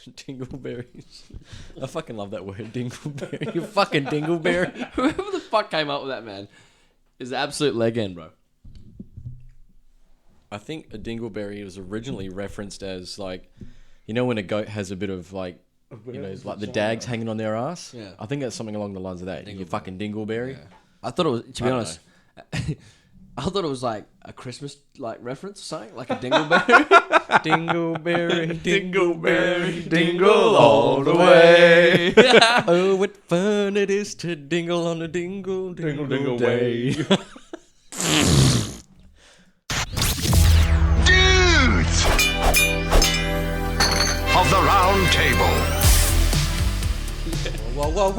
Dingleberries. I fucking love that word, dingleberry. You fucking dingleberry. Whoever the fuck came up with that, man, is an absolute legend, bro. I think a dingleberry was originally referenced as like, you know, when a goat has a bit of like, you know, like the dags hanging on their ass. Yeah. I think that's something along the lines of that. You fucking dingleberry. Yeah. I thought it was, to be honest, I thought it was like a Christmas like reference or something, like a dingleberry. Dingleberry, Dingleberry, dingle all the way. Oh, what fun it is to dingle on a dingle day. Dudes of the round table. Whoa!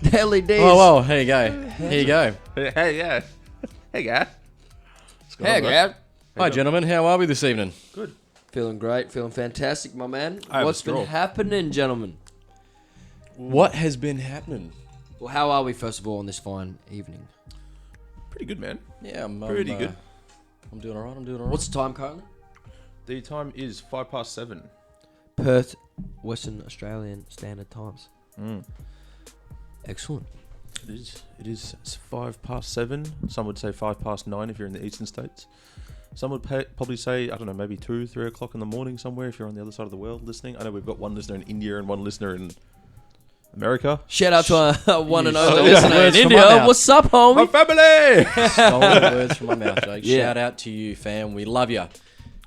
The LEDs. Whoa! Here you go. Here you go. Hey, yeah. Hey, guy. Hey, Gab. Hi, gentlemen. How are we this evening? Good. Feeling great, feeling fantastic, my man. I have What's a been straw. happening, gentlemen? What has been happening? Well, how are we, first of all, on this fine evening? Pretty good, man. Yeah, I'm Pretty good. I'm doing alright. I'm doing alright. What's the time currently? The time is 7:05. Perth, Western Australian Standard Times. Excellent. It is 7:05. Some would say 9:05 if you're in the eastern states. Some would probably say, I don't know, maybe 2-3 o'clock in the morning somewhere if you're on the other side of the world listening. I know we've got one listener in India and one listener in America. Shout out to our one and only stole listener in words from my India. mouth. What's up, My homie? family! Stolen words from my mouth, Jake. Yeah. Shout out to you, fam. We love you.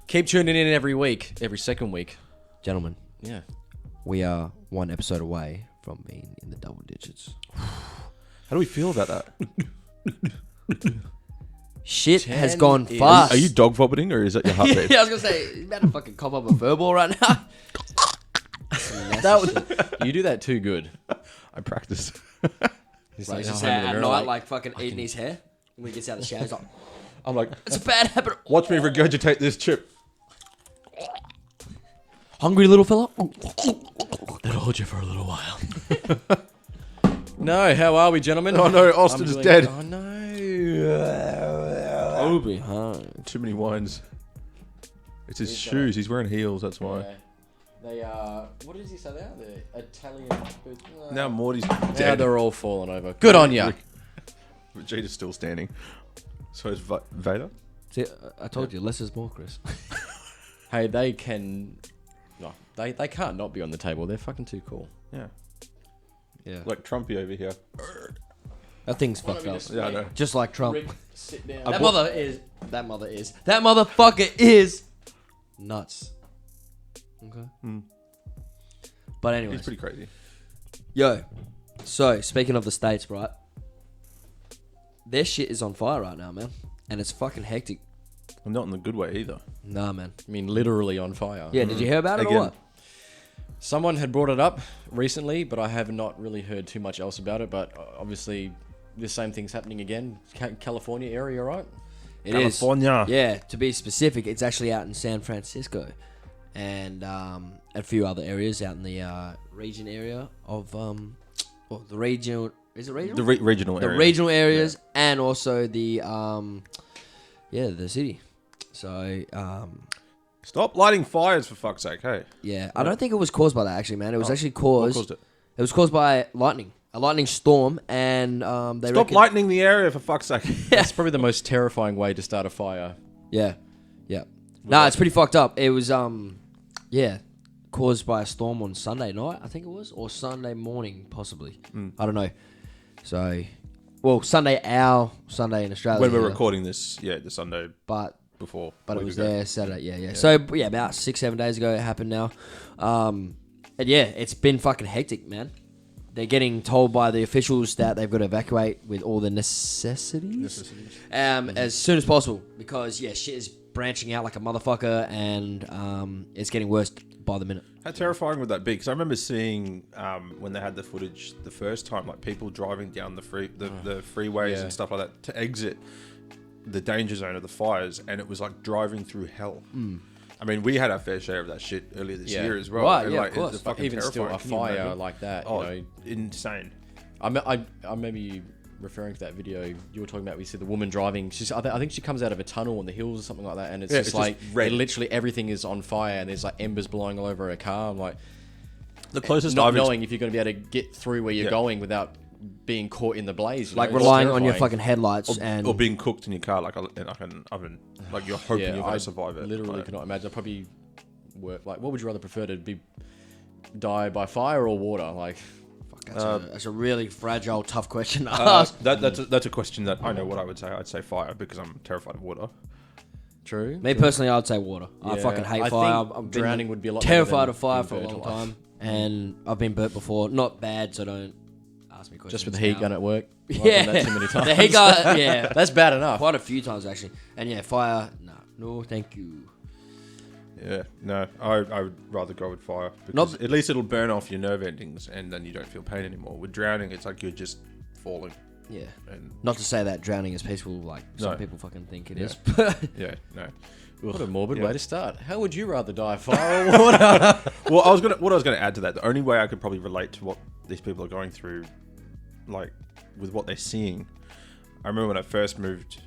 Keep tuning in every week, every second week. Gentlemen, Yeah. we are one episode away from being in the double digits. How do we feel about that? Shit 10 has gone is- fast. Are you dog vomiting or is that your heartbeat? Yeah, I was gonna say, you better fucking cop up a furball right now. You do that too good. I practice. He's Like, like, just oh, at in the mirror, night, like fucking eating his hair. When he gets out of the shower, he's like, I'm like, it's a bad habit. watch me regurgitate this chip. Hungry little fella? that'll hold you for a little while. No, how are we, gentlemen? Oh no, Austin I'm is doing- dead. Oh no. I'll be home. Too many wines. It's his shoes. He's wearing heels, that's why. Yeah. They are. What does he say there? The Italian. Now Morty's Now dead. they're all falling over. Good on ya. Vegeta's still standing. So is Vader? See, I told you, less is more, Chris. Hey, they can. No, they can't not be on the table. They're fucking too cool. Yeah. Yeah. Like Trumpy over here. That thing's fucked up. Yeah, I know. Just like Trump. Rick, sit down. That motherfucker is nuts. Okay. But anyways, He's pretty crazy. yo. So speaking of the States, right? Their shit is on fire right now, man, and it's fucking hectic. I'm not in the good way either. Nah, man. I mean, literally on fire. Yeah, did you hear about it Again. or what? Someone had brought it up recently, but I have not really heard too much else about it. But obviously, the same thing's happening again. California area, right? It is. California. Yeah, to be specific, it's actually out in San Francisco, and a few other areas out in the region area of well, the regional. Is it regional? The regional The area. regional areas, and also the the city. So Stop lighting fires for fuck's sake, hey. yeah, I don't think it was caused by that actually, man. It was actually What caused. caused it? It was caused by lightning, a lightning storm, and they Stop reckon, lightening the area for fuck's sake. That's probably the most terrifying way to start a fire. Yeah, yeah. Nah, it's pretty fucked up. It was caused by a storm on Sunday night, I think it was, or Sunday morning, possibly. I don't know. So, well, Sunday in Australia. When we're yeah. recording this, the Sunday But before. it week was ago. there Saturday. Yeah. So yeah, about 6-7 days ago it happened now. And yeah, it's been fucking hectic, man. They're getting told by the officials that they've got to evacuate with all the necessities. As soon as possible, because shit is branching out like a motherfucker, and it's getting worse by the minute. How terrifying would that be? Because I remember seeing when they had the footage the first time, like people driving down the freeways Yeah. and stuff like that to exit the danger zone of the fires, and it was like driving through hell. I mean, we had our fair share of that shit earlier this Yeah. year as well. Right, and, yeah, like, of course. it's But fucking even still, terrifying. a Can you fire imagine? like that, Oh, you know. insane. I remember you referring to that video you were talking about. We see the woman driving. I think she comes out of a tunnel on the hills or something like that, and it's just like literally everything is on fire, and there's like embers blowing all over her car. I'm like, the closest not I've knowing if you're going to be able to get through where you're going without being caught in the blaze. Like know? It's relying on your terrifying. fucking headlights and or being cooked in your car like an oven. Like you're hoping you're going to survive it. Literally like, cannot imagine. I'd probably work. Like, what would you rather prefer to be die by fire or water? Like, that's a really fragile, tough question to ask. that's a question that I know what I would say. I'd say fire because I'm terrified of water. true. Me personally, I'd say water. I Yeah, fucking hate I fire. think I've drowning been would be a lot terrified better of fire than for a being long burnt. time, and I've been burnt before. Not bad, so don't ask me questions. Just with the heat now. gun at work. I've Yeah, done that too many times. the heat gun. Yeah, That's bad enough. quite a few times actually. And yeah, fire. No, thank you. Yeah, no, I would rather go with fire because Not- at least it'll burn off your nerve endings and then you don't feel pain anymore. With drowning, it's like you're just falling. Yeah. And Not to say that drowning is peaceful, like some No. people fucking think it Yeah. is. yeah, no. What a morbid Yeah. way to start. How would you rather die, fire or water? Well, what I was gonna add to that, the only way I could probably relate to what these people are going through, like with what they're seeing. I remember when I first moved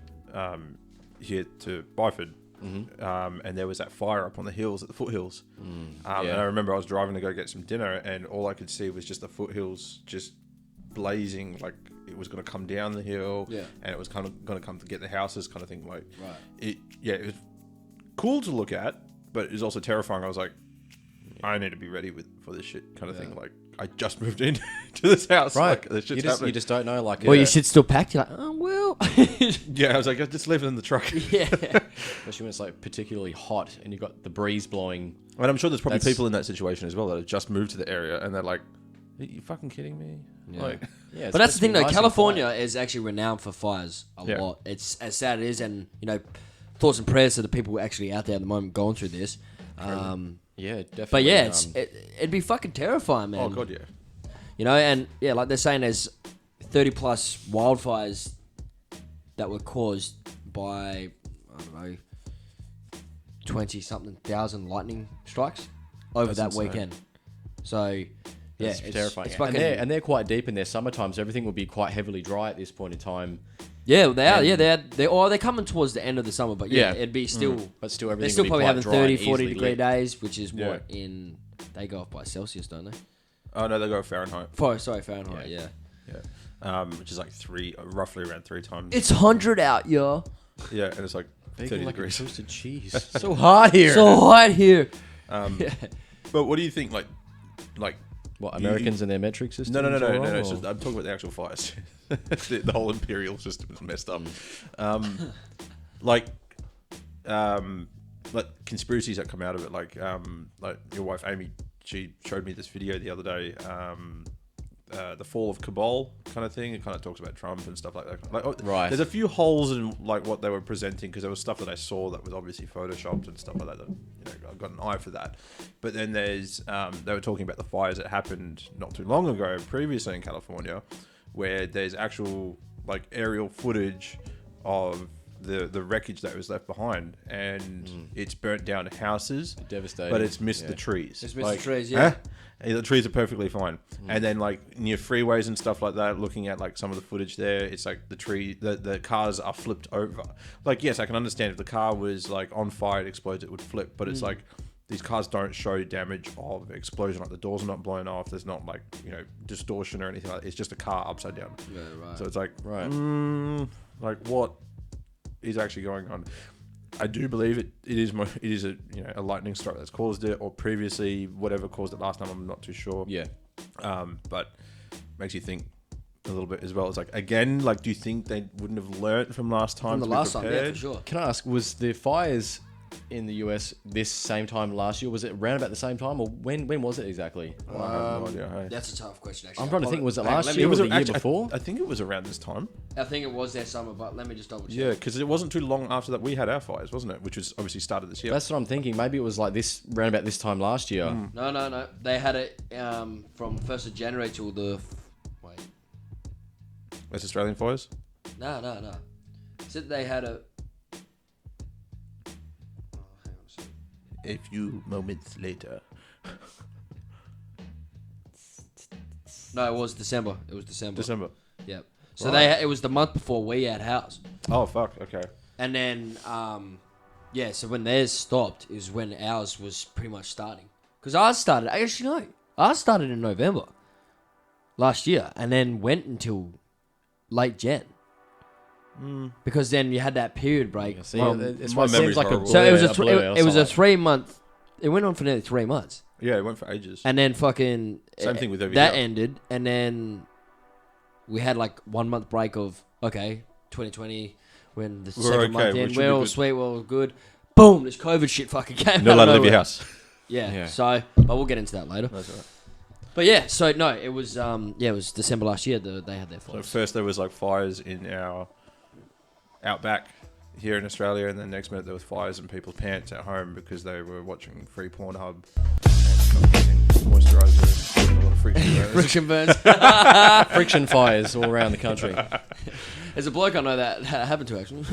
here to Byford. And there was that fire up on the hills at the foothills. And I remember I was driving to go get some dinner, and all I could see was just the foothills just blazing, like it was going to come down the hill, and it was kind of going to come to get the houses, kind of thing. Like, it was cool to look at, but it was also terrifying. I was like, I need to be ready for this shit, kind of thing. Like, I just moved into this house. Right. Like, this shit's happening. You just don't know. Like, Well, your shit's still packed. You're like, oh well. Yeah, I was like, just leave it in the truck. Yeah. especially when it's like particularly hot and you've got the breeze blowing. And I'm sure there's probably That's- people in that situation as well that have just moved to the area and they're like, are you fucking kidding me? Like, Yeah, But that's the thing, though. California is actually renowned for fires a Yeah. lot. It's as sad it is, and thoughts and prayers to the people actually out there at the moment going through this. Yeah, definitely. But yeah, it'd be fucking terrifying, man. oh god, yeah. And yeah, like they're saying, there's 30 plus wildfires that were caused by, I don't know, 20-something thousand lightning strikes over That's that insane. weekend. So yeah, it's terrifying. It's fucking, and they're quite deep in their summertime, so everything will be quite heavily dry at this point in time. yeah, they are. Yeah, they're coming towards the end of the summer, but yeah, Yeah. it'd be still. But still, They're everything still will be probably quite having dry 30, and 40 easily degree lit. days, which is Yeah. what in they go off by Celsius, don't they? Oh no, they go Fahrenheit. Fahrenheit. Yeah. Which is like roughly around 3 times. It's 100 out, yo. Yeah, and it's like Bacon 30 like degrees. a toasted cheese. So hot here. So hot here. But what do you think? Like, What, Americans and their metric system? no. It's just, I'm talking about the actual fires. the whole imperial system is messed up. Like conspiracies that come out of it. Like your wife Amy, she showed me this video the other day. The fall of cabal kind of thing. It kind of talks about Trump and stuff like that. Like, Right. There's a few holes in like what they were presenting because there was stuff that I saw that was obviously photoshopped and stuff like that. I've got an eye for that. But then there's they were talking about the fires that happened not too long ago, previously in California, where there's actual like aerial footage of the wreckage that was left behind, and it's burnt down houses, Devastating. but it's missed the trees. It's missed the trees, yeah. The trees are perfectly fine. And then like near freeways and stuff like that, looking at like some of the footage there, it's like the cars are flipped over. Like, yes, I can understand if the car was like on fire, it explodes, it would flip. But it's like these cars don't show damage of explosion. Like the doors are not blown off. There's not like, distortion or anything like that. It's just a car upside down. Yeah, right. So it's like, Right. like what is actually going on? I do believe it is a lightning strike that's caused it, or previously whatever caused it last time. I'm not too sure. Yeah. But makes you think a little bit as well. It's like, again, like, do you think they wouldn't have learnt from last time? From the to be last time, yeah, prepared? for sure. Can I ask, was the fires in the US this same time last year? Was it around about the same time, or when was it exactly? I have no idea. Hey. That's a tough question, actually. I'm trying to think, was it Hang on, last let year me- or the year actually- before? I think it was around this time. I think it was their summer, but let me just double check. Yeah, because it wasn't too long after that we had our fires, wasn't it? Which was obviously started this year. That's what I'm thinking. Maybe it was like this, round about this time last year. No. They had it from 1st of January till the... Wait. That's Australian fires. No. Said they had a... Oh, hang on a second. A few moments later. No, it was December. December. Yep. So Right. it was the month before we had ours. Oh fuck. Okay. And then, yeah, so when theirs stopped is when ours was pretty much starting. Because ours started, actually, no, ours started in November last year and then went until late Jan. Because then you had that period break. Yeah, see, My- it's my what it seems memory's like a horrible. So it was blur- a blur or it was a something. 3 month. It went on for nearly 3 months, Yeah, it went for ages. and then fucking Same thing with over that here. ended, and then we had like 1 month break of 2020 when the We're second okay, month we in, should we're be all good. sweet, we're all good. Boom! This COVID shit fucking came. You're not out allowed of to leave your nowhere. house. Yeah. Yeah. So, but we'll get into that later. That's all right. But yeah, so no, it was it was December last year. They had their So fires. first there was like fires in our outback here in Australia, and then next minute there was fires in people's pants at home because they were watching free Pornhub and using moisturizer and a lot of friction burns. Friction burns. Friction fires all around the country. There's a bloke I know that happened to actually.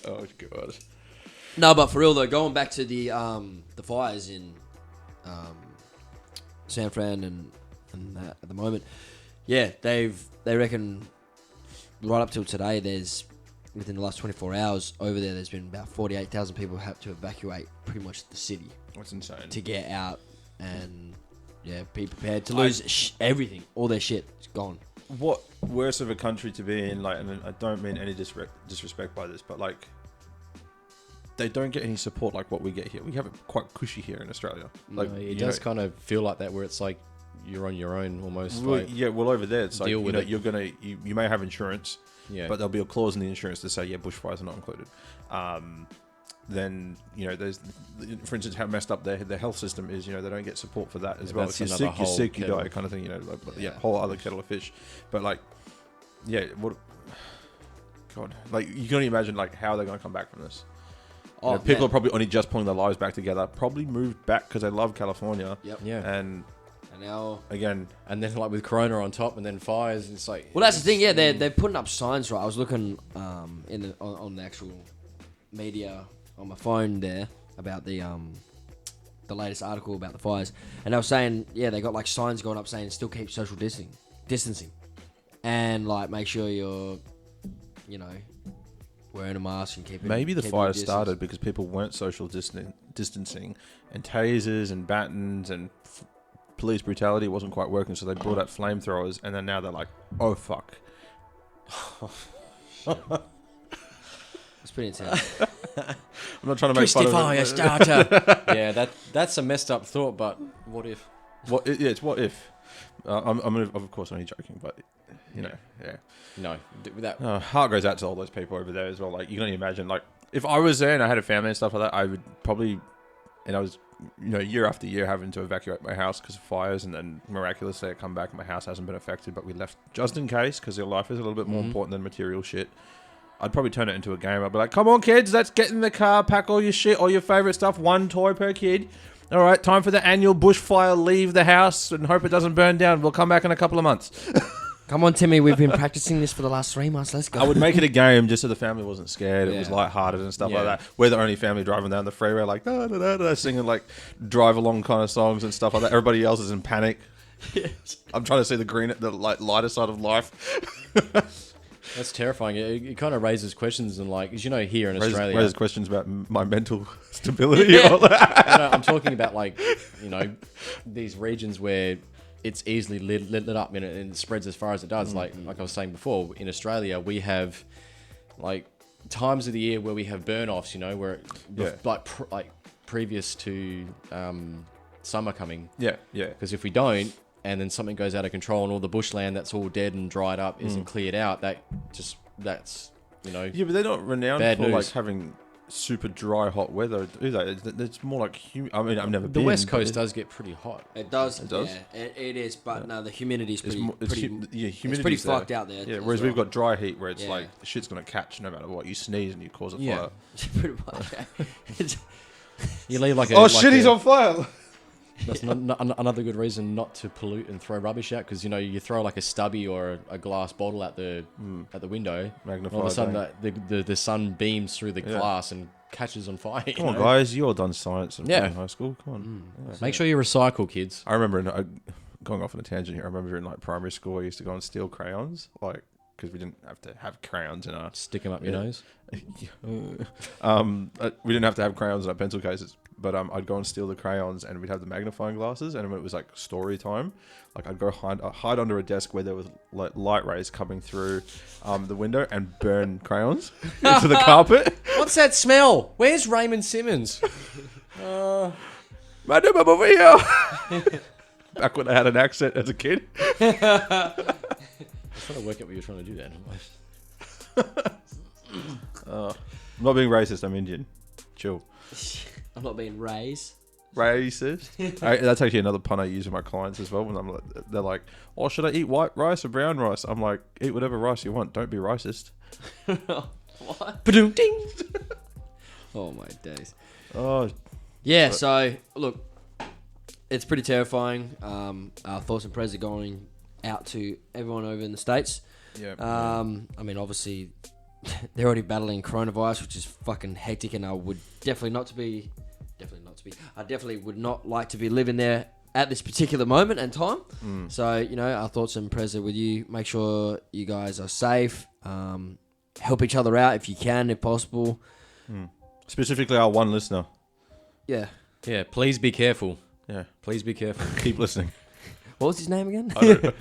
Oh god. No, but for real though, going back to the fires in San Fran and that at the moment, yeah, they reckon right up till today, there's within the last 24 hours over there's been about 48,000 people have to evacuate pretty much the city That's insane. to get out and yeah, be prepared to lose everything, all their shit is gone. What worse of a country to be in, like, and I don't mean any disrespect by this, but like, they don't get any support like what we get here. We have it quite cushy here in Australia. Like, No, you it does know, kind of feel like that, where it's like you're on your own almost. well, Like, yeah, well, over there, it's like, deal you with know, it. you're gonna, you may have insurance, yeah, but there'll be a clause in the insurance to say, yeah, bushfires are not included. Then, you know, there's, for instance, how messed up their health system is, you know, they don't get support for that as Yeah, well. that's If you're another sick, whole you kettle. die, kind of thing, you know, like, but yeah, Yeah. whole other kettle of fish. But like, yeah, what, God, like, you can only imagine like how they're going to come back from this. You know, people man. are probably only just pulling their lives back together, probably moved back because they love California. Yep. yeah. And And now, again, And then like with Corona on top, and then fires. It's like, well, that's the thing. Yeah, they're putting up signs. Right, I was looking on the actual media on my phone there about the latest article about the fires, and they were saying, yeah, they got like signs going up saying still keep social distancing, and like make sure you're, you know, wearing a mask and keeping. maybe the keeping fire your distance. started because people weren't social distancing, and tasers and batons and police brutality wasn't quite working, so they brought out flamethrowers, and then now they're like, oh fuck. It's pretty intense. I'm not trying to make fun of it. starter. Yeah, that's a messed up thought, but what if? What? Yeah, it's what if. I'm of course only joking, but you know, yeah. No, that Heart goes out to all those people over there as well. Like, you can only imagine, like, if I was there and I had a family and stuff like that, I would probably, and I was, you know, year after year having to evacuate my house because of fires, and then miraculously I come back and my house hasn't been affected, but we left just in case because your life is a little bit more important than material shit. I'd probably turn it into a game. I'd be like, come on, kids, let's get in the car, pack all your shit, all your favorite stuff, one toy per kid. All right, time for the annual bushfire. Leave the house and hope it doesn't burn down. We'll come back in a couple of months. Come on, Timmy. We've been practicing this for the last 3 months. Let's go. I would make it a game just so the family wasn't scared. It was Yeah. lighthearted and stuff Yeah. like that. We're the only family driving down the freeway, like, da, da, da, da, singing like drive along kind of songs and stuff like that. Everybody else is in panic. I'm trying to see the like lighter side of life. that's terrifying. It kind of raises questions, and like, as you know, here in Australia, Raises questions about my mental stability. Yeah. All that. No, I'm talking about like, you know, these regions where it's easily lit up and it spreads as far as it does. Like I was saying before, in Australia, we have like times of the year where we have burn-offs, you know, where Yeah. like previous to summer coming. Yeah, yeah. Because if we don't, and then something goes out of control and all the bushland that's all dead and dried up isn't cleared out, that's, you know, Yeah, but they're not renowned Bad for news. like having super dry, hot weather, do they? It's more like I mean, I've never the been. West but Coast does get pretty hot. It does. It does? Yeah, it is. But no, the humidity's It's pretty. more, it's pretty yeah, it's humidity's pretty there. fucked out there. Yeah, as whereas well. we've got dry heat where it's Yeah. like shit's gonna catch no matter what. You sneeze and you cause a Yeah. fire. pretty much. Yeah. It's- You leave like a Oh like shit, he's a- on fire! That's another good reason not to pollute and throw rubbish out, because you know you throw like a stubby or a glass bottle at the window, Magnified, all of a sudden eh? the sun beams through the Yeah. glass and catches on fire. Come on, guys, you all done science in Yeah. high school. Come on. Yeah. Make sure you recycle, kids. I remember going off on a tangent here. I remember in like primary school, I used to go and steal crayons, like because we didn't have to have crayons in our Stick them up your nose. we didn't have to have crayons in our pencil cases, but I'd go and steal the crayons, and we'd have the magnifying glasses, and when it was like story time, like I'd go hide under a desk where there was like light rays coming through the window and burn crayons into the carpet. What's that smell? Where's Raymond Simmons? Madam, I'm over here. Back when I had an accent as a kid. I was trying to work out what you were trying to do then. I'm not being racist. I'm Indian. Chill. I'm not being raised. Racist. That's actually another pun I use with my clients as well. When they're like, "Oh, should I eat white rice or brown rice?" I'm like, "Eat whatever rice you want. Don't be racist." What? Ba-doom-ding. Oh my days. Oh, Yeah. So look, it's pretty terrifying. Our thoughts and prayers are going out to everyone over in the States. yeah. I mean, obviously, they're already battling coronavirus, which is fucking hectic, and I would definitely would not like to be living there at this particular moment and time. So, you know, our thoughts and prayers are with you. Make sure you guys are safe. Help each other out if you can, if possible. Specifically, our one listener. Yeah. Yeah, please be careful. Yeah. Please be careful. Keep listening. What was his name again? I don't know.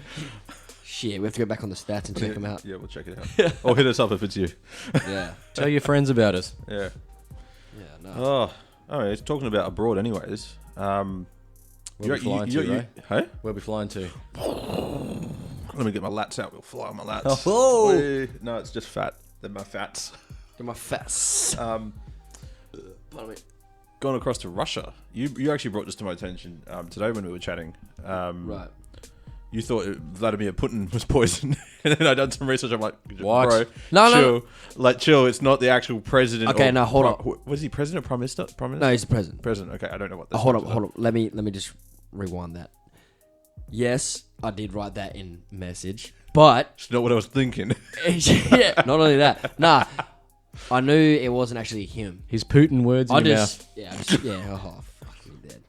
Shit, we have to go back on the stats and check him out. Yeah, we'll check it out. Or hit us up if it's you. Yeah. Tell your friends about us. Yeah. Yeah, no. Oh, it's talking about abroad, anyways. Where we flying to, Ray? Hey? Where we flying to? Let me get my lats out. We'll fly on my lats. Oh. No, it's just fat. They're my fats. Get my face. Pardon me. Going across to Russia. You actually brought this to my attention today when we were chatting. Right. You thought Vladimir Putin was poisoned, and then I done some research. I'm like, What? Bro, No. chill. Like, chill. It's not the actual president. Okay, or now hold on. Was he president, prime minister? No, he's the president. President. Okay, I don't know what. Hold up. Let me just rewind that. Yes, I did write that in message, but It's not what I was thinking. yeah, not only that. Nah, I knew it wasn't actually him. His Putin words in your mouth. Yeah, Oh, fuck you, dead.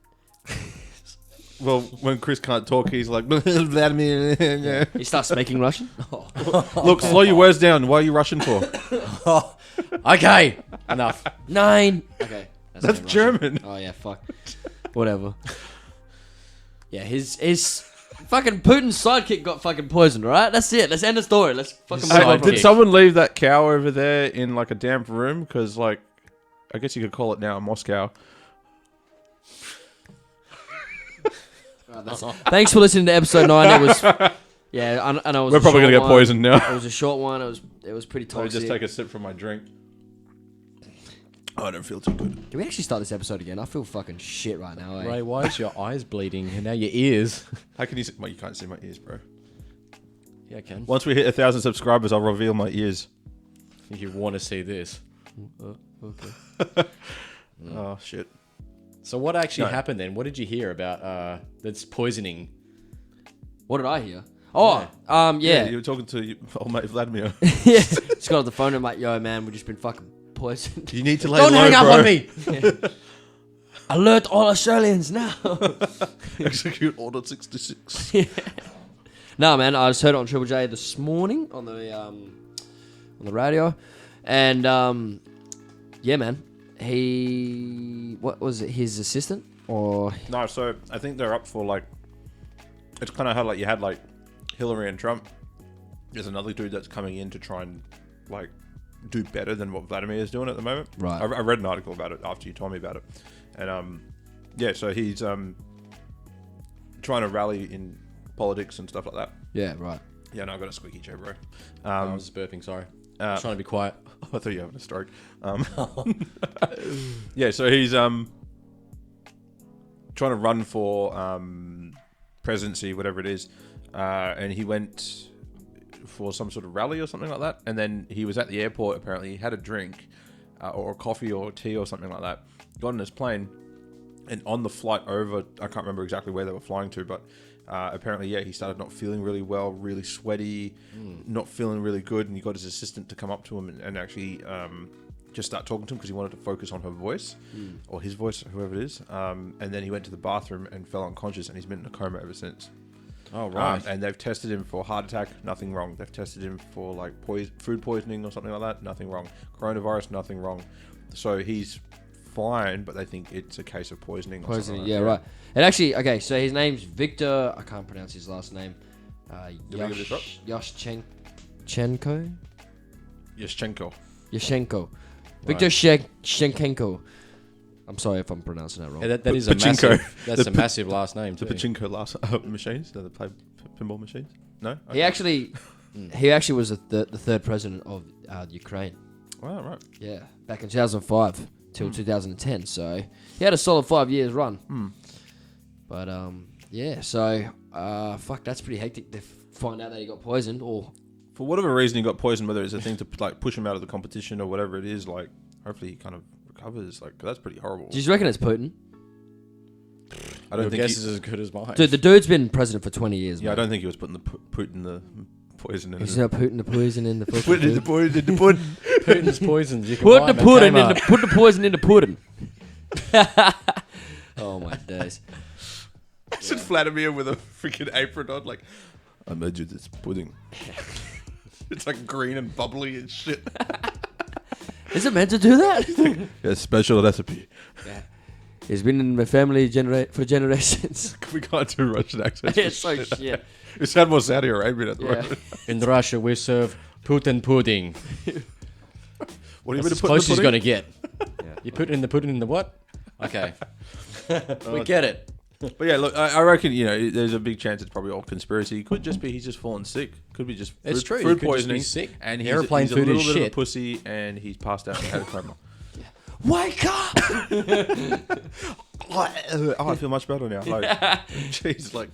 Well, when Chris can't talk, he's like, Vladimir. Yeah. He starts speaking Russian. Oh. Look, slow your words down. What are you rushing for? Okay, enough. 9. Okay, That's not Russian. German. Oh yeah, fuck. Whatever. Yeah, his fucking Putin's sidekick got fucking poisoned. All right, that's it. Let's end the story. Let's fucking Hey, move on. Did someone leave that cow over there in like a damp room? Because like, I guess you could call it now Moscow. Thanks for listening to episode 9. It was, yeah, I know. We're probably gonna get poisoned now. It was a short one. It was pretty Let me toxic. just take a sip from my drink. Oh, I don't feel too good. Can we actually start this episode again? I feel fucking shit right now. Eh? Ray, why is your eyes bleeding and now your ears? How can you see? Well, you can't see my ears, bro. Yeah, I can. Once we hit 1,000 subscribers, I'll reveal my ears. If you want to see this. Okay. Oh, shit. So what actually No. happened then? What did you hear about that's poisoning? What did I hear? Oh, yeah. You were talking to old mate Vladimir. Yeah. Just got off the phone and I'm like, yo, man, we've just been fucking poisoned. You need to lay Don't low, hang up bro. on me! Alert all Australians now. Execute Order 66. No, man, I just heard it on Triple J this morning on the radio, and yeah, man, what was it? His assistant or No, so I think they're up for like, it's kind of how like you had like Hillary and Trump. There's another dude that's coming in to try and like do better than what Vladimir is doing at the moment. Right. I read an article about it after you told me about it, and yeah, so he's trying to rally in politics and stuff like that. yeah, right. Yeah, no, I got a squeaky chair, bro. I was just burping, sorry. I was trying to be quiet. I thought you were having a stroke. Yeah, so he's trying to run for presidency, whatever it is, and he went for some sort of rally or something like that, and then he was at the airport. Apparently, he had a drink or a coffee or tea or something like that. Got on his plane, and on the flight over, I can't remember exactly where they were flying to, but apparently, yeah, he started not feeling really well, really sweaty, not feeling really good, and he got his assistant to come up to him and actually just start talking to him because he wanted to focus on her voice, or his voice, whoever it is. And then he went to the bathroom and fell unconscious, and he's been in a coma ever since. Oh, right. And they've tested him for heart attack, nothing wrong. They've tested him for like food poisoning or something like that, nothing wrong. Coronavirus, nothing wrong. So he's fine, but they think it's a case of poisoning. Or something like yeah, that. right. And actually, okay, so his name's Victor. I can't pronounce his last name. Did we get this right? Yashchenko. Yushchenko. Victor Shenkenko. I'm sorry if I'm pronouncing that wrong. Yeah, that is Pachinko. That's a massive last name too. The pachinko machines that they play pinball machines. No, okay. He actually was the third president of Ukraine. Oh, right. Yeah, back in 2005 till 2010. So he had a solid 5 years run. But yeah, so fuck, that's pretty hectic to find out that he got poisoned or For whatever reason, he got poisoned. Whether it's a thing to like push him out of the competition or whatever it is, like hopefully he kind of recovers. Like that's pretty horrible. Do you reckon it's Putin? I don't Your think guess is as good as mine. Dude, the dude's been president for 20 years. Yeah, mate. I don't think he was putting the poison in. He's not putting the poison in the fucking Putting the poison in the pudding. Putin's poisons. You can Put buy the 'em at pudding in Kmart. put the poison in the pudding. Oh my days. Should Vladimir with a freaking apron on, like, I made you this pudding. It's like green and bubbly and shit. Is it meant to do that? Yeah, special recipe. Yeah. It's been in my family for generations. We can't do Russian accents. It's so shit. We sound more Saudi Arabian at the Yeah. moment. In Russia, we serve Putin pudding. What are you That's going as to put close in as the you're pudding? going to get. You put in the pudding in the what? Okay. We get it. But yeah, look, I reckon, there's a big chance it's probably all conspiracy. It could just be he's just fallen sick. Could be just It's true. food He could just be poisoning. sick. And Airplane he's food a is little bit of a shit. pussy and he's passed out and had a coma. Wake up! Oh, I feel much better now. Like, jeez, like,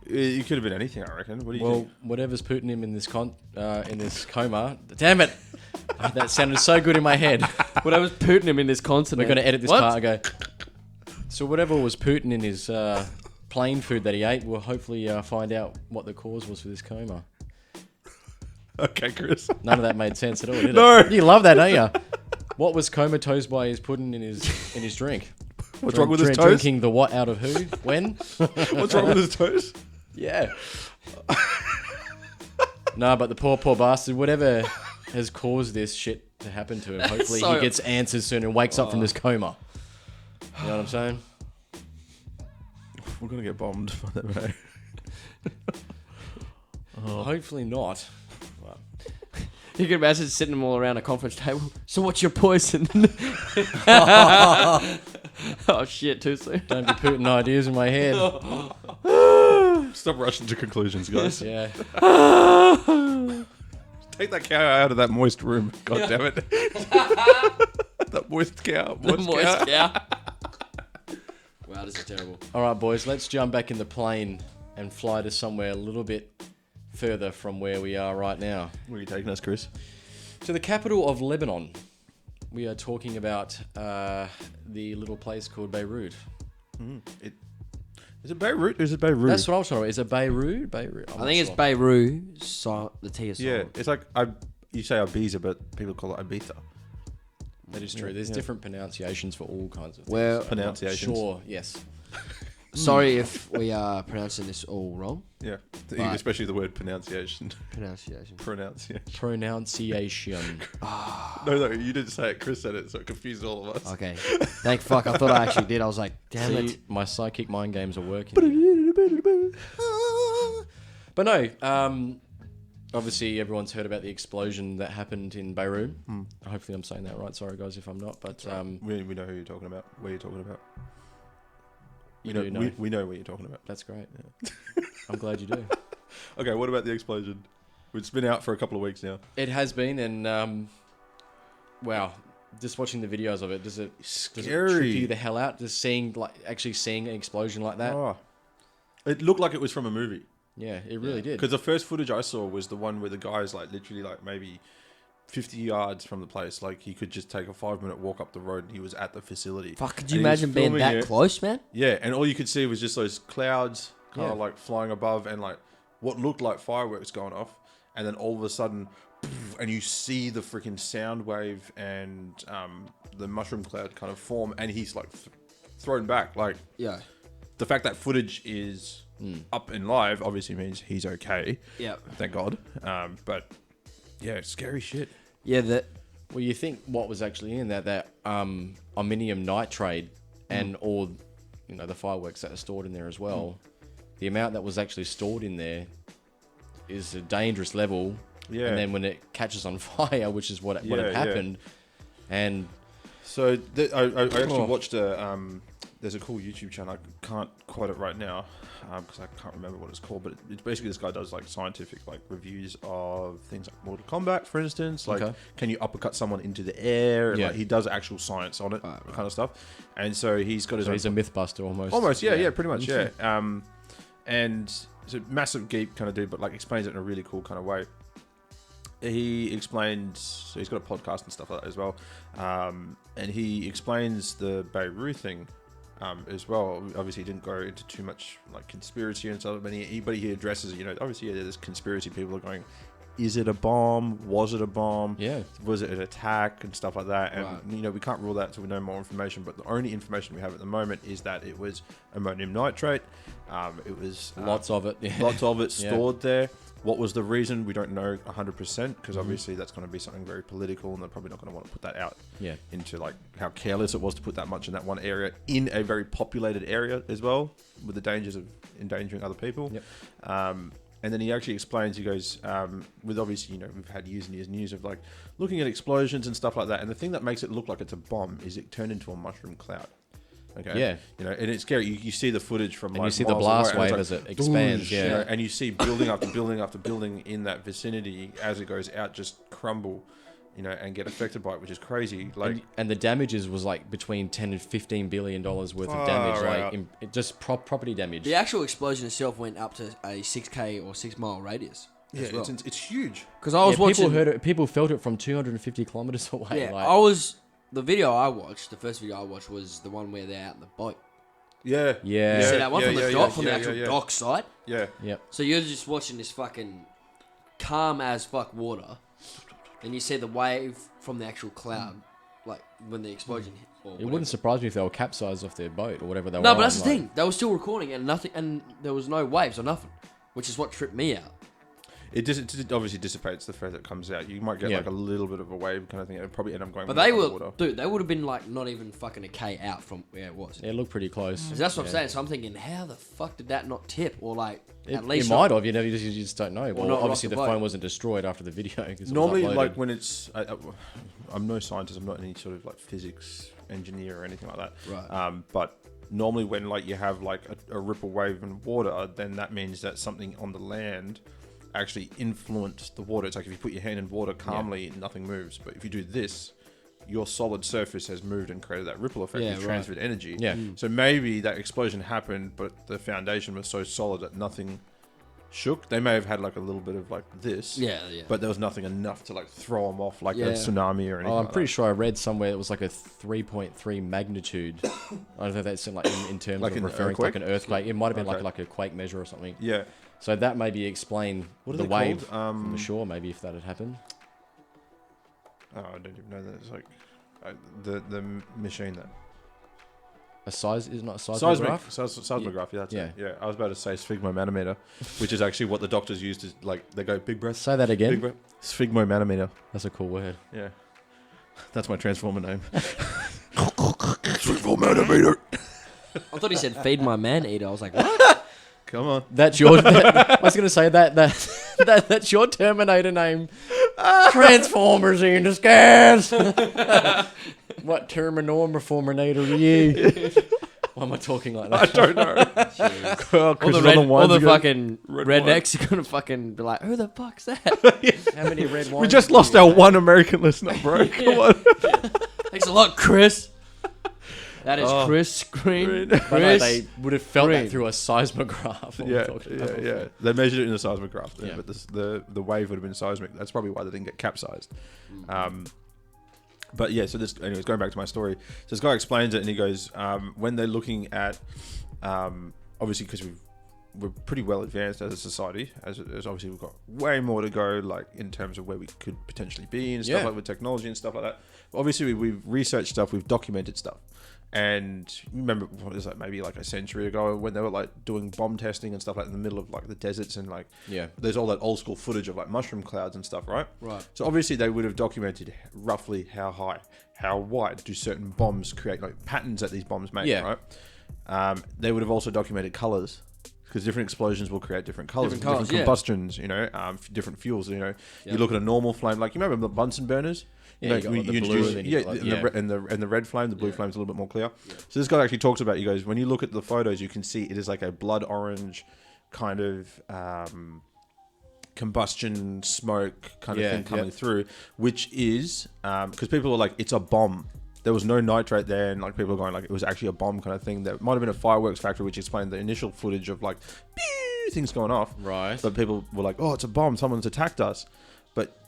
it could have been anything, I reckon. What do you think? Whatever's putting him in this coma. Damn it! That sounded so good in my head. Whatever's putting him in this continent. We're going to edit this part and go. So whatever was Putin in his plain food that he ate, we'll hopefully find out what the cause was for this coma. Okay, Chris. None of that made sense at all, did No. it? You love that, don't you? What was comatose by his pudding in his drink? What's wrong with his toes? Drinking the what out of who? When? What's wrong with his toes? Yeah. No, but the poor bastard, whatever has caused this shit to happen to him, hopefully So- he gets answers soon and wakes up from this coma. You know what I'm saying? We're going to get bombed by that, mate. Hopefully not. You can imagine sitting them all around a conference table. So what's your poison? Oh shit, too soon. Don't be putting ideas in my head. Stop rushing to conclusions, guys. Yeah. Take that cow out of that moist room. God damn it. That moist cow. Moist cow. Wow, this is terrible. All right, boys, let's jump back in the plane and fly to somewhere a little bit further from where we are right now. Where are you taking us, Chris? To the capital of Lebanon. We are talking about the little place called Beirut. Is it Beirut or is it Beirut? That's what I was talking about. Is it Beirut? Beirut. I think it's Beirut. So the T is Yeah, silent. it's like, you say Ibiza, but people call it Ibiza. That is true. There's different pronunciations for all kinds of things. Well, I'm not Pronunciations. Sure, yes. Sorry if we are pronouncing this all wrong. Yeah, Right. especially the word pronunciation. Pronunciation. Pronunciation. Pronunciation. No, you didn't say it. Chris said it, so it confused all of us. Okay. Thank fuck. I thought I actually did. I was like, damn See, it. my psychic mind games are working. But no, obviously everyone's heard about the explosion that happened in Beirut. Hopefully I'm saying that right. Sorry guys if I'm not. But We know who you're talking about. Where you're talking about. you do know. We know what you're talking about. That's great. I'm glad you do. Okay, what about the explosion? It's been out for a couple of weeks now. It has been, and wow, just watching the videos of it, does it Scary. trip you the hell out? Just actually seeing an explosion like that. Oh. It looked like it was from a movie. Yeah, it really did. Because the first footage I saw was the one where the guy's like literally like maybe 50 yards from the place. Like he could just take a 5-minute walk up the road and he was at the facility. Fuck, could And you he was imagine being filming that it. close, man? Yeah, and all you could see was just those clouds kind Yeah. of like flying above and like what looked like fireworks going off. And then all of a sudden, and you see the freaking sound wave and the mushroom cloud kind of form and he's like thrown back. Like, Yeah. the fact that footage is up and live obviously means he's okay. Yeah. Thank God. But yeah, it's scary shit. Yeah, Well, you think what was actually in that ammonium nitrate and all, the fireworks that are stored in there as well. The amount that was actually stored in there is a dangerous level. Yeah. And then when it catches on fire, which is what had happened, and so I actually watched there's a cool YouTube channel. I can't quote it right now because I can't remember what it's called. But it's basically this guy does like scientific like reviews of things like Mortal Kombat, for instance. Like, can you uppercut someone into the air? And, like, he does actual science on it, kind of stuff. And so he's got his. So he's a mythbuster almost. Almost, yeah, pretty much, yeah. And it's a massive geek kind of dude, but like explains it in a really cool kind of way. He explains, so he's got a podcast and stuff like that as well, and he explains the Beirut thing as well. Obviously, he didn't go into too much like conspiracy and stuff, but he addresses, obviously there's conspiracy people are going, is it a bomb? Was it a bomb? Yeah. Was it an attack and stuff like that? And we can't rule that until we know more information. But the only information we have at the moment is that it was ammonium nitrate. It was lots of it. Yeah. Lots of it stored there. What was the reason? We don't know 100% because obviously that's going to be something very political, and they're probably not going to want to put that out into like how careless it was to put that much in that one area in a very populated area as well, with the dangers of endangering other people. Yep. And then he actually explains, he goes, with obviously, we've had years and years and years of like looking at explosions and stuff like that. And the thing that makes it look like it's a bomb is it turned into a mushroom cloud. Okay. Yeah. And it's scary. You see the footage from and like you see the miles blast away, wave and as it's it like, expands. Yeah. and you see building after building after building in that vicinity as it goes out just crumble, and get affected by it, which is crazy. Like, and the damages was like between 10 and 15 billion dollars worth of damage, like just property damage. the actual explosion itself went up to a 6K or 6 mile radius. yeah, well. it's huge. Because I was watching. People heard it. People felt it from 250 kilometers away. Yeah, like, the video I watched. The first video I watched was the one where they're out in the boat. Yeah. Yeah. You see that one from the dock, from the yeah, actual yeah. dock site. Yeah. Yep. So you're just watching this fucking calm as fuck water, and you see the wave from the actual cloud, like when the explosion hit. Or It whatever. wouldn't surprise me if they were capsized off their boat or whatever they were. No, but that's on, the thing. They were still recording and nothing, and there was no waves or nothing, which is what tripped me out. It obviously dissipates the further it comes out. You might get like a little bit of a wave kind of thing. It'd probably end up going. But with they the were, water. dude. They would have been like not even fucking a K out from where it was. Yeah, it looked pretty close. So that's what I'm saying. So I'm thinking, how the fuck did that not tip, or like It, at least it might have. You just don't know. Well, not obviously rock the the boat. phone wasn't destroyed after the video. 'Cause it was Normally, uploaded. like when it's, I'm no scientist. I'm not any sort of like physics engineer or anything like that. Right. But normally, when like you have like a ripple wave in water, then that means that something on the land actually influenced the water. It's like if you put your hand in water calmly, nothing moves. But if you do this, your solid surface has moved and created that ripple effect. You've transferred energy. Yeah. So maybe that explosion happened, but the foundation was so solid that nothing shook. They may have had like a little bit of like this. Yeah. But there was nothing enough to like throw them off like Yeah. a tsunami or anything. I'm like pretty that. sure I read somewhere it was like a 3.3 magnitude. I don't know if that's like in terms Like of an referring to like an earthquake. It might have been Okay. like a quake measure or something. Yeah. So that maybe explain What are the they wave called? from the shore. Maybe if that had happened. Oh, I don't even know that. It's like the machine that. Is not a seismograph. Seismograph, yeah, that's Yeah. it. Yeah, I was about to say sphygmomanometer, which is actually what the doctors use to like. They go big breath, Say that big again. breath. Sphygmomanometer. That's a cool word. Yeah, that's my transformer name. Sphygmomanometer. I thought he said feed my man eater. I was like, what? Come on. That's your. I was going to say that's your Terminator name. Transformers in disguise. What Terminator are you? Why am I talking like that? I don't know. All the fucking rednecks are gonna fucking be like, who the fuck's that? How many red wines? We just lost our one American listener, bro. Come on. Thanks a lot, Chris. That is Oh. Chris Green. But no, Chris. they would have felt Green. that through a seismograph. What we're talking about. Yeah. They measured it in the seismograph, Yeah. but the wave would have been seismic. That's probably why they didn't get capsized. But yeah, so anyways, going back to my story. So this guy explains it, and he goes, when they're looking at, obviously because we're pretty well advanced as a society, as obviously we've got way more to go, like in terms of where we could potentially be and stuff Yeah. like with technology and stuff like that. But obviously we've researched stuff, we've documented stuff. And remember, what is that? Maybe like a century ago, when they were like doing bomb testing and stuff like in the middle of like the deserts and like there's all that old school footage of like mushroom clouds and stuff, right? Right. So obviously they would have documented roughly how high, how wide do certain bombs create, like patterns that these bombs make, right? They would have also documented colors. Because different explosions will create different colors, different combustions, you know, different fuels. You know, you look at a normal flame, like you remember the Bunsen burners. Yeah, you got the blue, and the red flame. The blue flame's a little bit more clear. Yeah. So this guy actually talks about. He goes, when you look at the photos, you can see it is like a blood orange kind of combustion smoke kind of thing coming through, which is because people are like, it's a bomb. There was no nitrate there, and like people are going like it was actually a bomb kind of thing. There might have been a fireworks factory, which explained the initial footage of like things going off. Right. But people were like, "Oh, it's a bomb! Someone's attacked us." But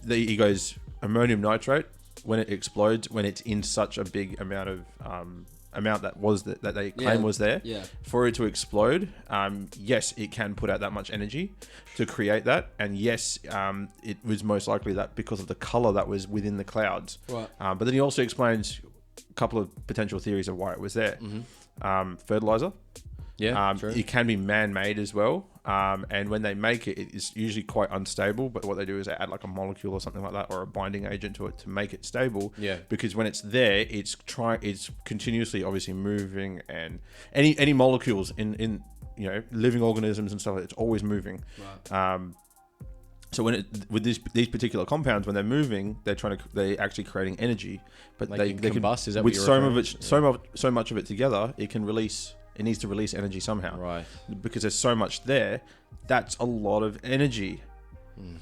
he goes, ammonium nitrate, when it explodes, when it's in such a big amount of amount that they claim was there, for it to explode, yes, it can put out that much energy to create that, and yes, it was most likely that because of the color that was within the clouds. Right. But then he also explains a couple of potential theories of why it was there. Fertilizer. Yeah, true. It can be man-made as well, and when they make it, it's usually quite unstable. But what they do is they add like a molecule or something like that, or a binding agent to it to make it stable. Yeah. Because when it's there, it's continuously, obviously moving, and any molecules in you know living organisms and stuff, it's always moving. Right. So with these particular compounds, when they're moving, they're actually creating energy, but they can combust. Is that with what so much of it together, it needs to release energy somehow. Right. Because there's so much there, that's a lot of energy.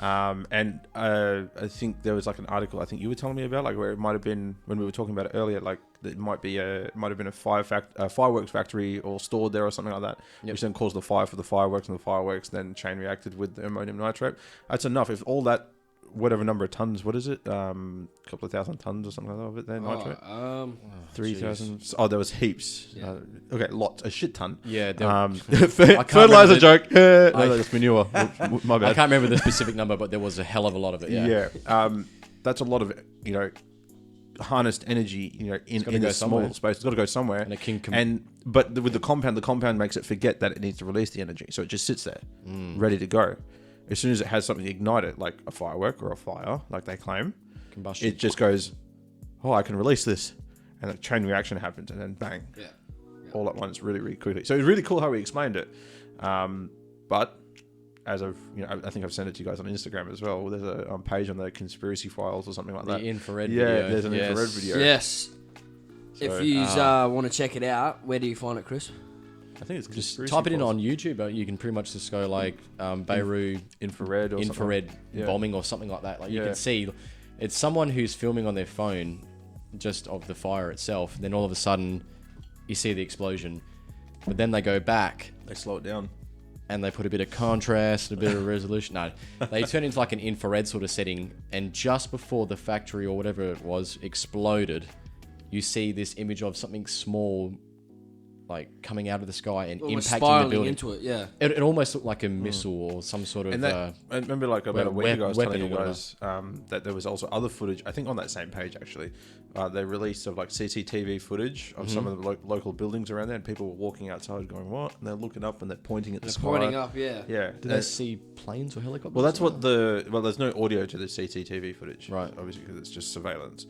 And I think there was like an article I think you were telling me about, like where it might have been when we were talking about it earlier, like it might have been a fireworks factory or stored there or something like that, which then caused the fire for the fireworks, and the fireworks then chain reacted with the ammonium nitrate. That's enough. If all that, whatever number of tons, what is it? Couple of thousand tons or something like that of it there, nitrate? 3,000. Oh, there was heaps. Yeah. Okay, lots, a shit ton. Yeah. Fertilizer joke. No, that's manure. My bad. I can't remember the specific number, but there was a hell of a lot of it. Yeah. That's a lot of, you know, harnessed energy, you know, in a small space. It's got to go somewhere. And it can but with the compound makes it forget that it needs to release the energy, so it just sits there, ready to go. As soon as it has something ignited, like a firework or a fire, like they claim, combustion, it just goes, oh, I can release this, and a chain reaction happens, and then bang, all at once, really, really quickly. So it's really cool how he explained it. But as of, you know, I think I've sent it to you guys on Instagram as well. There's a page on the conspiracy files or something like that. The infrared video. There's an infrared video. Yes. So, if you want to check it out, where do you find it, Chris? I think it's just type it in on YouTube. You can pretty much just go like Beirut infrared bombing or something like that. Like you can see, it's someone who's filming on their phone just of the fire itself. Then all of a sudden, you see the explosion, but then they go back. They slow it down. And they put a bit of contrast, a bit of resolution. No, they turn into like an infrared sort of setting. And just before the factory or whatever it was exploded, you see this image of something small, like coming out of the sky and almost impacting the building. Into it, yeah. It almost looked like a missile or some sort of. And that, I remember like about a week ago, I was telling you or guys that there was also other footage. I think on that same page actually, they released of like CCTV footage of some of the local buildings around there, and people were walking outside going, "What?" And they're looking up and they're pointing at the sky. Pointing up, yeah. Yeah. Did they see planes or helicopters? Well, that's what there's no audio to the CCTV footage, right? Obviously, because it's just surveillance.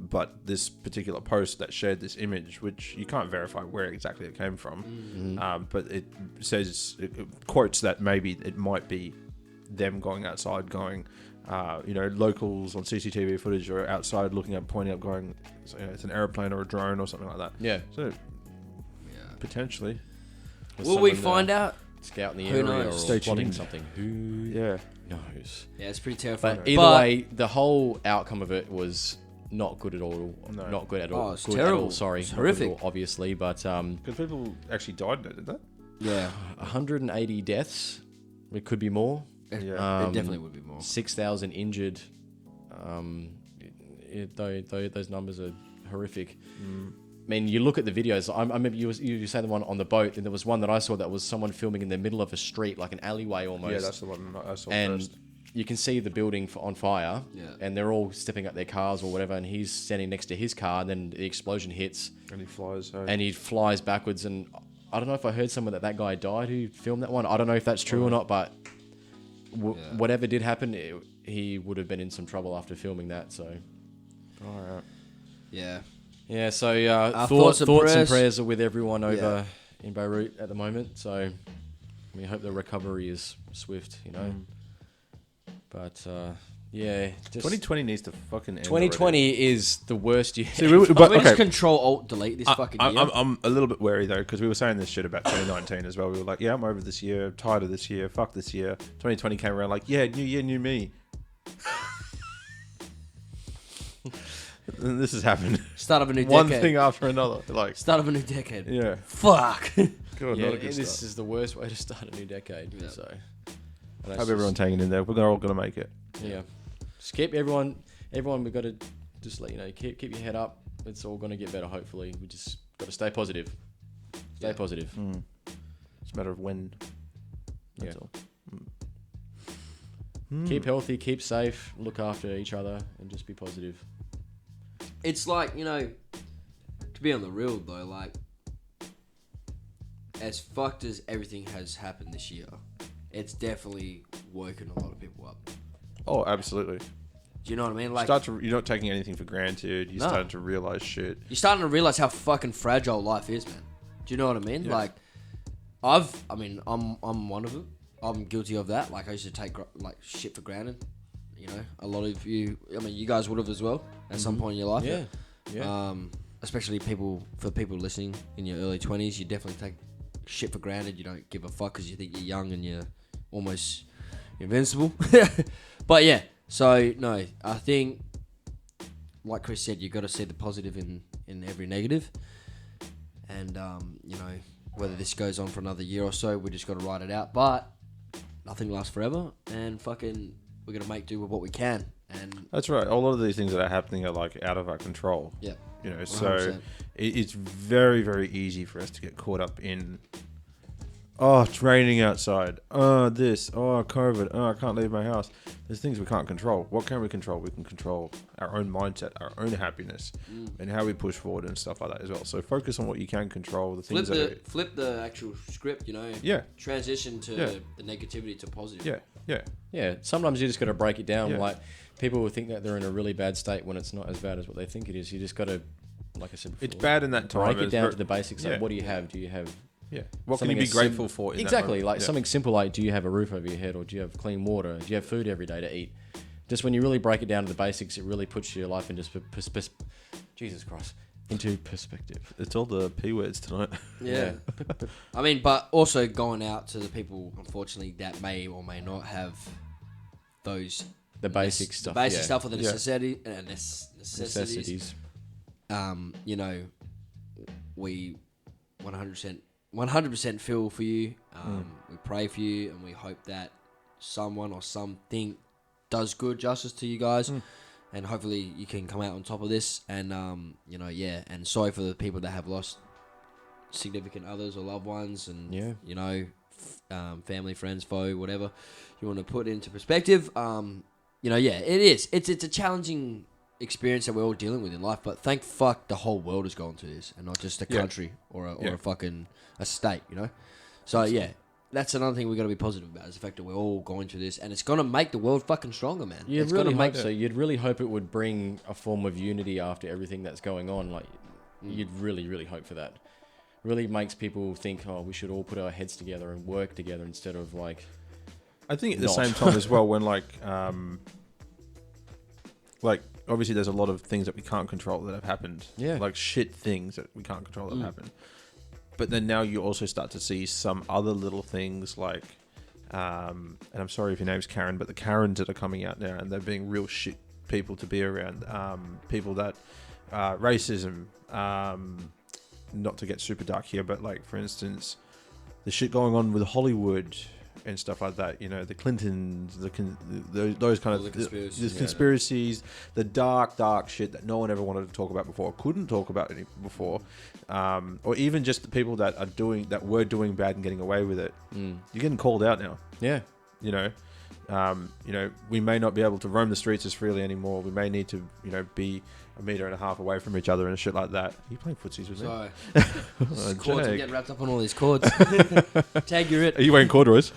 But this particular post that shared this image, which you can't verify where exactly it came from, but it says, it quotes that maybe it might be them going outside going, you know, locals on CCTV footage are outside looking up, pointing up, going, you know, it's an airplane or a drone or something like that. Yeah. So, potentially. Will we find out? Scout in the Who area knows? or plotting something. Who knows? Yeah, it's pretty terrifying. But either way, the whole outcome of it was not good at all. No. Not good at all. Oh, it's good terrible. At all, sorry. It's horrific. All, obviously, but because people actually died in it, did they? Yeah. 180 deaths. It could be more. Yeah. It definitely would be more. 6,000 injured. Those numbers are horrific. I mean, you look at the videos. I remember you say the one on the boat, and there was one that I saw that was someone filming in the middle of a street, like an alleyway almost. Yeah, that's the one I saw and first. you can see the building on fire, Yeah. and they're all stepping up their cars or whatever, and he's standing next to his car, and then the explosion hits, And he flies. and he flies backwards. And I don't know if I heard somewhere that guy died who filmed that one. I don't know if that's true or not, but whatever did happen, he would have been in some trouble after filming that. So, All right. Yeah. yeah. So thoughts thoughts and and prayers are with everyone over Yeah. in Beirut at the moment. So we hope the recovery is swift. But yeah, just 2020 needs to fucking end. 2020 is the worst year. See, But but we just okay. control alt delete this fucking year. I'm a little bit wary though, because we were saying this shit about 2019 as well. We were like, yeah, I'm over this year, tired of this year, fuck this year. 2020 came around like, yeah, new year, new me. And this has happened. Start of a new decade. One thing after another. Like, Start of a new decade. yeah. Fuck. God, Yeah, not a good this start. is the worst way to start a new decade. Yeah. So, Hope everyone's hanging in there. We're all going to make it. Yeah, just keep everyone. We've got to just let you know, keep your head up. It's all going to get better. Hopefully, we just got to stay positive. Stay positive. It's a matter of when. That's Yeah. all. Keep healthy. Keep safe. Look after each other, and just be positive. It's like, to be on the real though, like, as fucked as everything has happened this year, it's definitely woken a lot of people up. Oh, absolutely. Do you know what I mean? Like, You're not taking anything for granted. You're No. starting to realize shit. you're starting to realize how fucking fragile life is, man. Do you know what I mean? Yeah. Like, I'm one of them. I'm guilty of that. Like, I used to take like shit for granted. A lot of you. I mean, you guys would have as well at some point in your life. Yeah. Especially people listening in your early 20s, you definitely take shit for granted. You don't give a fuck because you think you're young and you're almost invincible. But yeah, so no, I think, like Chris said, you got to see the positive in every negative. And whether this goes on for another year or so, we just got to ride it out. But nothing lasts forever, and fucking we're gonna make do with what we can. And That's right. A lot of these things that are happening are like out of our control. yeah, So 100%. it's very, very easy for us to get caught up in, oh, it's raining outside. Oh, this. Oh, COVID. Oh, I can't leave my house. There's things we can't control. What can we control? We can control our own mindset, our own happiness, and how we push forward and stuff like that as well. So focus on what you can control. The things flip the actual script. Yeah. Transition to Yeah. the negativity to positive. Yeah. Yeah. Sometimes you just got to break it down. Yeah. Like people will think that they're in a really bad state when it's not as bad as what they think it is. You just got to, like I said before, It's bad in that time. break it It's down ver- to the basics. Yeah. Like, what do you have? Do you have Yeah. What can something you be as grateful for in that exactly, moment? like Yeah. something simple like, do you have a roof over your head, or do you have clean water? Do you have food every day to eat? Just when you really break it down to the basics, it really puts your life into Jesus Christ, into perspective. It's all the P words tonight. Yeah. I mean, but also going out to the people, unfortunately, that may or may not have those The basic stuff. the basic yeah. stuff or the Yeah. necessities. We 100% feel for you. We pray for you, and we hope that someone or something does good justice to you guys, and hopefully you can come out on top of this. And and sorry for the people that have lost significant others or loved ones, and family, friends, foe, whatever you want to put into perspective. It is. It's a challenging experience that we're all dealing with in life, but thank fuck the whole world is going through this, and not just a country or a fucking a state. So that's another thing we got to be positive about, is the fact that we're all going through this, and it's gonna make the world fucking stronger, man. You'd It's really gonna hope make so. You'd really hope it would bring a form of unity after everything that's going on. Like, you'd really, really hope for that. Really makes people think, oh, we should all put our heads together and work together instead of like. I think at the Not. same time as well, when like obviously there's a lot of things that we can't control that have happened. Yeah. Like shit things that we can't control that have happened. But then now you also start to see some other little things like, and I'm sorry if your name's Karen, but the Karens that are coming out now, and they're being real shit people to be around. People that racism, not to get super dark here, but like for instance, the shit going on with Hollywood and stuff like that, the Clintons, those kind All of the conspiracies, the conspiracies, the dark shit that no one ever wanted to talk about before, couldn't talk about any before, or even just the people that were doing bad and getting away with it. You're getting called out now. Yeah. you know, we may not be able to roam the streets as freely anymore. We may need to, you know, be 1.5 meters away from each other and shit like that. Are you playing footsies with me? Sorry. Oh, Chords, I'm Jake. getting wrapped up on all these chords. Tag, you're it. Are you wearing corduroys?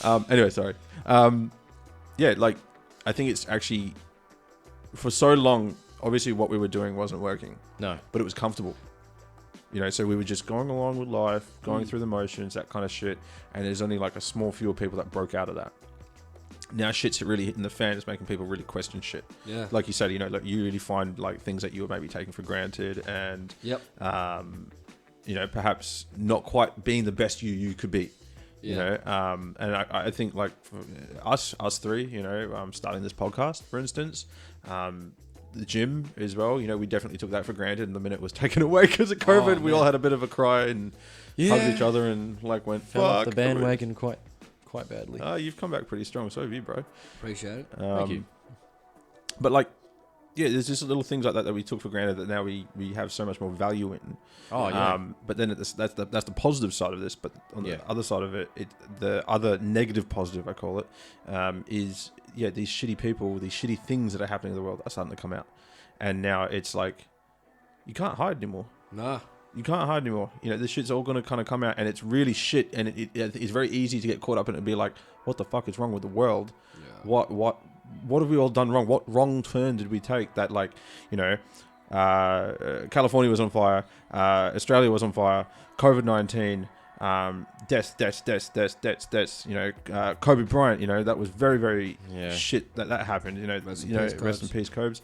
Anyway, sorry. Yeah, like, I think it's actually, for so long, obviously what we were doing wasn't working, No. but it was comfortable. You know, so we were just going along with life, going through the motions, that kind of shit. And there's only like a small few people that broke out of that. Now shit's really hitting the fan. It's making people really question shit. Yeah. Like you said, you know, like you really find like things that you were maybe taking for granted and, Yep. you know, perhaps not quite being the best you could be. You Yeah. know, and I think like for us three, you know, starting this podcast, for instance, the gym as well, you know, we definitely took that for granted, and the minute it was taken away because of COVID, we all had a bit of a cry and hugged each other and like went, Fell off fuck the bandwagon quite badly. You've come back pretty strong, so have you, bro. Appreciate it. Thank you. But like, yeah, there's just little things like that we took for granted that now we have so much more value in. Oh yeah. But then that's the positive side of this. But on the other side of it, the other negative positive, I call it, is these shitty people, these shitty things that are happening in the world are starting to come out, and now it's like you can't hide anymore. Nah. You can't hide anymore. You know, this shit's all going to kind of come out, and it's really shit. And it's very easy to get caught up in it and be like, "What the fuck is wrong with the world? Yeah. What have we all done wrong? What wrong turn did we take that, like, you know, California was on fire, Australia was on fire, COVID-19, deaths, you know, Kobe Bryant, you know, that was very, very shit that happened, you know, rest in peace, Cobes.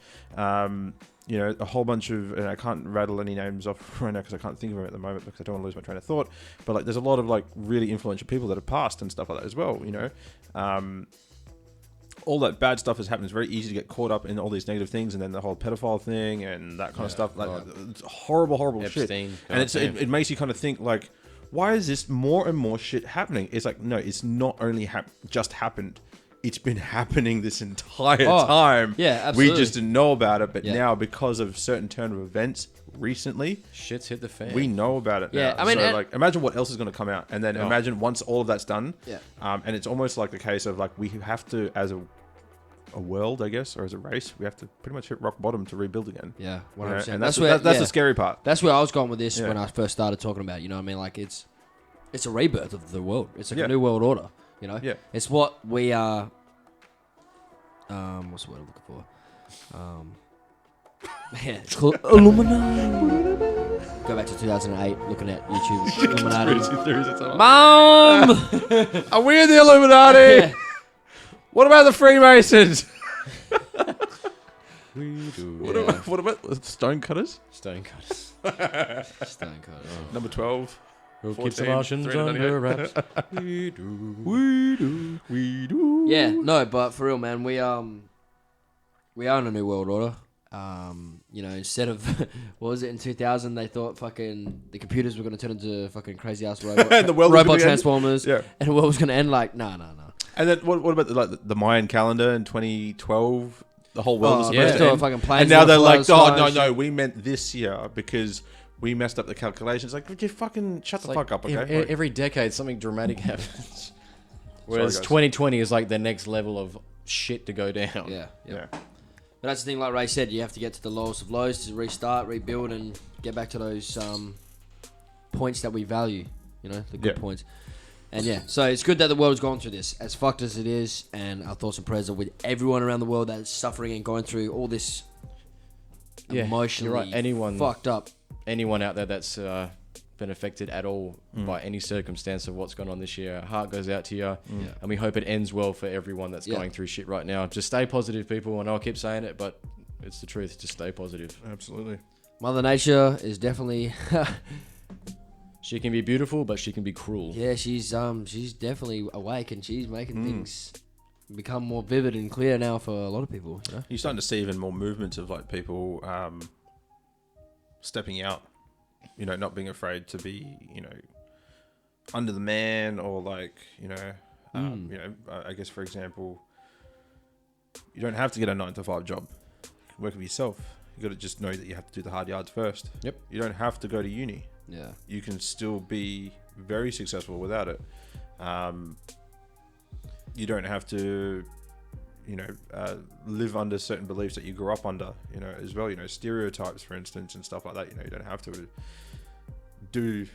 You know, a whole bunch of, and I can't rattle any names off right now because I can't think of them at the moment because I don't want to lose my train of thought, but like there's a lot of like really influential people that have passed and stuff like that as well, you know. All that bad stuff has happened. It's very easy to get caught up in all these negative things, and then the whole pedophile thing and that kind of stuff. Like, it's horrible Epstein, shit. And it makes you kind of think like, why is this more and more shit happening? It's like, no, it's not only just happened. It's been happening this entire time. Yeah, absolutely. We just didn't know about it, but now because of certain turn of events recently, Shit's hit the fan. we know about it. Yeah, now. I mean, so like, imagine what else is going to come out, and then imagine once all of that's done. Yeah. And it's almost like the case of like we have to, as a world, I guess, or as a race, we have to pretty much hit rock bottom to rebuild again. Yeah, 100%. You know? And that's the scary part. That's where I was going with this when I first started talking about it, you know what I mean? Like, it's a rebirth of the world. It's like a new world order, you know? Yeah. It's what we are... what's the word I'm looking for? Yeah, it's called Illuminati. Go back to 2008, looking at YouTube. Illuminati. Mom! Are we in the Illuminati? Yeah. What about the Freemasons? We do. What about the stonecutters? Stonecutters. Stonecutters. Number 12. We'll keep the 14, Martians 398. under wraps. We do. We do. Yeah, no, but for real, man, we are in a new world order. You know, instead of what was it in 2000, they thought fucking the computers were going to turn into fucking crazy ass robot, And the world was robot gonna end. transformers, Yeah. and the world was going to end. Like, no. And then what about the Mayan calendar in 2012? The whole world was Oh, supposed yeah. to end. Fucking planes And now gonna they're fly like, the oh, skies. no, we meant this year because we messed up the calculations. Like, would you fucking shut the fuck up, okay? Like, Every decade, something dramatic happens. Whereas guys. 2020 is like the next level of shit to go down. Yeah. yeah. But that's the thing, like Ray said, you have to get to the lowest of lows to restart, rebuild, and get back to those points that we value. You know, the good points. And yeah, so it's good that the world's gone through this, as fucked as it is, and our thoughts and prayers are with everyone around the world that is suffering and going through all this emotionally you're right. Anyone fucked up. Anyone out there that's been affected at all by any circumstance of what's gone on this year, our heart goes out to you, and we hope it ends well for everyone that's going through shit right now. Just stay positive, people. I know I keep saying it, but it's the truth. Just stay positive. Absolutely. Mother Nature is definitely... She can be beautiful, but she can be cruel. Yeah, she's definitely awake, and she's making things become more vivid and clear now for a lot of people. You know? You're starting to see even more movements of like people stepping out, you know, not being afraid to be, you know, under the man, or like, you know, you know, I guess for example, you don't have to get a 9-to-5 job. Work for yourself. You got to just know that you have to do the hard yards first. Yep. You don't have to go to uni. Yeah. You can still be very successful without it. You don't have to, live under certain beliefs that you grew up under, as well. Stereotypes, for instance, and stuff like that. You don't have to do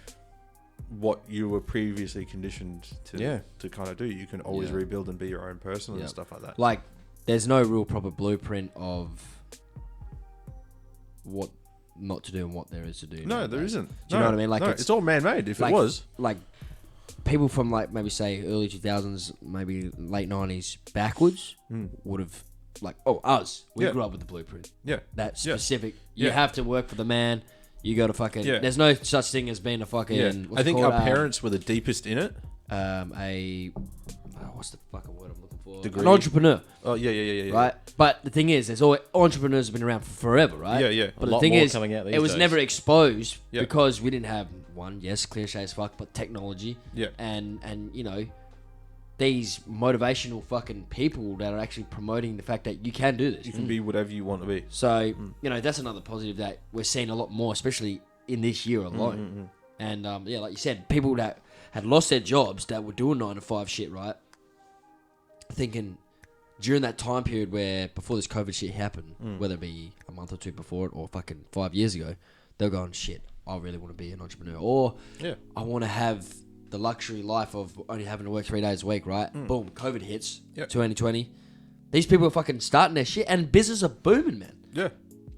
what you were previously conditioned to kind of do. You can always rebuild and be your own person and stuff like that. Like, there's no real proper blueprint of what not to do and what there is to do. No, there isn't. Do you know what I mean? Like, it's all man-made. If like, it was, like, people from like maybe say early 2000s, maybe late 90s backwards would have us. We grew up with the blueprint. Yeah. That specific. Yeah. You have to work for the man. You got to fucking. Yeah. There's no such thing as being a fucking. Yeah. What's I think it called? our parents were the deepest in it. What's the fucking word I'm looking for? Degree. An entrepreneur. Oh yeah. Right, but the thing is, there's always entrepreneurs have been around for forever, right? Yeah. But A the lot thing more is, coming out these it was days. never exposed Yeah. because we didn't have cliche as fuck, but technology. Yeah. And these motivational fucking people that are actually promoting the fact that you can do this. You can be whatever you want to be. So that's another positive that we're seeing a lot more, especially in this year alone. And like you said, people that had lost their jobs that were doing 9 to 5 shit, right? Thinking during that time period where before this COVID shit happened, whether it be a month or two before it or fucking 5 years ago, they're going, shit, I really want to be an entrepreneur, or I want to have the luxury life of only having to work 3 days a week, right? Boom, COVID hits, 2020. These people are fucking starting their shit, and business are booming, man. Yeah.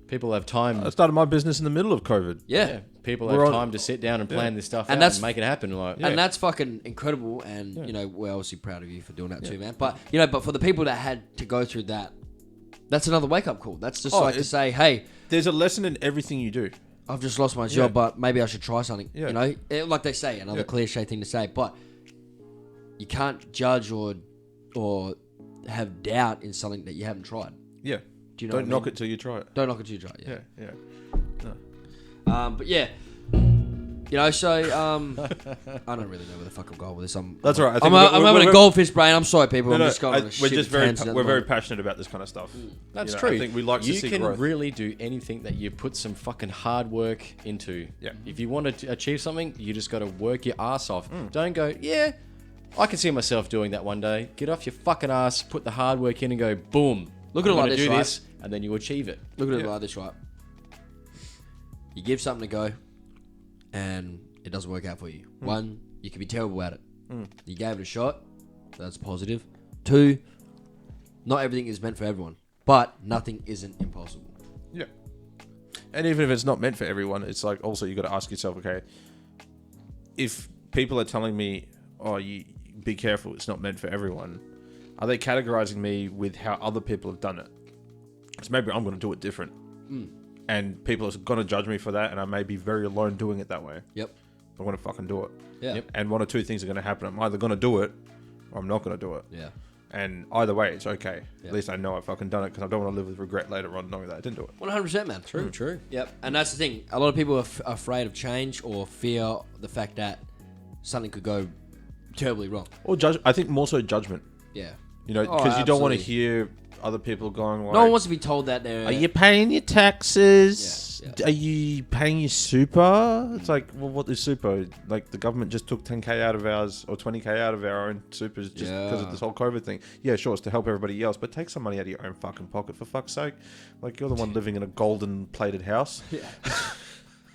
People have time. I started my business in the middle of COVID. Yeah. People We're have on- time to sit down and plan this stuff And out that's- and make it happen. Like, And that's fucking incredible, and we're obviously proud of you for doing that too, man. But but for the people that had to go through that, that's another wake up call. That's just like to say, hey, There's a lesson in everything you do. I've just lost my job, but maybe I should try something. Yeah. Like they say, another cliche thing to say, but you can't judge or have doubt in something that you haven't tried. Yeah. Do you know Don't what I knock mean? it till you try it. Don't knock it till you try it. Yeah. But yeah. So I don't really know where the fuck I'm going with this. That's all right. I'm having a goldfish brain. I'm sorry, people. I'm just going on a we're shit just tangent at the we're very moment. passionate about this kind of stuff. That's I true. think we like to you see can growth. really do anything that you put some fucking hard work into. Yeah. If you want to achieve something, you just got to work your ass off. Don't go, I can see myself doing that one day. Get off your fucking ass, put the hard work in, and go, boom. Look at it I'm like gonna this, do right? this, and then you achieve it. Look at it like this, right? You give something a go, and it doesn't work out for you. One, you can be terrible at it. You gave it a shot. That's positive. Two, not everything is meant for everyone, but nothing isn't impossible. Yeah. And even if it's not meant for everyone, it's like also you got to ask yourself, okay, if people are telling me, oh, you be careful, it's not meant for everyone, are they categorizing me with how other people have done it? Because maybe I'm going to do it different. And people are going to judge me for that, and I may be very alone doing it that way. Yep. I'm going to fucking do it. Yeah. Yep. And one or two things are going to happen. I'm either going to do it, or I'm not going to do it. Yeah. And either way, it's okay. Yep. At least I know I've fucking done it, because I don't want to live with regret later on knowing that I didn't do it. 100%, man. True. Yep. And that's the thing. A lot of people are afraid of change or fear the fact that something could go terribly wrong. Or I think more so judgment. Yeah. Because you don't want to absolutely. hear other people going like, No one wants to be told that they're... are you paying your taxes? Yeah. Are you paying your super? It's like, well, what is super? Like, the government just took 10k out of ours, or 20k out of our own supers just because of this whole COVID thing. Yeah, sure, it's to help everybody else, but take some money out of your own fucking pocket, for fuck's sake. Like, you're the one living in a golden plated house. Yeah.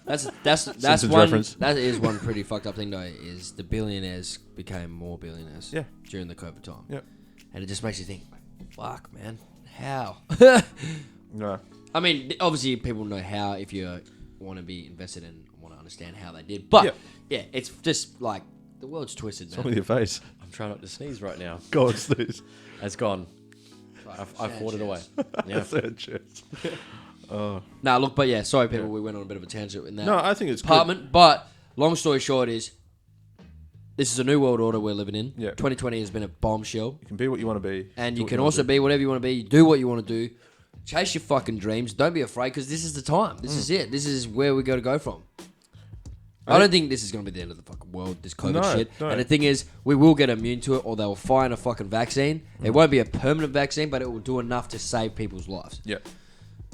That's Simpsons one. reference. That is one pretty fucked up thing though. Is the billionaires became more billionaires? Yeah. During the COVID time. Yeah. And it just makes you think, fuck, man, how? No. I mean, obviously people know how if you want to be invested in, want to understand how they did. But yeah, it's just like the world's twisted, What's man. with your face? I'm trying not to sneeze right now. God, sneeze. It's gone. Like, I fought it away. Yeah. Sad chest. Nah, look, but yeah, sorry people, we went on a bit of a tangent in that No, I think it's good. department. But long story short is, this is a new world order we're living in. Yeah. 2020 has been a bombshell. You can be what you want to be. And do you what can wanna also do. be whatever you want to be. Do what you want to do. Chase your fucking dreams. Don't be afraid, because this is the time. This is it. This is where we got to go from. I don't think this is going to be the end of the fucking world, this COVID No, shit. no. And the thing is, we will get immune to it, or they'll find a fucking vaccine. It won't be a permanent vaccine, but it will do enough to save people's lives. Yeah.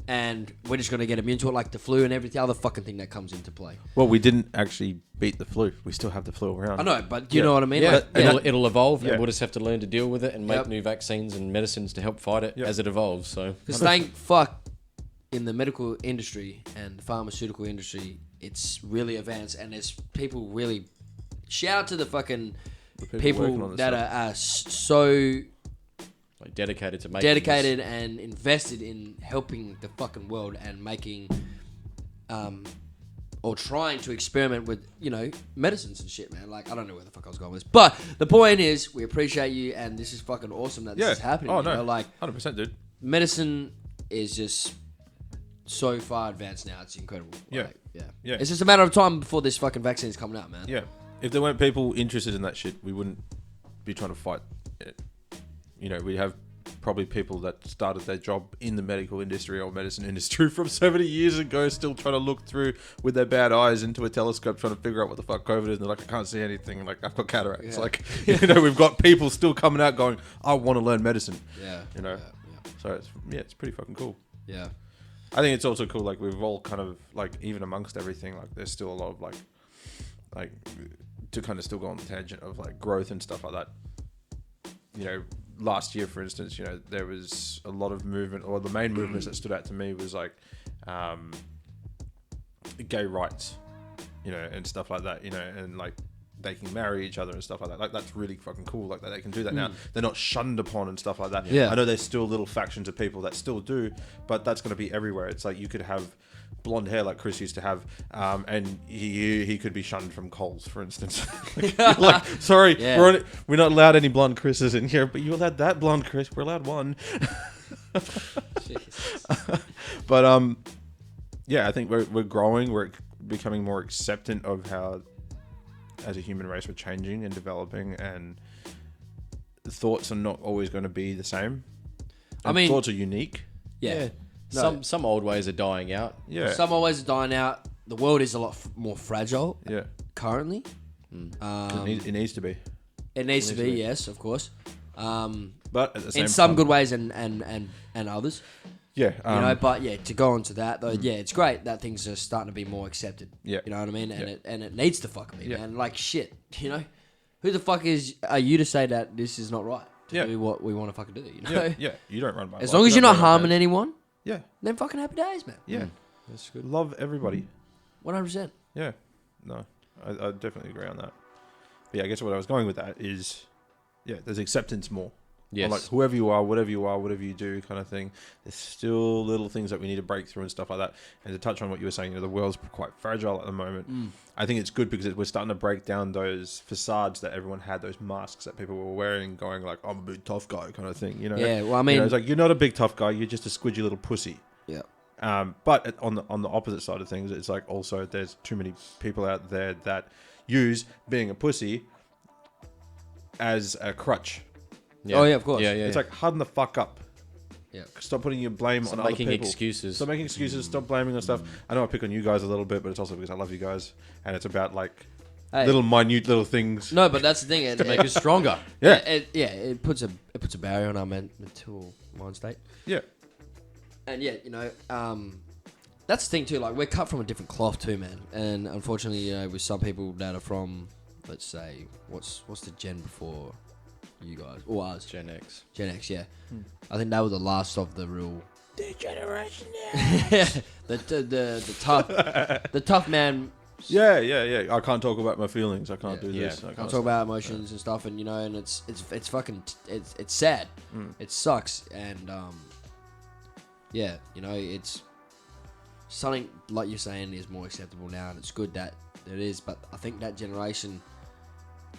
and we're just gonna get immune to it, like the flu and every other fucking thing that comes into play. Well, we didn't actually beat the flu. We still have the flu around. I know, but you know what I mean? Yeah, Like, it'll evolve, Yeah. and we'll just have to learn to deal with it and make Yep. new vaccines and medicines to help fight it as it evolves. So because thank fuck, in the medical industry and the pharmaceutical industry, it's really advanced, and there's people really. Shout out to the fucking working people on this that stuff. are so like dedicated to making dedicated and invested in helping the fucking world and making, or trying to experiment with, medicines and shit, man. Like, I don't know where the fuck I was going with this. But the point is, we appreciate you, and this is fucking awesome that this is happening. Oh, you no. know? Like, 100%, dude. medicine is just so far advanced now. It's incredible. Yeah. Like, Yeah. It's just a matter of time before this fucking vaccine is coming out, man. Yeah. If there weren't people interested in that shit, we wouldn't be trying to fight it. We have probably people that started their job in the medical industry or medicine industry from 70 years ago, still trying to look through with their bad eyes into a telescope, trying to figure out what the fuck COVID is. And they're like, I can't see anything. Like, I've got cataracts. Yeah. Like, we've got people still coming out going, I want to learn medicine. Yeah. So it's pretty fucking cool. Yeah. I think it's also cool. Like, we've all kind of like, even amongst everything, like, there's still a lot of like to kind of still go on the tangent of like growth and stuff like that. Last year, for instance, there was a lot of movement, or the main movements that stood out to me was like gay rights, and stuff like that, and like they can marry each other and stuff like that. Like, that's really fucking cool. Like, that they can do that now. They're not shunned upon and stuff like that. Yeah. I know there's still little factions of people that still do, but that's going to be everywhere. It's like you could have blonde hair like Chris used to have, and he could be shunned from Coles, for instance. like, sorry, Yeah. we're not allowed any blonde Chris's in here, but you allowed that blonde Chris. We're allowed one. But I think we're growing. We're becoming more acceptant of how, as a human race, we're changing and developing, and thoughts are not always going to be the same. I mean, thoughts are unique. Yeah. some old ways are dying out. Yeah. Some always are dying out. The world is a lot more fragile Yeah. currently. It needs to be. It needs to be, yes, of course. But at the same In some time, good ways and others. Yeah. But yeah, to go on to that though, yeah, it's great that things are starting to be more accepted. Yeah. You know what I mean? And Yeah. it needs to fucking be, Yeah. man. Like, shit, who the fuck are you to say that this is not right to Yeah. do what we want to fucking do? Yeah. You don't run my As life. long as You you're don't not run my harming life. anyone, Yeah. then fucking happy days, man. Yeah. That's good. Love everybody. 100%. Yeah. No, I definitely agree on that. But yeah, I guess what I was going with that is, there's acceptance more. Yes. On like whoever you are, whatever you do, kind of thing. There's still little things that we need to break through and stuff like that. And to touch on what you were saying, the world's quite fragile at the moment. I think it's good because we're starting to break down those facades that everyone had, those masks that people were wearing, going like, I'm a big tough guy kind of thing. Yeah, well, I mean, it's like, you're not a big tough guy. You're just a squidgy little pussy. yeah. But on the opposite side of things, it's like also there's too many people out there that use being a pussy as a crutch. Yeah. Oh, yeah, of course. Yeah. It's like, harden the fuck up. Yeah. Stop putting your blame Stop on other making people. excuses. Stop making excuses. Stop blaming on stuff. I know I pick on you guys a little bit, but it's also because I love you guys, and it's about like Hey. little minute little things. No, but that's the thing. to make us stronger. Yeah. It puts a barrier on our mental mind state. Yeah. And yeah, that's the thing too. Like, we're cut from a different cloth too, man. And unfortunately, with some people that are from, let's say, what's the gen before you guys or us? Gen X. Gen X, yeah. I think that was the last of the real Degeneration. the tough man. Yeah. I can't talk about my feelings. I can't do Yeah. this. I I'll can't talk about emotions and stuff, and and it's fucking it's sad. It sucks, and it's something like you're saying is more acceptable now, and it's good that it is. But I think that generation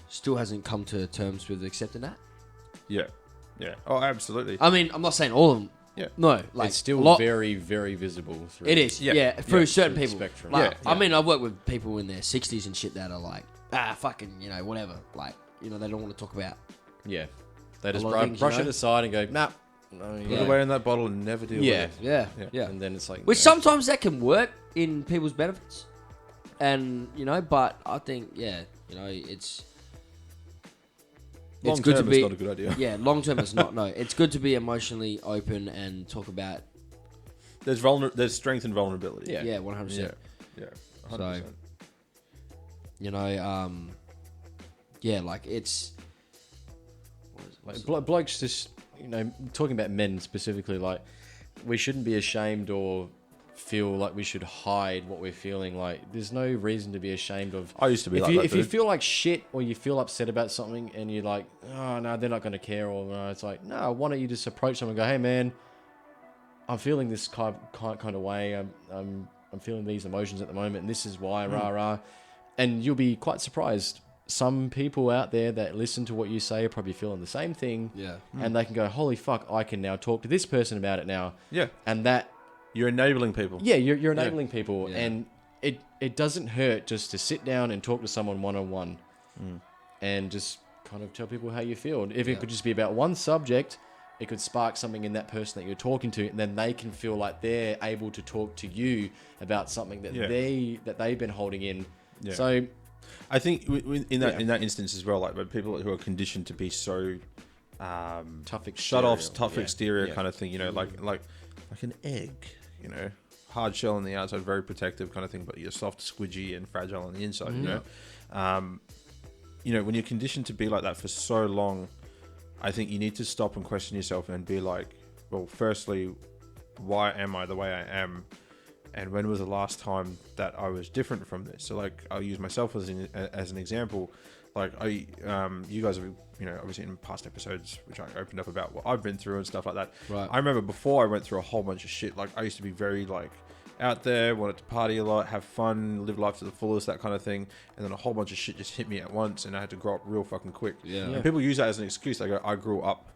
still hasn't come to terms with accepting that. Yeah. Oh, absolutely. I mean, I'm not saying all of them. Yeah. No, like It's still a lot, very, very visible. Through It is, Yeah. through Yeah, certain through the people. spectrum. Like, Yeah. I mean, I've worked with people in their 60s and shit that are like, fucking, whatever. Like, they don't want to talk about. Yeah. They just lot of things, brush it aside and go, nah. No, Put yeah. it away in that bottle and never deal Yeah. with it. Yeah. And then it's like, Which sometimes that can work in people's benefits, and but I think it's Long good to term, be it's not a good idea. long term it's not. No, it's good to be emotionally open and talk about there's strength and vulnerability. Yeah. Yeah, 100%. Yeah. 100%. So, you know, yeah, like it's Like blokes just, you know, talking about men specifically, like we shouldn't be ashamed or feel like we should hide what we're feeling. Like there's no reason to be ashamed of. I used to be if like you, that, if you dude. feel like shit or you feel upset about something and you're like, oh no, they're not going to care, or it's like, no, why don't you just approach someone and go, hey man, I'm feeling this kind of way. I'm feeling these emotions at the moment, and this is why, rah rah. And you'll be quite surprised. Some people out there that listen to what you say are probably feeling the same thing. Yeah. And they can go, holy fuck, I can now talk to this person about it now. Yeah. And that, You're enabling people. yeah, you're enabling people. Yeah. And it doesn't hurt just to sit down and talk to someone one-on-one and just kind of tell people how you feel. If it could just be about one subject, it could spark something in that person that you're talking to, and then they can feel like they're able to talk to you about something that they've been holding in. Yeah. So I think in that instance as well, like but people who are conditioned to be so tough exterior. shut off, tough Yeah. exterior Yeah. kind of thing, you know, like an egg, you know, hard shell on the outside, very protective kind of thing, but you're soft, squidgy, and fragile on the inside, you know. You know, when you're conditioned to be like that for so long, I think you need to stop and question yourself and be like, well, firstly, why am I the way I am? And when was the last time that I was different from this? So, like, I'll use myself as an example. Like, you guys have, you know, obviously in past episodes, which I opened up about what I've been through and stuff like that. Right. I remember before I went through a whole bunch of shit. Like, I used to be very, like, out there, wanted to party a lot, have fun, live life to the fullest, that kind of thing. And then a whole bunch of shit just hit me at once, and I had to grow up real fucking quick. Yeah. And people use that as an excuse. They go, I grew up,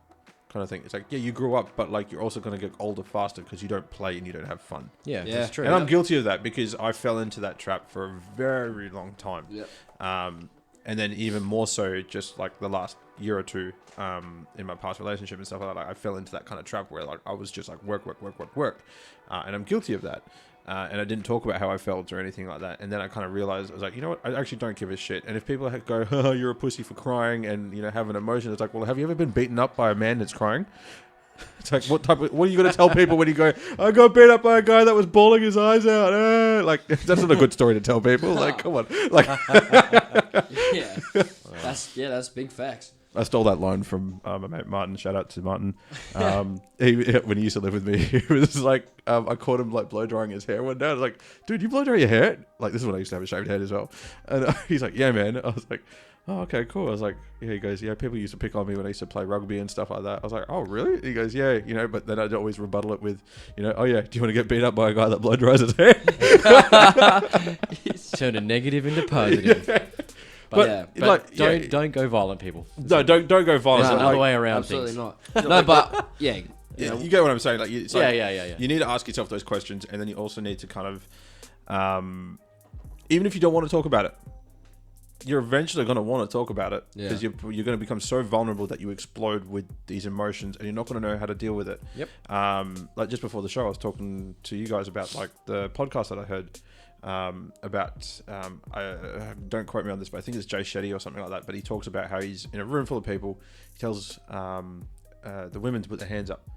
kind of thing. It's like, yeah, you grew up, but like you're also going to get older faster because you don't play and you don't have fun. Yeah, Yeah. that's true. And I'm guilty of that because I fell into that trap for a very long time. Yeah. And then even more so, just like the last year or two, in my past relationship and stuff like that, I fell into that kind of trap where like I was just like work, and I'm guilty of that. And I didn't talk about how I felt or anything like that. And then I kind of realized, I was like, you know what? I actually don't give a shit. And if people go, oh, you're a pussy for crying and, you know, have an emotion, it's like, well, have you ever been beaten up by a man that's crying? It's like, what are you going to tell people when you go, I got beat up by a guy that was bawling his eyes out? Like, that's not a good story to tell people. Like, come on. Like, Yeah. That's big facts. I stole that line from my mate Martin. Shout out to Martin. When he used to live with me, he was like, I caught him like blow drying his hair one day. I was like, dude, you blow dry your hair? Like, this is when I used to have a shaved head as well. And he's like, yeah, man. I was like, oh, okay, cool. I was like, yeah. He goes, yeah, people used to pick on me when I used to play rugby and stuff like that. I was like, oh, really? He goes, yeah, you know, but then I'd always rebuttal it with, you know, oh yeah, do you want to get beat up by a guy that blow dries his hair? Turn a negative into positive. Yeah. But like, don't go violent, people. No, don't go violent. There's Like, another way around Absolutely things. not. No, but yeah. Yeah, you get what I'm saying. Like, it's like, Yeah. You need to ask yourself those questions, and then you also need to kind of, even if you don't want to talk about it, you're eventually going to want to talk about it because you're going to become so vulnerable that you explode with these emotions, and you're not going to know how to deal with it. Yep. Like just before the show, I was talking to you guys about like the podcast that I heard about. I don't quote me on this, but I think it's Jay Shetty or something like that. But he talks about how he's in a room full of people. He tells the women to put their hands up,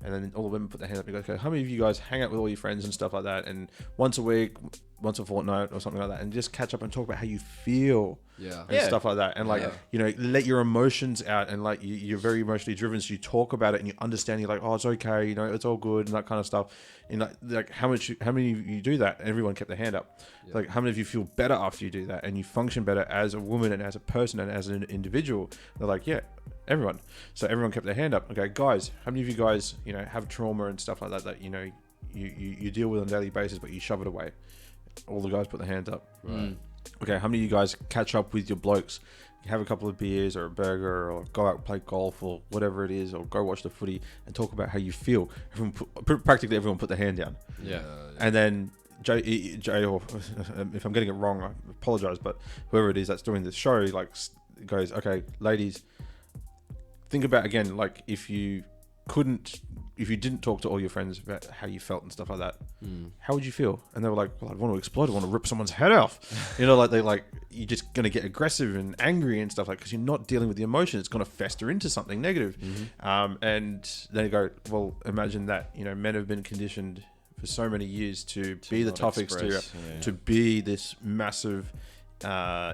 and then all the women put their hands up. He goes, okay, how many of you guys hang out with all your friends and stuff like that, and once a week, once a fortnight or something like that, and just catch up and talk about how you feel and stuff like that, and like you know, let your emotions out, and like you're very emotionally driven, so you talk about it and you understand. You're like, oh, it's okay, you know, it's all good, and that kind of stuff. And like how many of you do that? And everyone kept their hand up. Like, how many of you feel better after you do that, and you function better as a woman and as a person and as an individual? They're like, yeah, everyone. So everyone kept their hand up. Okay, guys, how many of you guys, you know, have trauma and stuff like that that you know you deal with on a daily basis, but you shove it away? All the guys put their hands up. Right. Okay, how many of you guys catch up with your blokes, have a couple of beers or a burger, or go out and play golf or whatever it is, or go watch the footy and talk about how you feel? Practically everyone put their hand down. Yeah. And then Jay, or if I'm getting it wrong, I apologize, but whoever it is that's doing this show, like, goes, okay, ladies, think about again, like, if you didn't talk to all your friends about how you felt and stuff like that, how would you feel? And they were like, well, I'd want to explode. I want to rip someone's head off. You know, like you're just going to get aggressive and angry and stuff, like, because you're not dealing with the emotion. It's going to fester into something negative. And then you go, well, imagine that, you know, men have been conditioned for so many years to be the not tough express, exterior, to be this massive,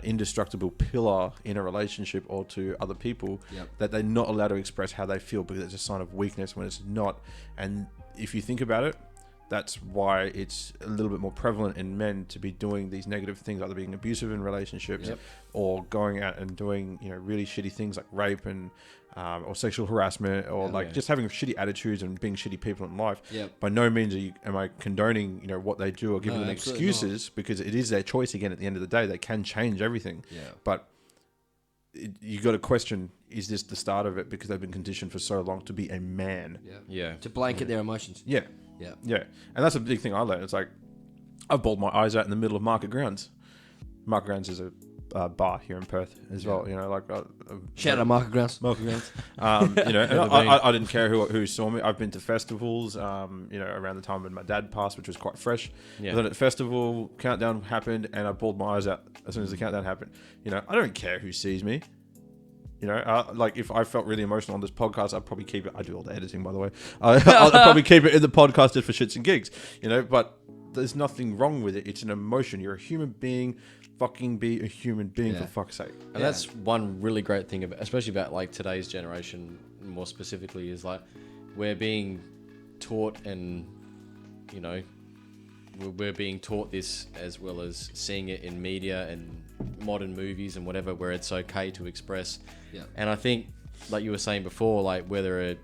indestructible pillar in a relationship or to other people, that they're not allowed to express how they feel because it's a sign of weakness when it's not. And if you think about it, that's why it's a little bit more prevalent in men to be doing these negative things, either being abusive in relationships or going out and doing, you know, really shitty things like rape and or sexual harassment or just having shitty attitudes and being shitty people in life. By no means am I condoning, you know, what they do or giving them excuses, because it is their choice again at the end of the day. They can change everything. But you got to question, is this the start of it because they've been conditioned for so long to be a man? To blanket their emotions. Yeah. And that's a big thing I learned. It's like, I've bawled my eyes out in the middle of Market Grounds. Market Grounds is a bar here in Perth as well. You know, like shout out Market Grounds. Market Grounds. You know, and I didn't care who saw me. I've been to festivals. You know, around the time when my dad passed, which was quite fresh. But then at the festival, countdown happened, and I bawled my eyes out as soon as the countdown happened. You know, I don't care who sees me. You know, like if I felt really emotional on this podcast, I'd probably keep it. I do all the editing, by the way. I'll probably keep it in the podcast just for shits and gigs. You know, but there's nothing wrong with it. It's an emotion. You're a human being. Fucking be a human being, for fuck's sake. And that's one really great thing about, especially about like today's generation, more specifically, is like we're being taught, and you know, we're being taught this as well as seeing it in media and modern movies and whatever, where it's okay to express. And I think, like you were saying before, like whether it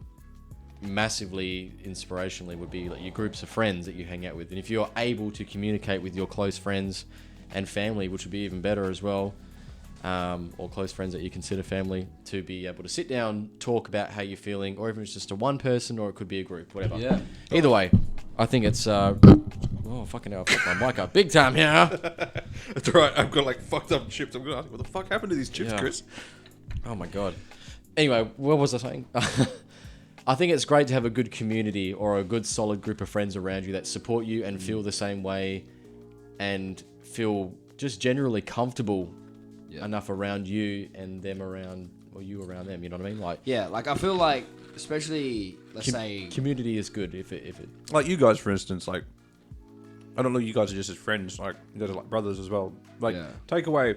massively inspirationally would be like your groups of friends that you hang out with, and if you're able to communicate with your close friends and family, which would be even better as well, or close friends that you consider family, to be able to sit down, talk about how you're feeling, or even if it's just a one person, or it could be a group, whatever. Either way, I think it's oh fucking hell, I fucked my mic up big time here. That's right, I've got like fucked up chips. I'm gonna ask, what the fuck happened to these chips, Chris? Oh my god. Anyway, what was I saying? I think it's great to have a good community or a good solid group of friends around you that support you and feel the same way, and feel just generally comfortable enough around you and them around, or you around them, you know what I mean? Like, like I feel like, especially, let's say, community is good if it like you guys, for instance, like, I don't know, you guys are just as friends, like you guys are like brothers as well. Like, take away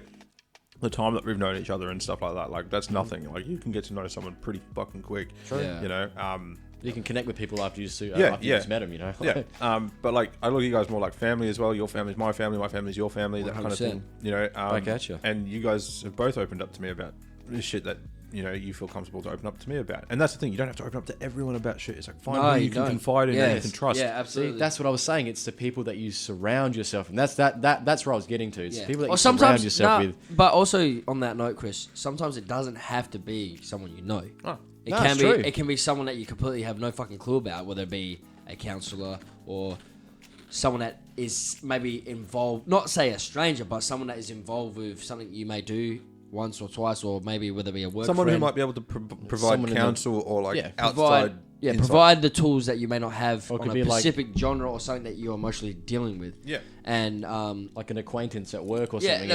the time that we've known each other and stuff like that, like that's nothing. Like you can get to know someone pretty fucking quick. You know, you can connect with people after you just met them, you know. But like I look at you guys more like family as well. Your family's my family's your family, that 100%. Kind of thing. You know, back at you. And you guys have both opened up to me about this shit that, you know, you feel comfortable to open up to me about. And that's the thing, you don't have to open up to everyone about shit. It's like find who you can confide in and you can trust. Yeah, absolutely. See, that's what I was saying. It's the people that you surround yourself, and that's where I was getting to. It's the people that you surround yourself with. But also on that note, Chris, sometimes it doesn't have to be someone you know. It can be someone that you completely have no fucking clue about, whether it be a counsellor or someone that is maybe involved, not say a stranger, but someone that is involved with something you may do once or twice, or maybe whether it be a work someone friend. who might be able to provide counsel or like outside provide the tools that you may not have on a specific genre or something that you're emotionally dealing with. And like an acquaintance at work or something.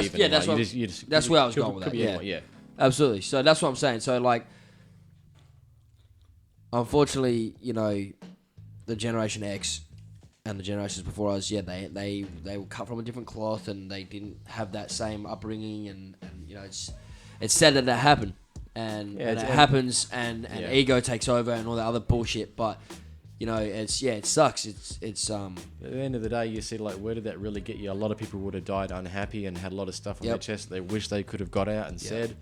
That's where I was going with that. Yeah, absolutely. So that's what I'm saying. So like, unfortunately, you know, the Generation X and the generations before us, they were cut from a different cloth, and they didn't have that same upbringing, and you know, it's sad that happened, and it happens, and ego takes over and all that other bullshit. But you know, it sucks. It's at the end of the day, you see, like, where did that really get you? A lot of people would have died unhappy and had a lot of stuff on their chest they wish they could have got out and said.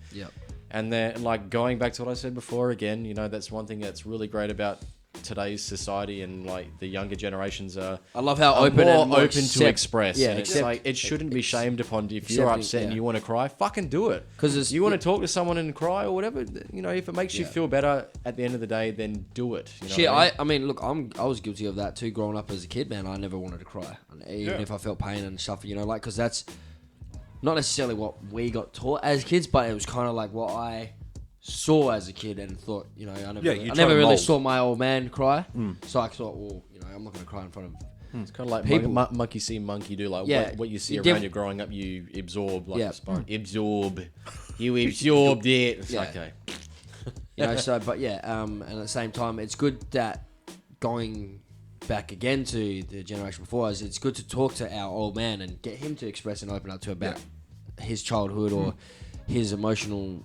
And then, like, going back to what I said before again, you know, that's one thing that's really great about today's society, and like the younger generations are. I love how open to express. And it's like it shouldn't be shamed upon. If you're upset and you want to cry, fucking do it. Because you want to talk to someone and cry or whatever, you know, if it makes you feel better at the end of the day, then do it. You know I mean, look, I was guilty of that too. Growing up as a kid, man, I never wanted to cry, even if I felt pain and stuff. You know, like, because that's not necessarily what we got taught as kids, but it was kind of like what I saw as a kid and thought, you know, I never really saw my old man cry. So I thought, well, you know, I'm not going to cry in front of It's kind of like people. Monkey see, monkey do. Like what you see around you growing up, you absorb. Like absorb. You absorbed it. It's okay. You know, so, but and at the same time, it's good that going back again to the generation before us, it's good to talk to our old man and get him to express and open up to about his childhood or his emotional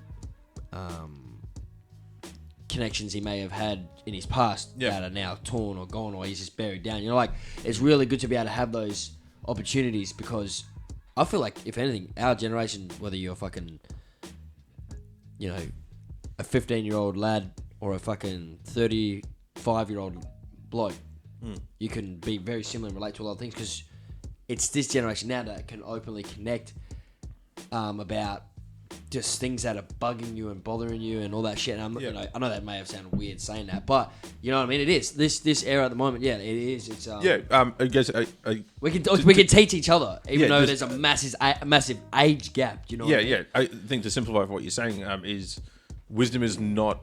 connections he may have had in his past that are now torn or gone, or he's just buried down. You know, like, it's really good to be able to have those opportunities, because I feel like, if anything, our generation, whether you're fucking, you know, a 15-year-old lad or a fucking 35-year-old bloke, you can be very similar and relate to a lot of things, because it's this generation now that can openly connect about just things that are bugging you and bothering you and all that shit. And you know, I know that may have sounded weird saying that, but you know what I mean. It is this era at the moment. Yeah, it is. It's I guess we can teach each other, even though there's a massive age gap. You know. Yeah. I think, to simplify what you're saying, is wisdom is not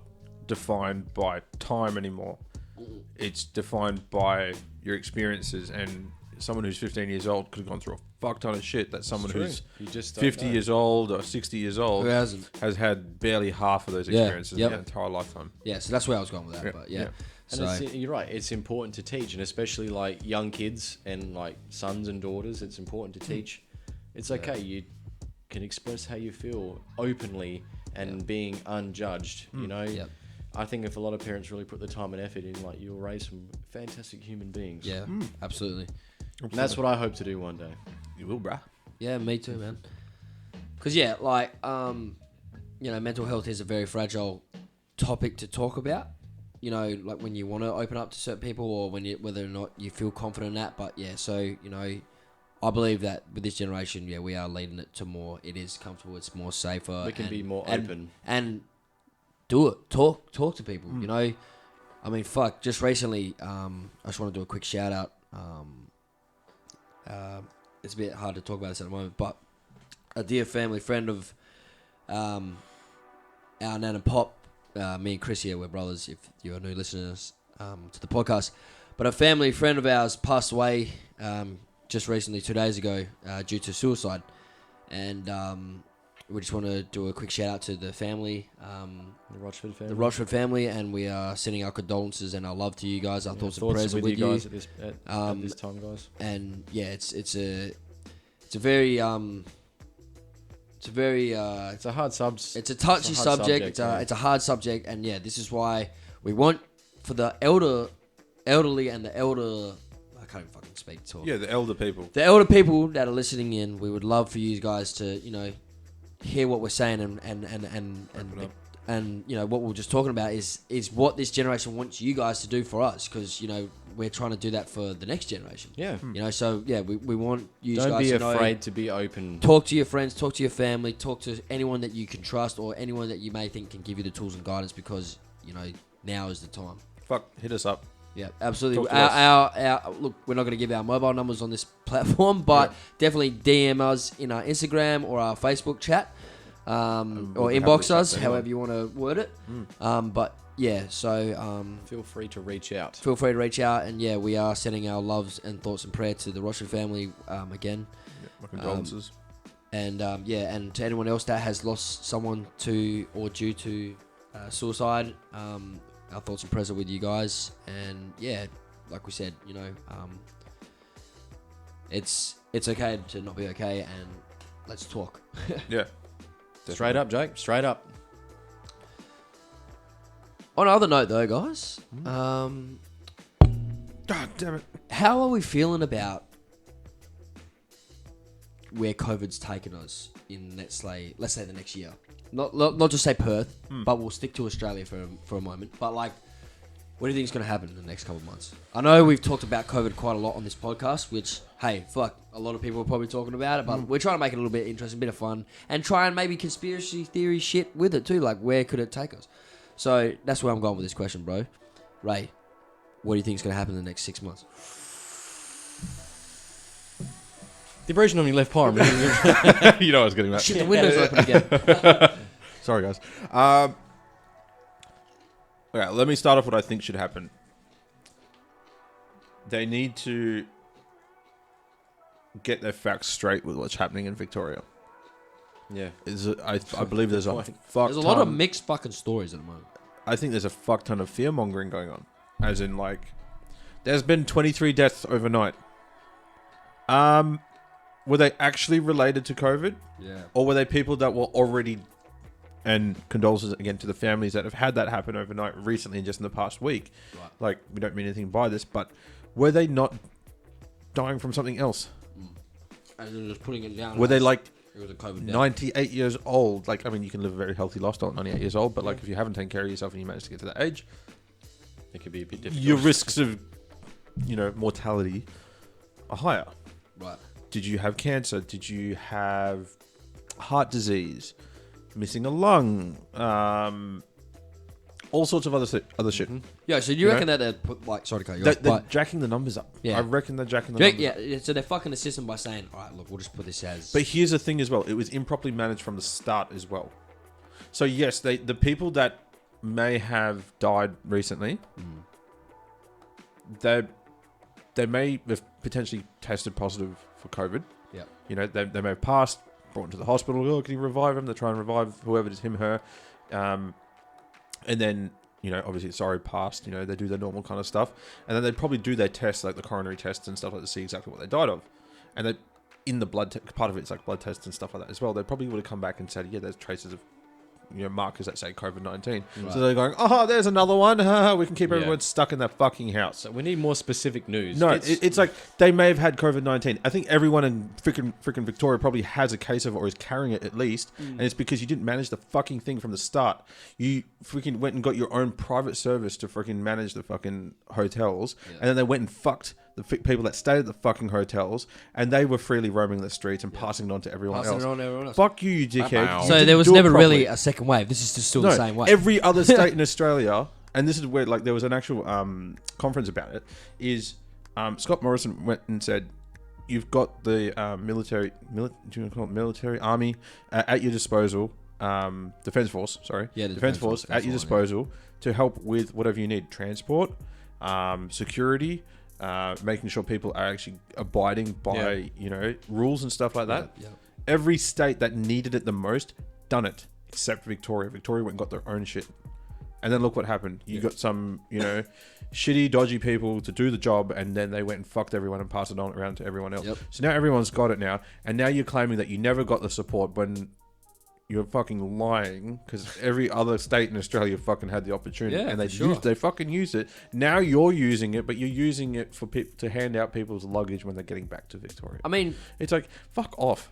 defined by time anymore. It's defined by your experiences, and someone who's 15 years old could have gone through a fuck ton of shit that someone who's 50 years old or 60 years old has had barely half of those experiences in their entire lifetime. Yeah, so that's where I was going with that. Yeah, But yeah. So And you're right. It's important to teach, and especially like young kids and like sons and daughters. It's important to teach. It's okay. You can express how you feel openly and being unjudged. You know. Yep. I think if a lot of parents really put the time and effort in, like, you'll raise some fantastic human beings. yeah, absolutely. And that's what I hope to do one day. You will, bruh. Yeah, me too, man. Because like you know, mental health is a very fragile topic to talk about. You know, like when you want to open up to certain people, or whether or not you feel confident in that. But yeah, so you know, I believe that with this generation, we are leading it to more. It is comfortable. It's more safer. We can be more open and do it. Talk to people. You know, I mean, fuck. Just recently, I just want to do a quick shout out. It's a bit hard to talk about this at the moment, but a dear family friend of our Nan and Pop, me and Chris here, we're brothers, if you're new listeners to the podcast, but a family friend of ours passed away just recently, 2 days ago, due to suicide, and we just want to do a quick shout out to the family, the Rochford family, and we are sending our condolences and our love to you guys. Our thoughts and prayers are with you guys at this time, guys. And yeah, it's a very it's a hard subject. It's a touchy subject. It's a hard subject, and yeah, this is why we want for the elderly and the elder. I can't even fucking speak. Talk. Yeah, the elder people. The elder people that are listening in, we would love for you guys to, you know, hear what we're saying and you know what we're just talking about is what this generation wants you guys to do for us, because you know we're trying to do that for the next generation. Yeah. You know, so yeah, we want you guys to Don't be know, afraid to be open. Talk to your friends, talk to your family, talk to anyone that you can trust or anyone that you may think can give you the tools and guidance, because you know now is the time. Fuck, hit us up. Yeah, absolutely. Talk to us. Our look, we're not going to give our mobile numbers on this platform, but definitely DM us in our Instagram or our Facebook chat, or inbox us, however you want to word it. But yeah, so Feel free to reach out. feel free to reach out, and yeah, we are sending our loves and thoughts and prayer to the Rochford family again. My condolences. And yeah, and to anyone else that has lost someone to or due to suicide, our thoughts and prayers are with you guys. And yeah, like we said, you know, it's okay to not be okay, and let's talk. Yeah. Straight up, Jake. Straight up. On another note, though, guys, God damn it. how are we feeling about where COVID's taken us in let's say the next year? Not just say Perth, but we'll stick to Australia for a moment. But like, what do you think is going to happen in the next couple of months? I know we've talked about COVID quite a lot on this podcast, which, hey, fuck, a lot of people are probably talking about it, but we're trying to make it a little bit interesting, a bit of fun, and try and maybe conspiracy theory shit with it too. Like, where could it take us? So that's where I'm going with this question, bro. Ray, what do you think is going to happen in the next 6 months? The abrasion on your left palm. You know I was getting that. Shit, the window's open again. Sorry, guys. Okay, let me start off what I think should happen. They need to get their facts straight with what's happening in Victoria. Yeah. I believe there's a fuck There's a lot of mixed fucking stories at the moment. I think there's a fuck ton of fear mongering going on. As in, like, There's been 23 deaths overnight. Were they actually related to COVID? Yeah. Or were they people that were already, and condolences again to the families that have had that happen overnight recently and just in the past week? Right. Like, we don't mean anything by this, but were they not dying from something else? And then just putting it down. Were they like it was a COVID death. 98 years old? Like, I mean, you can live a very healthy lifestyle at 98 years old, but like, if you haven't taken care of yourself and you manage to get to that age, It could be a bit difficult. your risks of, mortality are higher. Right. Did you have cancer? Did you have heart disease? Missing a lung? All sorts of other shit. Yeah, so you reckon that they'd put, like, sorry to cut you off, They're but jacking the numbers up. Yeah. I reckon they're jacking the numbers up. yeah, so they're fucking the system by saying, all right, look, we'll just put this as... But here's the thing as well. It was improperly managed from the start as well. So yes, the people that may have died recently, they may have potentially tested positive for COVID. Yeah. They may have passed, brought into the hospital. Oh, can you revive him? They try and revive whoever it is, him, her. And then, obviously it's already passed. They do their normal kind of stuff. And then they'd probably do their tests, like the coronary tests and stuff like that, to see exactly what they died of. And they, in the blood, part of it's like blood tests and stuff like that as well. They probably would have come back and said, yeah, there's traces of, markers that say COVID-19. Right. So they're going, oh, there's another one. We can keep everyone stuck in that fucking house. So we need more specific news. No, it's like they may have had COVID-19. I think everyone in freaking Victoria probably has a case of it or is carrying it at least. And it's because you didn't manage the fucking thing from the start. You freaking went and got your own private service to freaking manage the fucking hotels. And then they went and fucked the people that stayed at the fucking hotels, and they were freely roaming the streets and passing it on to everyone else. Fuck you, you dickhead. Wow. You So didn't there was do it never properly. really a second wave. This is just still the same way. Every other state in Australia, and this is where like there was an actual conference about it, is Scott Morrison went and said, you've got the military army at your disposal, defense force, Yeah, the defense force at your one, disposal to help with whatever you need, transport, security, making sure people are actually abiding by rules and stuff like that. Yeah. Every state that needed it the most done it, except Victoria. Victoria went and got their own shit, and then look what happened. You got some shitty, dodgy people to do the job, and then they went and fucked everyone and passed it on around to everyone else. Yep. So now everyone's got it now, and now you're claiming that you never got the support when you're fucking lying, because every other state in Australia fucking had the opportunity, Yeah, and they for sure. they fucking used it. Now you're using it, but you're using it for to hand out people's luggage when they're getting back to Victoria. I mean, It's like, fuck off.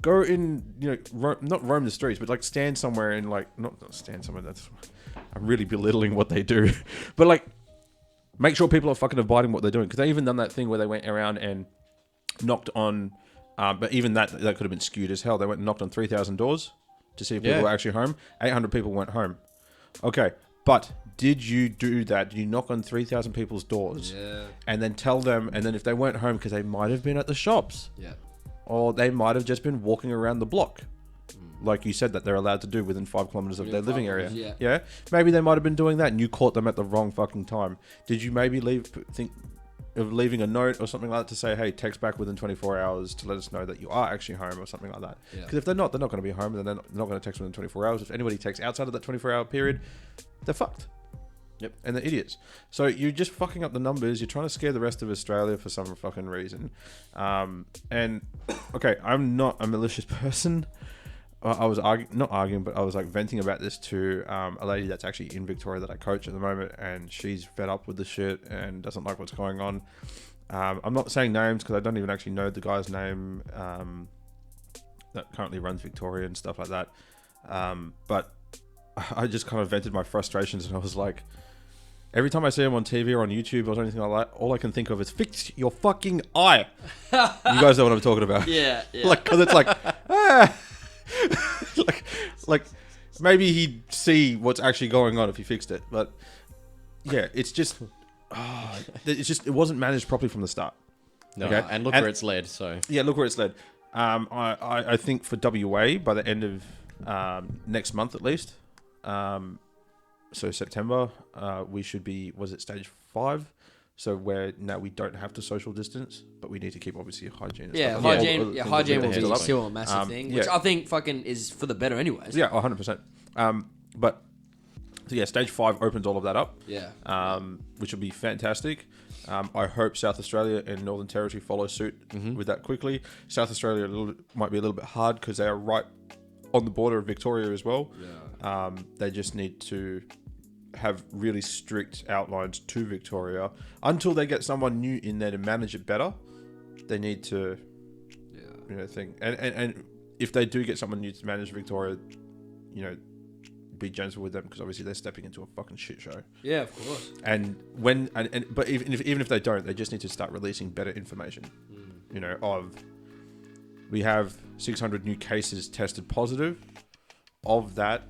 Go in, not roam the streets, but like stand somewhere and like, not stand somewhere. I'm really belittling what they do, but like, make sure people are fucking abiding what they're doing. Because they even done that thing where they went around and knocked on, but even that could have been skewed as hell. They went and knocked on 3,000 doors to see if people were actually home. 800 people went home. Okay, but did you do that? Did you knock on 3,000 people's doors and then tell them? And then if they weren't home, because they might have been at the shops, or they might have just been walking around the block, like you said that they're allowed to do within 5 kilometers of their living area. Yeah, maybe they might have been doing that, and you caught them at the wrong fucking time. Did you maybe think of leaving a note or something like that to say, hey, text back within 24 hours to let us know that you are actually home, or something like that? Because if they're not going to be home, then they're not going to text within 24 hours. If anybody texts outside of that 24-hour period, they're fucked. Yep, and they're idiots. So you're just fucking up the numbers. You're trying to scare the rest of Australia for some fucking reason. And okay, I'm not a malicious person. I was not arguing, but I was like venting about this to a lady that's actually in Victoria that I coach at the moment, and she's fed up with the shit and doesn't like what's going on. I'm not saying names because I don't even actually know the guy's name that currently runs Victoria and stuff like that. But I just kind of vented my frustrations, and I was like, every time I see him on TV or on YouTube or anything like that, all I can think of is fix your fucking eye. You guys know what I'm talking about. yeah. Like, because it's like, like maybe he'd see what's actually going on if he fixed it. But yeah, it's just, it wasn't managed properly from the start. No, Okay. and look where it's led. So Yeah, look where it's led. I think for WA by the end of next month at least, so September, we should be, was it stage 5? So where now we don't have to social distance, but we need to keep obviously hygiene. And stuff. Hygiene will All the things be that still a massive thing, yeah. which I think fucking is for the better anyways. Yeah, 100%. But So yeah, stage 5 opens all of that up. Yeah. Which will be fantastic. I hope South Australia and Northern Territory follow suit with that quickly. South Australia might be a little bit hard because they are right on the border of Victoria as well. Yeah. They just need to have really strict outlines to Victoria until they get someone new in there to manage it better. They need to, think and if they do get someone new to manage Victoria, be gentle with them because obviously they're stepping into a fucking shit show. Yeah, of course. But even if they don't, they just need to start releasing better information. We have 600 new cases tested positive. Of that,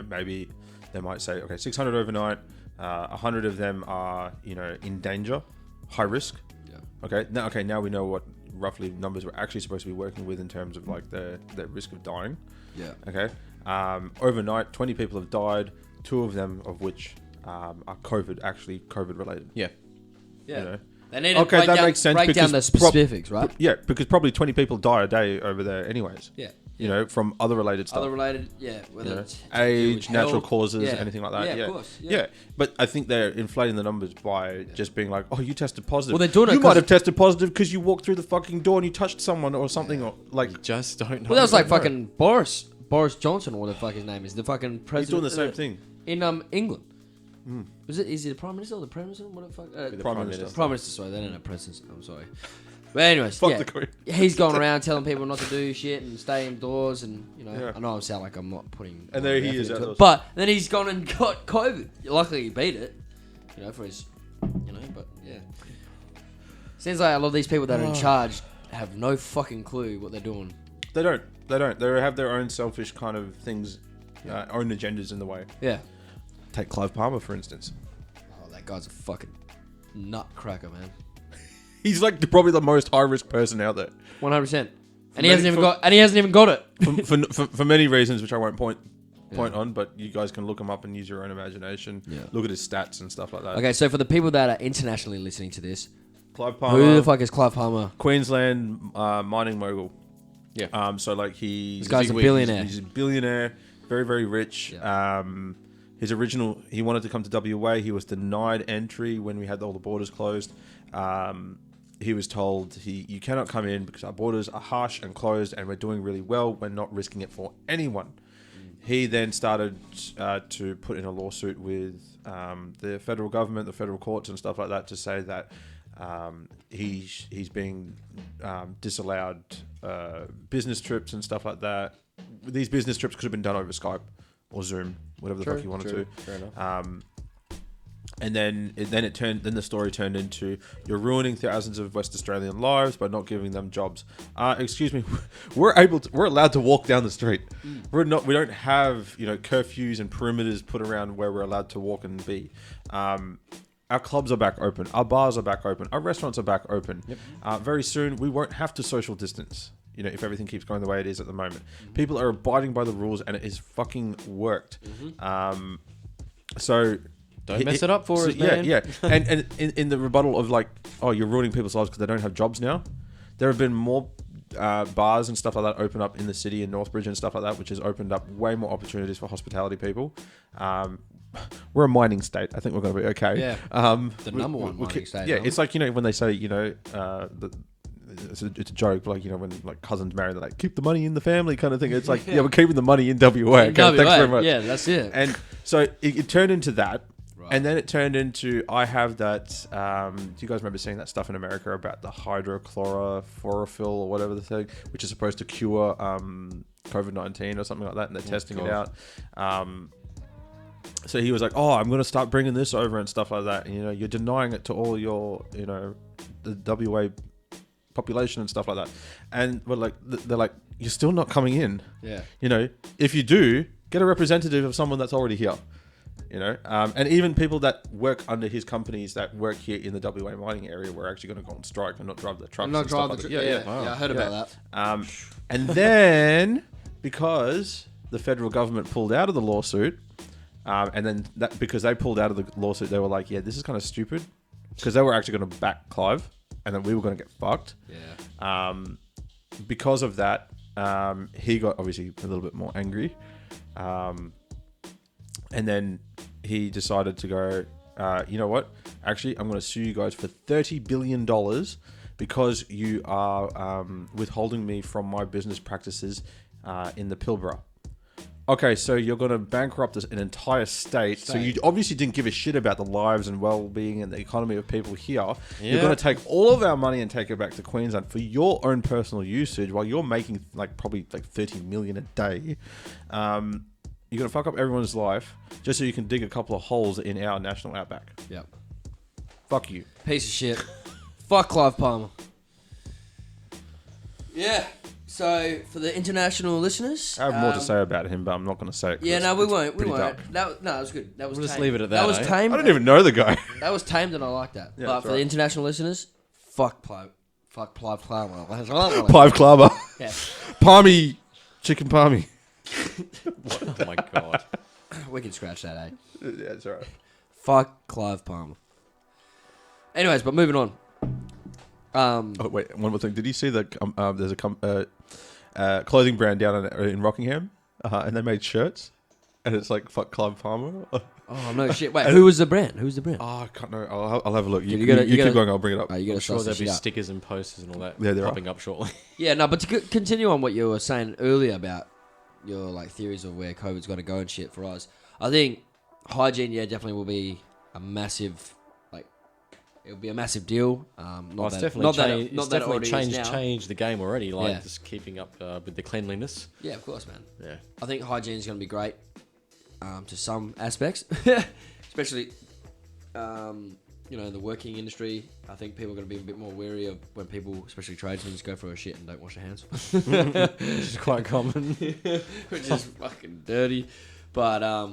maybe they might say, okay, 600 overnight, 100 of them are, in danger, high risk. Yeah. Okay. Now we know what roughly numbers we're actually supposed to be working with in terms of like their risk of dying. Yeah. Okay. Overnight, 20 people have died. 2 of them of which are COVID related. Yeah. Yeah. They need to break down the specifics, right? Yeah, because probably 20 people die a day over there anyways. Yeah. From other related stuff. Whether it's age, natural causes, yeah. anything like that. Yeah, of course. Yeah. But I think they're inflating the numbers by just being like, oh, you tested positive. Well, they're doing it. You might have tested positive because you walked through the fucking door and you touched someone or something, or like. You just don't know. Well, that was like fucking Boris Johnson, or what the fuck his name is, the fucking president. He's doing the same thing in England. Is he the Prime Minister or the Prime Minister? What the fuck? The Prime Minister. Prime Minister, sorry, they don't have presidents. I'm sorry. But anyways, Fuck the Queen. He's going around telling people not to do shit and stay indoors, and I know I sound like I'm not putting. And there he is, but then he's gone and got COVID. Luckily, he beat it. For his, but yeah. Seems like a lot of these people that are in charge have no fucking clue what they're doing. They don't. They have their own selfish kind of things, own agendas in the way. Yeah. Take Clive Palmer, for instance. Oh, that guy's a fucking nutcracker, man. He's like probably the most high risk person out there. 100%. And he hasn't even got it. For many reasons, which I won't point on, but you guys can look him up and use your own imagination. Yeah. Look at his stats and stuff like that. Okay, so for the people that are internationally listening to this, Clive Palmer. Who the fuck is Clive Palmer? Queensland mining mogul. Yeah. So like this guy's a billionaire. He's a billionaire, very very rich. Yeah. He wanted to come to WA. He was denied entry when we had all the borders closed. He was told you cannot come in because our borders are harsh and closed, and we're doing really well. We're not risking it for anyone. He then started to put in a lawsuit with the federal government, the federal courts, and stuff like that to say that he's being disallowed business trips and stuff like that. These business trips could have been done over Skype or Zoom, whatever the fuck you wanted to. Fair enough. And then the story turned into you're ruining thousands of West Australian lives by not giving them jobs. Excuse me, we're allowed to walk down the street. We don't have curfews and perimeters put around where we're allowed to walk and be. Our clubs are back open. Our bars are back open. Our restaurants are back open. Yep. Very soon we won't have to social distance. If everything keeps going the way it is at the moment. People are abiding by the rules and it is fucking worked. So don't mess it up for us, man. Yeah. And in the rebuttal of like, oh, you're ruining people's lives because they don't have jobs now. There have been more bars and stuff like that open up in the city in Northbridge and stuff like that, which has opened up way more opportunities for hospitality people. We're a mining state. I think we're going to be okay. Yeah. The number one mining state. Yeah, it's like when they say it's a joke, like when like cousins marry, they're like keep the money in the family kind of thing. It's like we're keeping the money in WA. Okay, thanks very much. Yeah, that's it. And so it turned into that, and then it turned into I have that. Do you guys remember seeing that stuff in America about the hydrochlorophil or whatever the thing, which is supposed to cure COVID-19 or something like that, and they're testing it out. So he was like, "Oh, I'm going to start bringing this over and stuff like that." And, you're denying it to all your, the WA population and stuff like that. And they're like, "You're still not coming in." Yeah. If you do, get a representative of someone that's already here. And even people that work under his companies that work here in the WA mining area were actually going to go on strike and not drive the trucks. I heard about that. And then because the federal government pulled out of the lawsuit. And then because they pulled out of the lawsuit, they were like, yeah, this is kind of stupid. Because they were actually going to back Clive. And then we were going to get fucked. Yeah. Because of that, he got obviously a little bit more angry. And then he decided to go, you know what? Actually, I'm going to sue you guys for $30 billion because you are withholding me from my business practices in the Pilbara. Okay, so you're going to bankrupt an entire state. So you obviously didn't give a shit about the lives and well-being and the economy of people here. Yeah. You're going to take all of our money and take it back to Queensland for your own personal usage while you're making probably 30 million a day. You're going to fuck up everyone's life just so you can dig a couple of holes in our national outback. Yep. Fuck you. Piece of shit. Fuck Clive Palmer. Yeah. So, for the international listeners... I have more to say about him, but I'm not going to say it. Yeah, no, we won't. That was good. That was We'll tame. just leave it at that, That was eh? tame. I don't even know the guy. That was tamed and I like that. Yeah, but that's for the right. international listeners, fuck Clive Palmer. Clive Clubber. Yeah. Palmy. Chicken palmy. Oh my god. We can scratch that, eh? Yeah, that's right. Fuck Clive Palmer. Anyways, but moving on. Oh, wait, one more thing. Did you see that there's a clothing brand down in Rockingham, and they made shirts, and it's like fuck Clive Palmer. Oh, no shit. Wait, who was the brand? Who's the brand? Oh, I can't know. I'll have a look. You gotta- keep going. I'll bring it up. Oh, you gotta I'm sure suss there'll this be shit out. stickers and posters and all that Yeah, there popping up shortly. Yeah, no, but to continue on what you were saying earlier about your theories of where COVID's going to go and shit for us, I think hygiene, definitely will be a massive, it'll be a massive deal. It's definitely changed the game already. Just keeping up with the cleanliness. Yeah, of course, man. Yeah. I think hygiene is going to be great to some aspects, especially in the working industry. I think people are going to be a bit more wary of when people, especially tradesmen, go for a shit and don't wash their hands, Which is quite common. which is fucking dirty. But I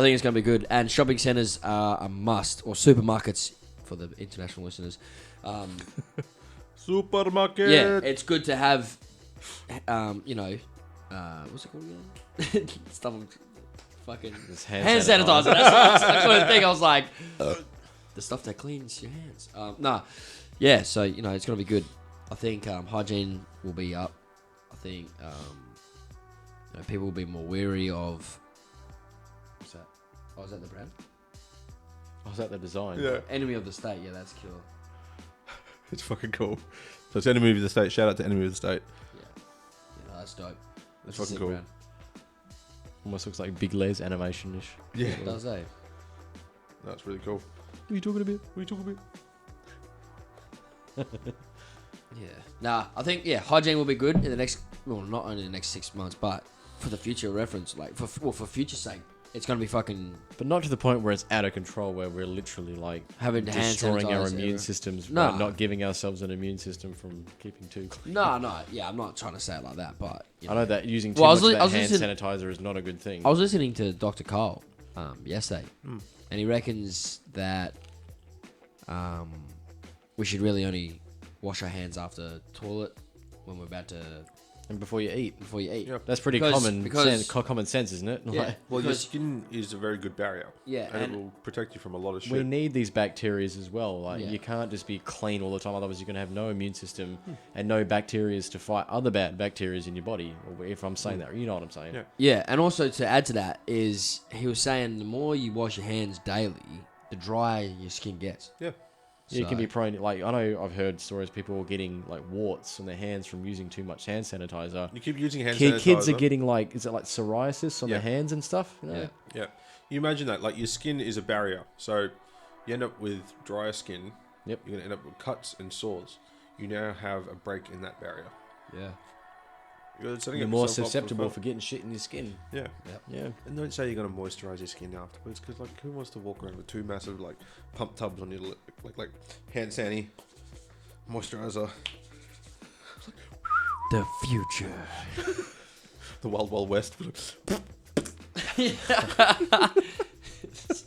think it's going to be good. And shopping centres are a must, or supermarkets for the international listeners. Supermarket. Yeah, it's good to have, what's it called again? Stuff fucking It's hand sanitizer. That's the kind of thing. I was like, the stuff that cleans your hands. So it's gonna be good. I think hygiene will be up. I think people will be more wary of. What's that? Oh, is that the brand? Oh, is that the design? Yeah. Enemy of the State. Yeah, that's killer. It's fucking cool. So it's Enemy of the State. Shout out to Enemy of the State. Yeah, that's dope. That's a fucking sick cool. brand. Almost looks like Big Les animation-ish. Yeah. It does, eh? That's really cool. What are you talking about? Yeah. Nah, I think hygiene will be good in the next. Well, not only the next 6 months, but for the future reference, for future's sake, it's gonna be fucking But not to the point where it's out of control, where we're literally having to hand destroying our sanitize immune everywhere. systems No. by not giving ourselves an immune system from keeping too clean. No, yeah, I'm not trying to say it like that, but I know that using too Well, I much was of li- that I was hand listening- sanitizer is not a good thing. I was listening to Dr. Carl yesterday, and he reckons that we should really only wash our hands after toilet when we're about to And before you eat. eat. That's pretty common sense, isn't it? Yeah. Like, Well, your Because- skin is a very good barrier. Yeah, and and- it will protect you from a lot of shit. we need these bacteria as well. Like Yeah. you can't just be clean all the time, otherwise you're gonna have no immune system and no bacteria to fight other bad bacteria in your body. Or if I'm saying that, you know what I'm saying? Yeah. Yeah, and also to add to that is he was saying the more you wash your hands daily, the drier your skin gets. Yeah. You can So- be prone. Like I know I've heard stories people are getting warts on their hands from using too much hand sanitizer. You keep using hand sanitizer. Kids are getting is it like psoriasis on Yeah. their hands and stuff? You know? Yeah. Yeah. You imagine that. Your skin is a barrier. So you end up with drier skin. Yep. You're going to end up with cuts and sores. You now have a break in that barrier. Yeah. You're more susceptible for getting shit in your skin. Yeah. Yeah. And don't say you're going to moisturize your skin afterwards, because who wants to walk around with two massive pump tubs on your lip, like hand sanitizer, moisturizer, The future. the wild wild west.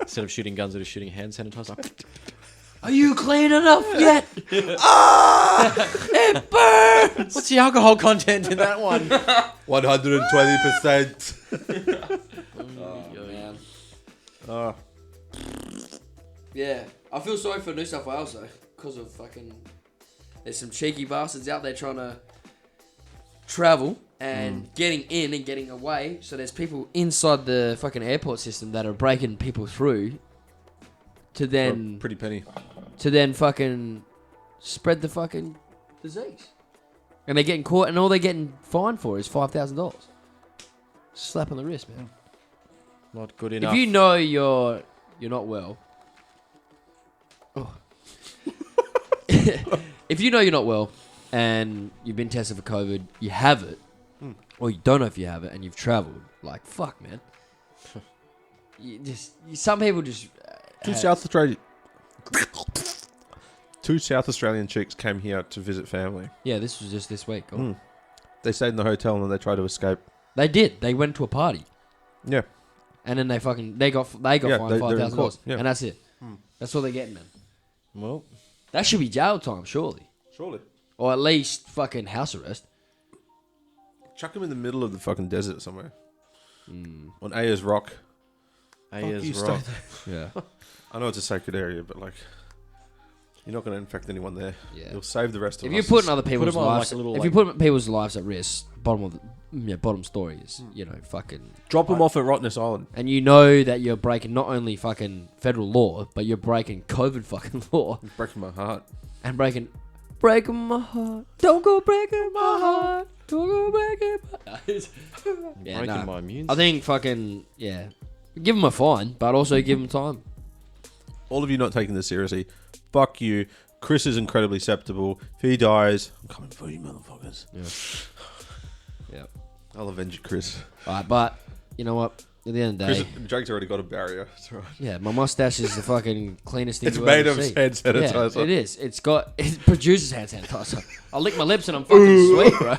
Instead of shooting guns, they're just shooting hand sanitizer. Are you clean enough yet? It burns. What's the alcohol content in that one? 120%. Oh, man. Ah. Yeah, I feel sorry for New South Wales though, because of there's some cheeky bastards out there trying to travel and getting in and getting away. So there's people inside the fucking airport system that are breaking people through to then Pretty penny. fucking spread the fucking disease. And they're getting caught, and all they're getting fined for is $5,000. Slap on the wrist, man. Not good enough. If you know you're not well, if you know you're not well, and you've been tested for COVID, you have it, or you don't know if you have it, and you've travelled, like fuck, man. Some people just Two South Australian chicks came here to visit family. Yeah, this was just this week. Oh. They stayed in the hotel and then they tried to escape. They did. They went to a party. Yeah. And then they got fined they're $5,000, yeah. and that's it. That's all they're getting, man. Well, That should be jail time, surely, Surely. or at least fucking house arrest. Chuck them in the middle of the fucking desert somewhere. On Ayers Rock. Ayers you, Rock. Yeah, I know it's a sacred area, but like, you're not going to infect anyone there. Yeah. You'll save the rest of if us. you're putting other people's them on, lives, like, a little, if like- you're putting people's lives at risk, bottom story is fucking. Drop them off at Rottnest Island. And you know that you're breaking not only fucking federal law, but you're breaking COVID fucking law It's breaking my heart. and breaking my heart. Don't go breaking my heart. Don't go breaking my heart. Breaking my immune I think fucking give them a fine, but also give them time. All of you not taking this seriously, fuck you. Chris is incredibly acceptable. If he dies, I'm coming for you, motherfuckers. Yeah. I'll avenge you, Chris. Alright, but you know what? At the end of the day, Jake's already got a barrier. It's all right. yeah, my mustache is the fucking cleanest thing It's you'll made ever of see. hand sanitizer. Yeah, it is. It produces hand sanitizer. I lick my lips and I'm fucking sweet, bro. I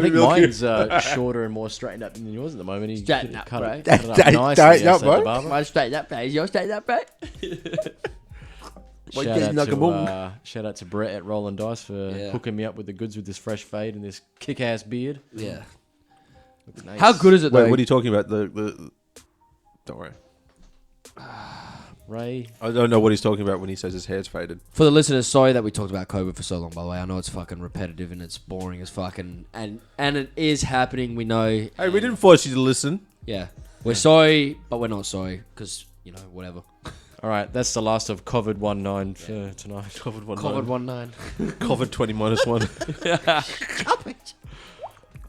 think mine's shorter and more straightened up than yours at the moment. He Straighten up, cut bro. it up nicely Straighten up, yesterday at the bro. barber. Mine straight up, bro. Yours straight up, bro. Shout out to Brett at Rolling Dice for hooking me up with the goods with this fresh fade and this kick-ass beard. Yeah. Looks nice. How good is it, though? Wait, what are you talking about? The Don't worry. Ray? I don't know what he's talking about when he says his hair's faded. For the listeners, sorry that we talked about COVID for so long, by the way. I know it's fucking repetitive and it's boring as fucking... And it is happening, we know. Hey, we didn't force you to listen. Yeah. We're sorry, but we're not sorry. Because, whatever. All right, that's the last of COVID-19 for tonight. COVID-19. COVID 20 minus 1.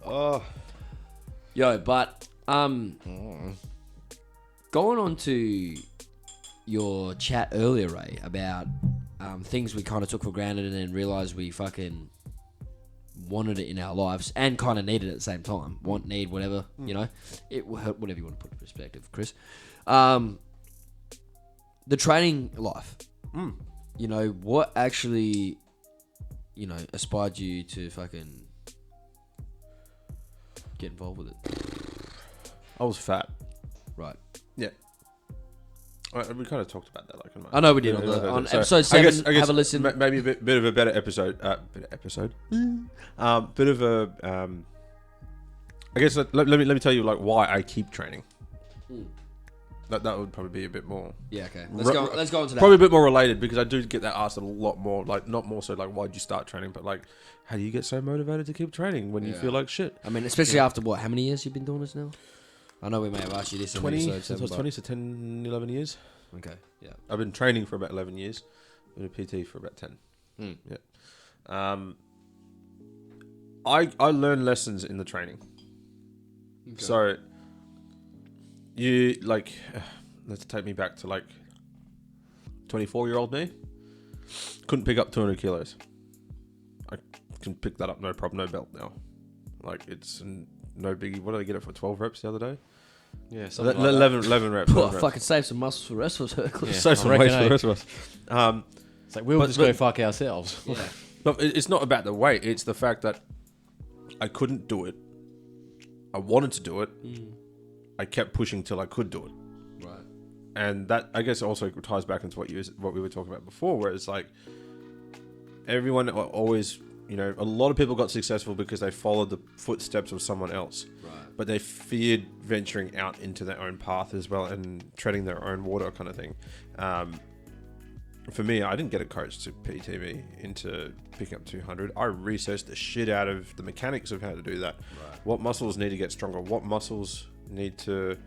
Oh. Yo, but... Going on to your chat earlier, Ray, about things we kind of took for granted and then realised we fucking wanted it in our lives and kind of needed it at the same time. Want, need, whatever, it will help, whatever you want to put in perspective, Chris. The training life, what actually, inspired you to fucking get involved with it? I was fat. Right. Yeah. We kind of talked about that. I know we did on episode 7. I guess have a listen. Maybe a bit of a better episode. Bit of a. I guess let me tell you why I keep training. That would probably be a bit more. Yeah. Okay. Let's go into that. Probably a bit more related because I do get that asked a lot more. Not more so why'd you start training, but how do you get so motivated to keep training when you feel like shit? I mean, especially after what? How many years you've been doing this now? I know we may have asked you this in 20, episode since 7, I was 20, so 10, 11 years. Okay, yeah. I've been training for about 11 years. Been a PT for about 10. Yeah. I learn lessons in the training. Okay. So, you, let's take me back to 24-year-old me. Couldn't pick up 200 kilos. I can pick that up, no problem, no belt now. It's no biggie. What did I get it for? 12 reps the other day? Yeah, 11 reps. Well, fucking save some muscles for wrestlers. Save some weight for the rest of us. It's we'll just go fuck ourselves. Yeah. But it's not about the weight. It's the fact that I couldn't do it. I wanted to do it. I kept pushing till I could do it. Right. And that, I guess, also ties back into what we were talking about before, where it's everyone always... a lot of people got successful because they followed the footsteps of someone else. Right. But they feared venturing out into their own path as well and treading their own water kind of thing. for me, I didn't get a coach to PT me into picking up 200. I researched the shit out of the mechanics of how to do that. Right. What muscles need to get stronger? What muscles need to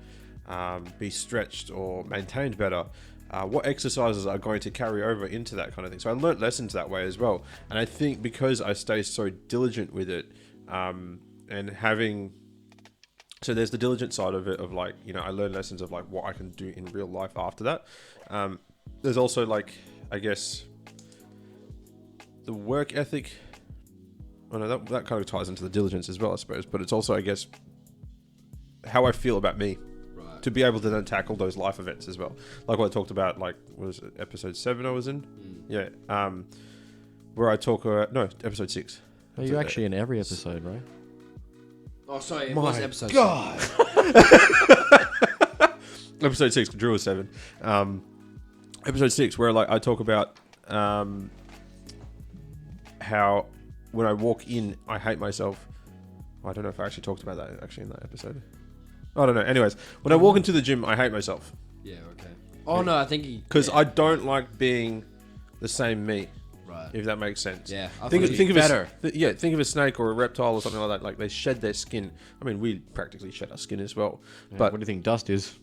be stretched or maintained better? What exercises are going to carry over into that kind of thing? So I learnt lessons that way as well. And I think because I stay so diligent with it, and having... So there's the diligent side of it of like, you know, I learned lessons of like what I can do in real life after that. There's also like, I guess, the work ethic. I know that kind of ties into the diligence as well, I suppose. But it's also, I guess, how I feel about me. Right. To be able to then tackle those life events as well. Like what I talked about, like, what was it, episode 7 I was in? Yeah. Where I talk about... No, episode 6. Are you actually in every episode, right? Oh, sorry, it was episode God. Episode 6, Drew was 7. Episode 6, where like I talk about how when I walk in, I hate myself. I don't know if I actually talked about that actually in that episode. I don't know. Anyways, when I walk into the gym, I hate myself. Yeah, okay. Oh, no, I think... Because I don't like being the same me. Right. If that makes sense. Yeah. Think of better. Think of a snake or a reptile or something like that. Like they shed their skin. I mean, we practically shed our skin as well. Yeah, but what do you think dust is?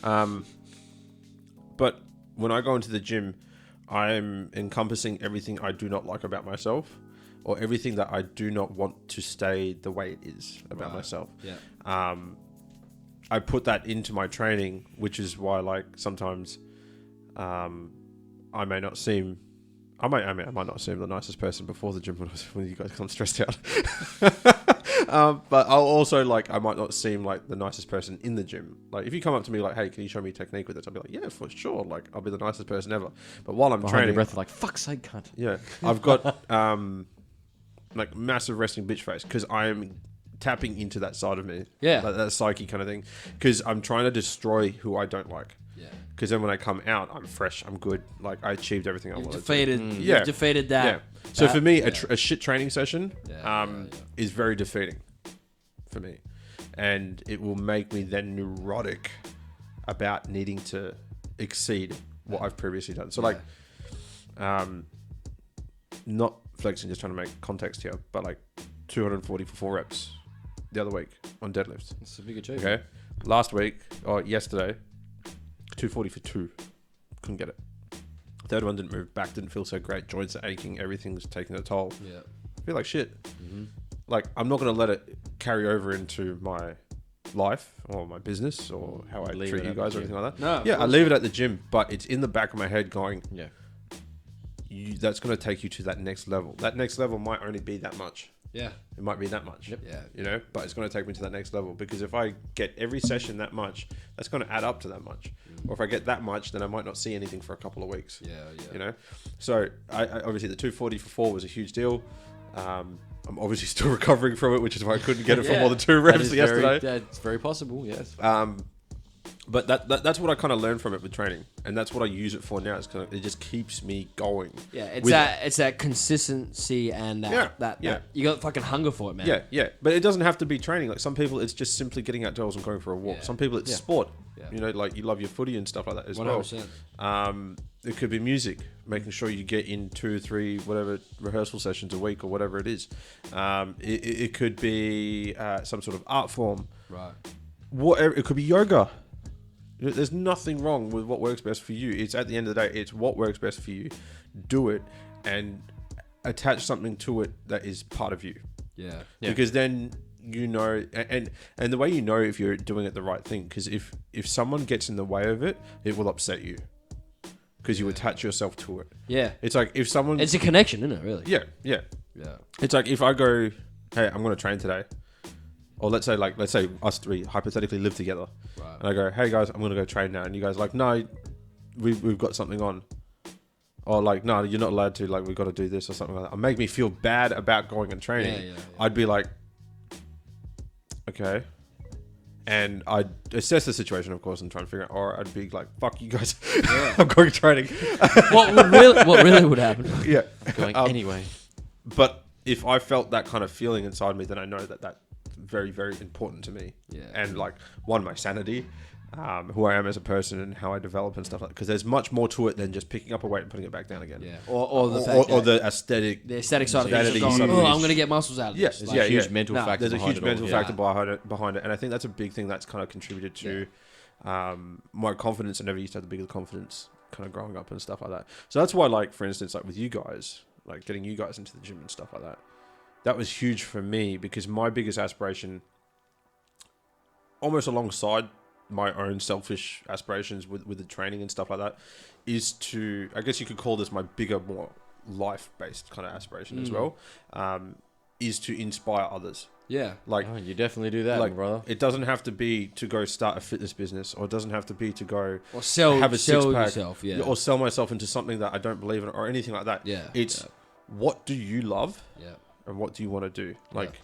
But when I go into the gym, I'm encompassing everything I do not like about myself, or everything that I do not want to stay the way it is about myself. Yeah. I put that into my training, which is why like sometimes I may not seem... I might not seem the nicest person before the gym when you guys come stressed out. But I'll also like, I might not seem like the nicest person in the gym. Like if you come up to me like, hey, can you show me technique with this? I'll be like, yeah, for sure. Like I'll be the nicest person ever. But while I'm Behind training... your breath, like, fuck's sake, cunt. Yeah. I've got like massive resting bitch face because I'm tapping into that side of me. Yeah. That psyche kind of thing. Because I'm trying to destroy who I don't like. Yeah. Because then when I come out, I'm fresh, I'm good. Like I achieved everything I wanted. You've defeated that. Yeah. So for me, a shit training session Yeah. is very defeating for me, and it will make me then neurotic about needing to exceed what I've previously done. So like, not flexing, just trying to make context here, but like 240 for 4 reps the other week on deadlifts. That's a big achievement. Okay. Last week or yesterday, 240 for 2. Couldn't get it. Third one didn't move. Back didn't feel so great. Joints are aching. Everything's taking a toll. Yeah. I feel like shit. Mm-hmm. Like I'm not going to let it carry over into my life or my business or how I treat you guys or anything like that. No. Yeah, I leave it at the gym, but it's in the back of my head going, Yeah. That's going to take you to that next level. That next level might only be that much. Yeah. It might be that much. Yep. Yeah. You know, but it's going to take me to that next level because if I get every session that much, that's going to add up to that much. Or if I get that much, then I might not see anything for a couple of weeks. Yeah. You know, so I obviously the 240 for 4 was a huge deal. I'm obviously still recovering from it, which is why I couldn't get it for more than 2 reps yesterday. That's very possible. Yes. But that's what I kind of learned from it with training, and that's what I use it for now. It's kind of, it just keeps me going. Yeah, it's that consistency and that you got fucking hunger for it, man. Yeah. But it doesn't have to be training. Like some people, it's just simply getting outdoors and going for a walk. Yeah. Some people, it's sport. Yeah. You know, like you love your footy and stuff like that as 100%. well. It could be music, making sure you get in 2, 3, whatever rehearsal sessions a week or whatever it is. It could be some sort of art form. Right. Whatever. It could be yoga. There's nothing wrong with what works best for you. It's at the end of the day, it's what works best for you. Do it and attach something to it that is part of you. Yeah. Because then you know, and the way you know if you're doing it the right thing, because if someone gets in the way of it, it will upset you because you attach yourself to it. Yeah. It's like if someone... It's a connection, isn't it, really? Yeah. It's like if I go, hey, I'm going to train today. Or let's say us 3 hypothetically live together. Right. And I go, hey guys, I'm going to go train now. And you guys are like, no, we've got something on. Or like, no, you're not allowed to. Like, we've got to do this or something like that. Or make me feel bad about going and training. Yeah. I'd be like, okay. And I'd assess the situation, of course, and try and figure out. Or I'd be like, fuck you guys. Yeah. I'm going training. what really would happen? Yeah. Going anyway. But if I felt that kind of feeling inside me, then I know that that's very, very important to me. Yeah. And like, one, my sanity, who I am as a person and how I develop and stuff like that. Because there's much more to it than just picking up a weight and putting it back down again. Yeah. Or the fact or that the aesthetic. the aesthetic side of Aesthetic things. side of Oh, things. I'm going to get muscles out of Yes, this. There's a huge yeah. mental factor. There's a behind huge it all. mental Yeah. factor behind it, and I think that's a big thing that's kind of contributed to my confidence. I never used to have the bigger confidence kind of growing up and stuff like that. So that's why, like, for instance, like with you guys, like getting you guys into the gym and stuff like that, that was huge for me because my biggest aspiration, almost alongside my own selfish aspirations with the training and stuff like that, is to, I guess you could call this my bigger, more life-based kind of aspiration as well, is to inspire others. Yeah. Like, Oh, you definitely do that, like, my brother. it doesn't have to be to go start a fitness business, or it doesn't have to be to go Or sell six-pack, yourself, yeah. or sell myself into something that I don't believe in, or anything like that. Yeah, It's what do you love, Yeah. and what do you want to do? Like,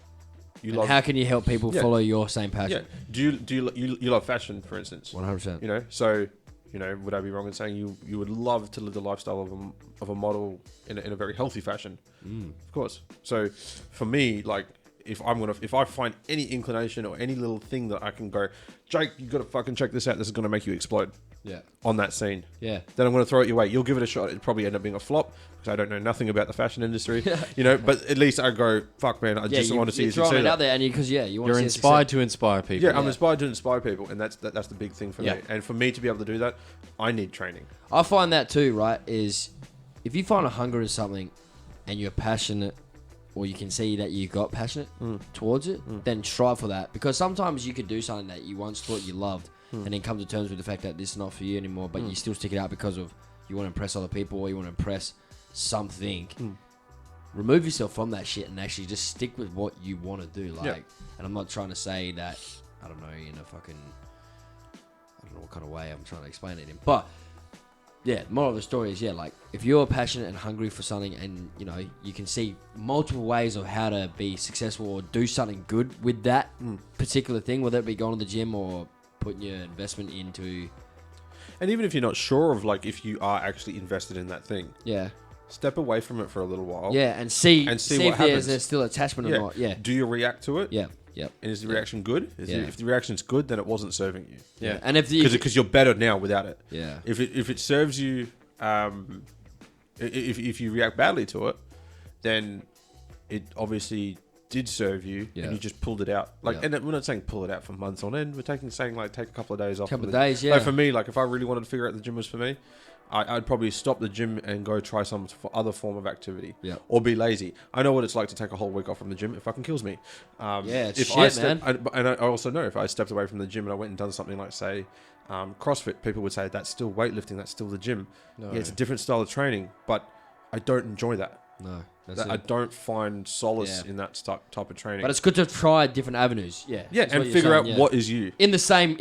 you And love. how can you help people Yeah. follow your same Yeah. passion? Do you love fashion, for instance? 100%. You know, so, you know, would I be wrong in saying you would love to live the lifestyle of a model in a very healthy fashion? Of course. So for me, like, if I find any inclination or any little thing that I can go, Jake, you got to fucking check this out. This is going to make you explode. Yeah. On that scene. Yeah. Then I'm going to throw it your way. You'll give it a shot. It'll probably end up being a flop because I don't know nothing about the fashion industry. You know, but at least I go, fuck, man, I just want to see you you're throwing succeed. it out there, and you want You're to see inspired to inspire people. Yeah, I'm inspired to inspire people, and that's the big thing for Yeah. me. And for me to be able to do that, I need training. I find that too, right? Is if you find a hunger in something and you're passionate, or you can see that you got passionate towards it, then strive for that. Because sometimes you could do something that you once thought you loved and then come to terms with the fact that this is not for you anymore, but you still stick it out because of you want to impress other people or you want to impress something. Remove yourself from that shit and actually just stick with what you want to do. Like, and I'm not trying to say that, I don't know, in a fucking, I don't know what kind of way I'm trying to explain it in, but yeah, the moral of the story is, like, if you're passionate and hungry for something and, you know, you can see multiple ways of how to be successful or do something good with that particular thing, whether it be going to the gym or putting your investment into... And even if you're not sure of, like, if you are actually invested in that thing, Yeah. step away from it for a little while. Yeah, and see what if happens. there's still attachment or not. Yeah. Do you react to it? Yeah. Yep. And is the reaction good? Yeah. If the reaction's good, then it wasn't serving you. Yeah. And if Because you're better now without it. Yeah. If it serves you, if you react badly to it, then it obviously did serve you, and you just pulled it out. Like, and we're not saying pull it out for months on end. We're saying like take a couple of days off. Couple of days, yeah. Like for me, like if I really wanted to figure out the gym was for me, I'd probably stop the gym and go try some other form of activity. Yeah. Or be lazy. I know what it's like to take a whole week off from the gym. It fucking kills me. It's if shit, man. And I also know if I stepped away from the gym and I went and done something like, say, CrossFit, people would say that's still weightlifting, that's still the gym. No. Yeah, it's a different style of training, but I don't enjoy that. No. That's it. I don't find solace Yeah. in that type of training. But it's good to try different avenues. Yeah. yeah, That's and what you're figure saying, out yeah. what is you. in the same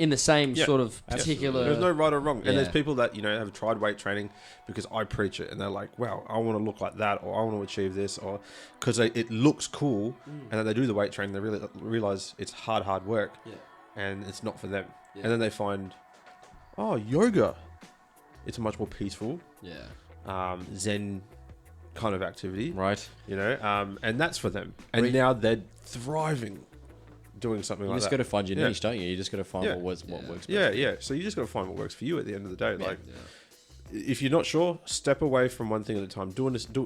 Yeah. sort of particular. There's no right or wrong. And there's Yeah. people that, you know, have tried weight training because I preach it and they're like, wow, I want to look like that, or I want to achieve this, or because it looks cool. And then they do the weight training, they really realize it's hard work, and it's not for them. And then they find, oh, yoga. It's a much more peaceful, Zen kind of activity. Right. You know, and that's for them. And now they're thriving doing something You like just that. got to find your Yeah. niche, don't you? You just got to find Yeah. what works best. Yeah. So you just got to find what works for you at the end of the day. Like, if you're not sure, step away from one thing at a time.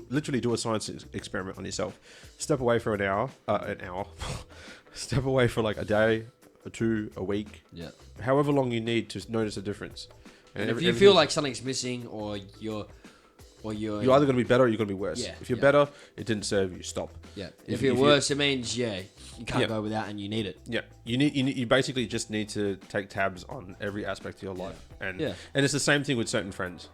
Literally do a science experiment on yourself. Step away for an hour. Step away for like a day, or two, a week. Yeah. However long you need to notice a difference. And if you feel like something's missing, or you're you're either going to be better or you're going to be worse. Yeah, If you're yeah. better, it didn't serve you. Stop. yeah. If If you're you- worse, it means you can't Yeah. go without, and you need it. Yeah, you basically just need to take tabs on every aspect of your life, and it's the same thing with certain friends.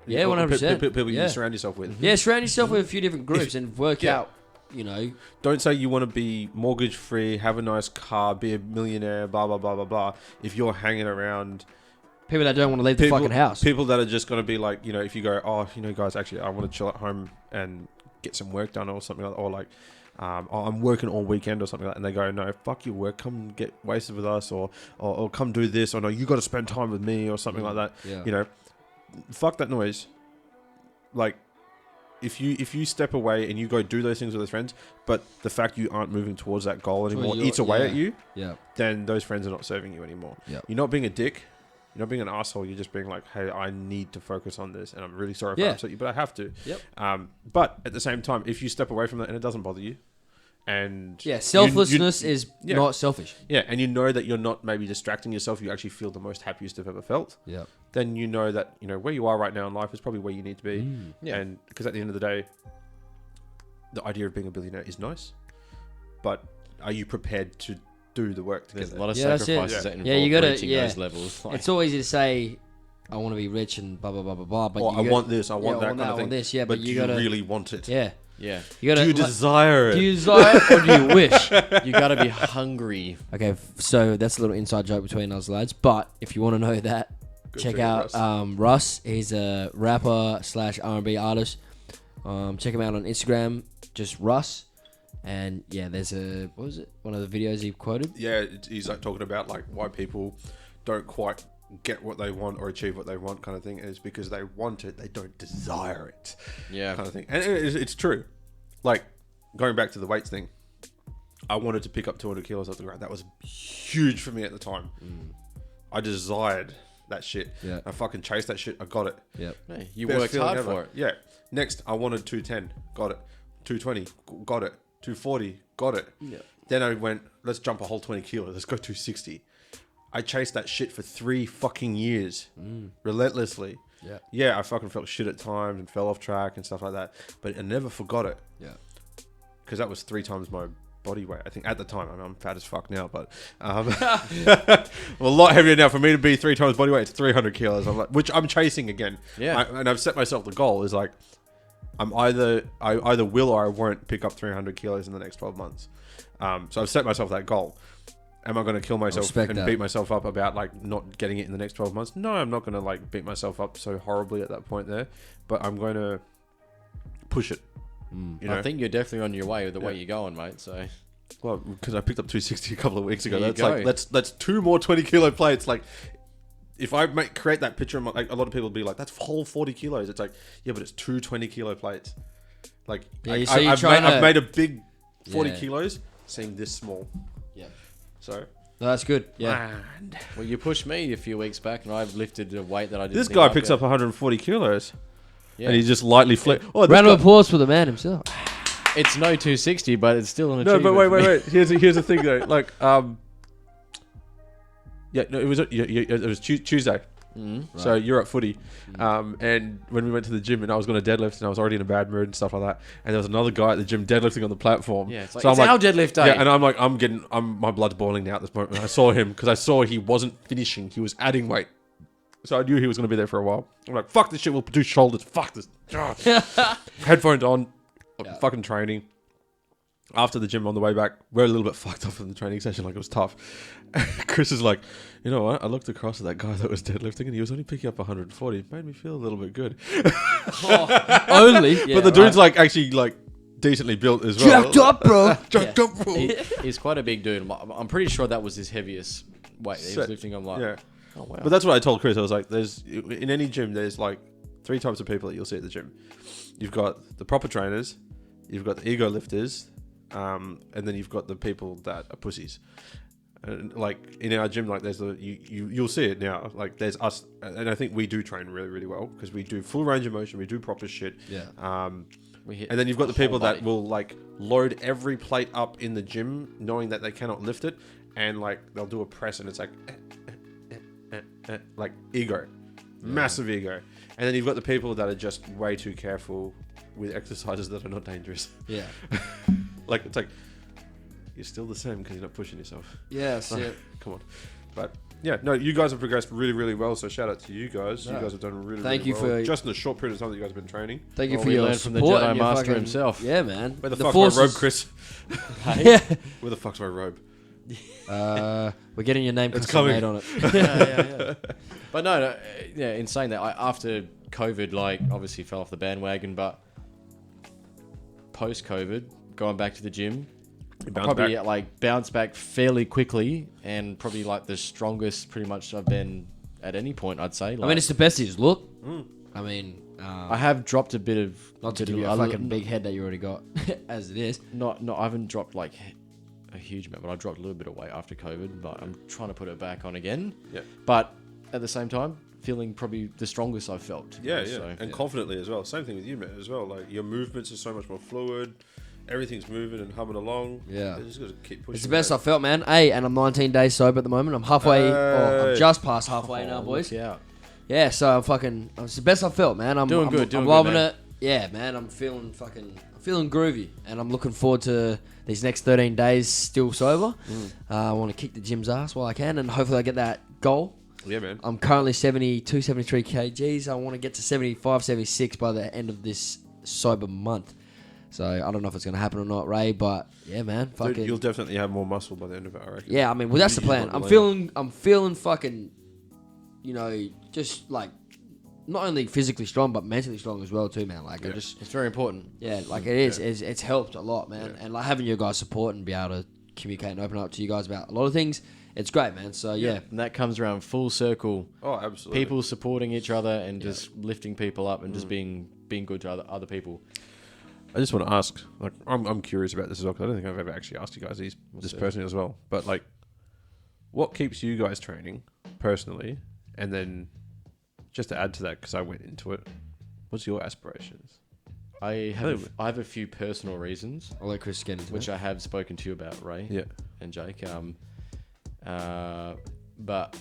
Yeah, 100%. People you Yeah. surround yourself with. Yeah, surround yourself with a few different groups and work Yeah. out. You know, Don't say you want to be mortgage free, have a nice car, be a millionaire, blah blah blah blah blah. If you're hanging around people that don't want to leave the fucking house. people that are just going to be like, you know, if you go, oh, you know, guys, actually, I want to chill at home and get some work done or something like that, or like, oh, I'm working all weekend or something like that, and they go, no, fuck your work, come get wasted with us, or come do this, or no, you got to spend time with me, or something like that. Yeah. You know, fuck that noise. Like, if you step away and you go do those things with those friends, but the fact you aren't moving towards that goal anymore eats away at you, then those friends are not serving you anymore. Yep. You're not being a dick. You're not being an asshole. You're just being like, hey, I need to focus on this, and I'm really sorry if I upset you, but I have to. Yep. But at the same time, if you step away from that and it doesn't bother you, and selflessness is not selfish. Yeah, and you know that you're not maybe distracting yourself. You actually feel the most happiest you've ever felt. Yeah. Then you know that where you are right now in life is probably where you need to be. Yeah. And because at the end of the day, the idea of being a billionaire is nice, but are you prepared to do the work to There's get a there? lot of sacrifices that involve you gotta, reaching those levels. Like, it's all easy to say, I want to be rich and blah blah blah blah blah. But I want this, I want that kind of thing. This, but but do you you gotta really want it? Yeah. yeah. You gotta. Do you desire it? Do you desire it or do you wish? You gotta be hungry. Okay, so that's a little inside joke between us lads. But if you want to know that, check out Russ. He's a rapper / R&B artist. Check him out on Instagram, just Russ. And yeah, there's what was it? One of the videos he quoted. Yeah, he's like talking about like why people don't quite get what they want or achieve what they want, kind of thing. And it's because they want it, they don't desire it. Yeah, kind of thing. And it's true. Like going back to the weights thing, I wanted to pick up 200 kilos off the ground. That was huge for me at the time. I desired that shit. Yeah. I fucking chased that shit. I got it. Yep. hey, you Best worked feeling hard ever. for it. Yeah. Next, I wanted 210. Got it. 220. Got it. 240. Got it. Yeah. Then I went, let's jump a whole 20 kilos. Let's go 260. I chased that shit for 3 fucking years. Relentlessly. Yeah. Yeah, I fucking felt shit at times and fell off track and stuff like that. But I never forgot it. Yeah. Because that was 3 times my body weight. I think at the time. I mean, I'm fat as fuck now, but well, a lot heavier now. For me to be 3 times body weight, it's 300 kilos. I'm like, which I'm chasing again. Yeah. And I've set myself the goal is like, I either will or I won't pick up 300 kilos in the next 12 months. So I've set myself that goal. Am I going to kill myself and beat myself up about like not getting it in the next 12 months? No, I'm not going to like beat myself up so horribly at that point there, but I'm going to push it. You know? I think you're definitely on your way with the way you're going, mate. So, well, because I picked up 260 a couple of weeks ago. There you That's go. like that's 2 more 20 kilo plates. Like, if I create that picture, like a lot of people will be like, "That's whole 40 kilos." It's like, yeah, but it's 2 20 kilo plates. Like, Yeah, I've made a big 40 Yeah. kilos, seeing this small. Yeah. So No, that's good. Yeah. well, you pushed me a few weeks back, and I've lifted a weight that I didn't. this think guy I'd picks be up 140 kilos, Yeah. and he's just lightly flip. Oh, this Round guy- of applause for the man himself. It's no 260, but it's still an No, achievement. but wait, for me. wait. Here's the thing though. Like, yeah, no, it was Tuesday. So you're at footy, and when we went to the gym, and I was going to deadlift, and I was already in a bad mood and stuff like that, and there was another guy at the gym deadlifting on the platform. Yeah, it's like, so it's I'm our deadlift day. Yeah, and I'm like, my blood's boiling now at this point. And I saw him because I saw he wasn't finishing; he was adding weight. So I knew he was going to be there for a while. I'm like, fuck this shit, we'll do shoulders. Fuck this. Headphones on, fucking training. After the gym on the way back, we're a little bit fucked up from the training session, like it was tough. Chris is like, you know what? I looked across at that guy that was deadlifting and he was only picking up 140. It made me feel a little bit good. Only. Yeah, but the dude's like actually like decently built as well. jacked up, bro. Jacked up, bro. He's quite a big dude. I'm pretty sure that was his heaviest weight. He was lifting. I'm like, Yeah. oh wow. But that's what I told Chris. I was like, there's in any gym, there's like 3 types of people that you'll see at the gym. You've got the proper trainers, you've got the ego lifters, and then you've got the people that are pussies. And like in our gym, like there's you'll see it now. Like there's us, and I think we do train really, really well because we do full range of motion, we do proper shit. Yeah. And then you've got the people that will like load every plate up in the gym, knowing that they cannot lift it, and like they'll do a press, and it's like ego, massive ego. And then you've got the people that are just way too careful with exercises that are not dangerous. Yeah. Like it's like you're still the same because you're not pushing yourself. Yeah, that's Like, it. come on. But yeah, no, you guys have progressed really, really well. So shout out to you guys. You guys have done really, Thank really you well. for- Just in the short period of time that you guys have been training. Thank you Well, for we your learned support from the Jedi and your Master fucking- himself. Yeah, man. Where the fuck's my robe, forces- Chris? Yeah. Where the fuck's my robe? We're getting your name It's custom coming. made on it. yeah. But no, yeah. In saying that, after COVID, like obviously fell off the bandwagon, but post COVID, going back to the gym, probably like bounced back fairly quickly, and probably like the strongest pretty much I've been at any point. I'd say. Like, I mean, it's the best is look. I mean, I have dropped a bit of... Not to give you a fucking big head that you already got, as it is. I haven't dropped like a huge amount, but I dropped a little bit of weight after COVID, but I'm trying to put it back on again. Yeah. But at the same time, feeling probably the strongest I've felt. Yeah. And confidently as well. Same thing with you, mate, as well. Like, your movements are so much more fluid. Everything's moving and humming along. Yeah. You just got to keep pushing. It's the best I've felt, man. Hey, and I'm 19 days sober at the moment. I'm halfway, I'm just past halfway now, boys. Yeah. Yeah, so it's the best I've felt, man. I'm doing good. I'm loving it. Yeah, man, I'm feeling groovy, and I'm looking forward to these next 13 days still sober. I want to kick the gym's ass while I can, and hopefully I get that goal. Yeah, man. I'm currently 72, 73 kgs. I want to get to 75, 76 by the end of this sober month. So I don't know if it's going to happen or not, Ray, but yeah, man, fucking... Dude, you'll definitely have more muscle by the end of it, I reckon. Yeah, I mean, well, that's the plan. I'm feeling fucking, just like, not only physically strong, but mentally strong as well too, man. Like, it's very important. Yeah, like it is. It's helped a lot, man. Yeah. And like having your guys' support and be able to communicate and open up to you guys about a lot of things, it's great, man. So yeah. And that comes around full circle. Oh, absolutely. People supporting each other and just lifting people up and just being good to other people. I just want to ask, like, I'm curious about this as well, because I don't think I've ever actually asked you guys this personally as well. But like, what keeps you guys training personally? And then, just to add to that, because I went into it, what's your aspirations? I have a few personal reasons. I'll let Chris get into which I have spoken to you about, Ray. And Jake. But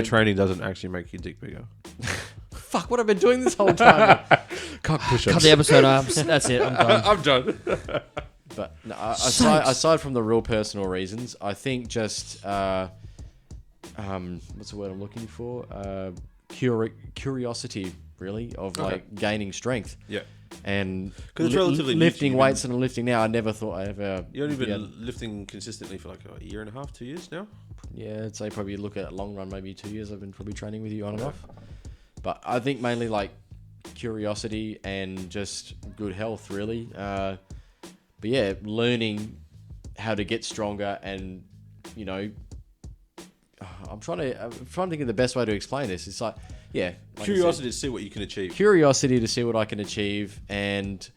training doesn't actually make your dick bigger. Fuck, what I've been doing this whole time. Cut the episode up. That's it. I'm done. I'm done. But no, aside from the real personal reasons, I think just what's the word I'm looking for? Curiosity, really, of like gaining strength. Yeah. And because it's relatively lifting weights and lifting now, I never thought I ever. You've only been lifting consistently for like a year and a half, 2 years now. Yeah, I'd say probably look at long run, maybe 2 years. I've been probably training with you on and off. But I think mainly like curiosity and just good health, really. But yeah, learning how to get stronger, and I'm trying to think of the best way to explain this. It's like curiosity to see what you can achieve. Curiosity to see what I can achieve, and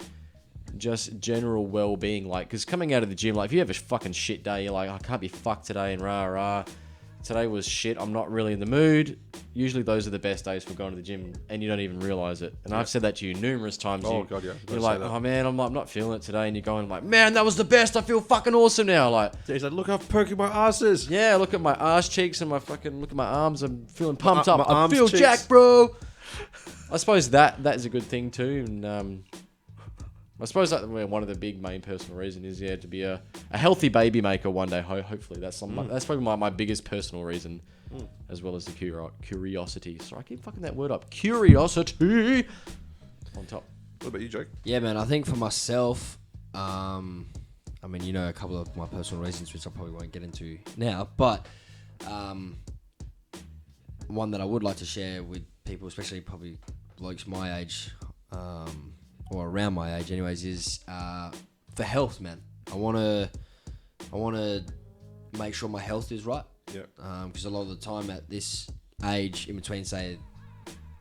just general well-being. Like, because coming out of the gym, like if you have a fucking shit day, you're like, I can't be fucked today, and rah. Today was shit. I'm not really in the mood. Usually those are the best days for going to the gym, and you don't even realize it. And I've said that to you numerous times. Oh, God, yeah. You're like, oh, man, I'm not feeling it today. And you're going like, man, that was the best. I feel fucking awesome now. Like, he's like, look how perky my ass is. Yeah, look at my ass cheeks and look at my arms. I'm feeling pumped up. I feel cheeks. jacked, bro. I suppose that is a good thing too. And I suppose that one of the big main personal reasons is to be a healthy baby maker one day. Hopefully that's probably my biggest personal reason, as well as the curiosity. Sorry, I keep fucking that word up. Curiosity on top. What about you, Jake? Yeah, man. I think for myself, I mean, a couple of my personal reasons, which I probably won't get into now, but one that I would like to share with people, especially probably blokes my age. Or around my age anyways, is for health, man. I want to make sure my health is right. Yeah. Because a lot of the time at this age, in between, say,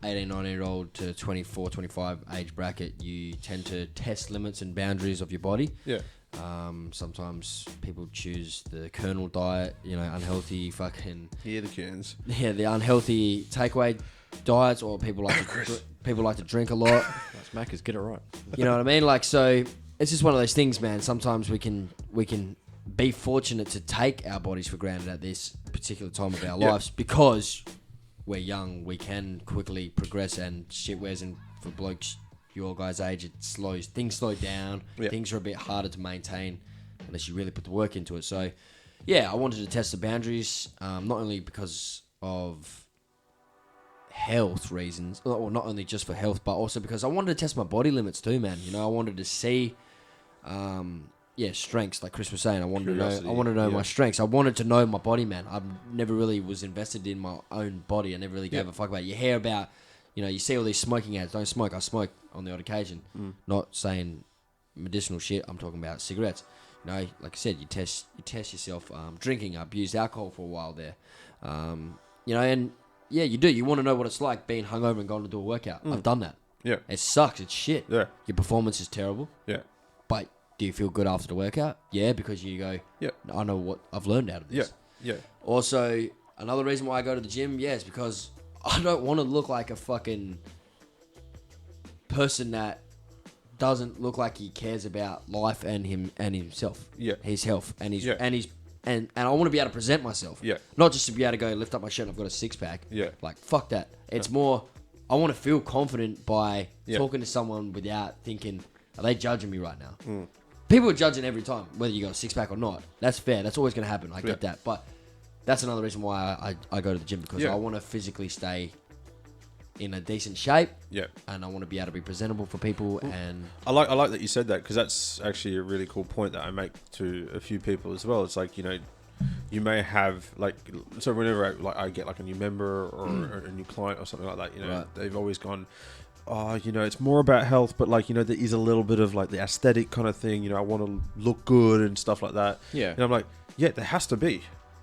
18, 19-year-old to 24, 25 age bracket, you tend to test limits and boundaries of your body. Yeah. Sometimes people choose the kernel diet, unhealthy fucking... Hear the kerns. Yeah, the unhealthy takeaway diets, or people like to drink a lot. That's Macca's, get it right. You know what I mean? Like, so it's just one of those things, man. Sometimes we can be fortunate to take our bodies for granted at this particular time of our lives, because we're young. We can quickly progress, and shit wears in for blokes your guys' age. Things slow down. Yeah. Things are a bit harder to maintain unless you really put the work into it. So yeah, I wanted to test the boundaries, not only because of health reasons, or not only just for health, but also because I wanted to test my body limits too, man. I wanted to see strengths, like Chris was saying. I wanted to know my strengths. I wanted to know my body, man. I never really was invested in my own body. I never really gave a fuck about it. You hear about, you see all these smoking ads. Don't smoke. I smoke on the odd occasion. Not saying medicinal shit. I'm talking about cigarettes. Like I said, you test yourself. Drinking, I abused alcohol for a while there. And yeah, you do. You want to know what it's like being hungover and going to do a workout. I've done that. Yeah. It sucks. It's shit. Yeah. Your performance is terrible. Yeah. But do you feel good after the workout? Yeah, because you go, Yeah. I know what I've learned out of Yeah. this. Yeah. Also, another reason why I go to the gym, is because I don't want to look like a fucking person that doesn't look like he cares about life and himself. Yeah. His health and his Yeah. and I want to be able to present myself. Yeah. Not just to be able to go lift up my shirt and I've got a six pack. Yeah. Like fuck that. It's more I want to feel confident by Yeah. talking to someone without thinking, are they judging me right now? Mm. People are judging every time, whether you got a six pack or not. That's fair. That's always going to happen. I get that. But that's another reason why I go to the gym, because I want to physically stay in a decent shape. Yeah. And I want to be able to be presentable for people. And I like that you said that, because that's actually a really cool point that I make to a few people as well. It's like, you know, you may have like, so whenever I get like a new member or a new client or something like that, you know, they've always gone, oh, you know, it's more about health, but like, you know, there is a little bit of like the aesthetic kind of thing, you know, I want to look good and stuff like that. Yeah. And I'm like, yeah, there has to be,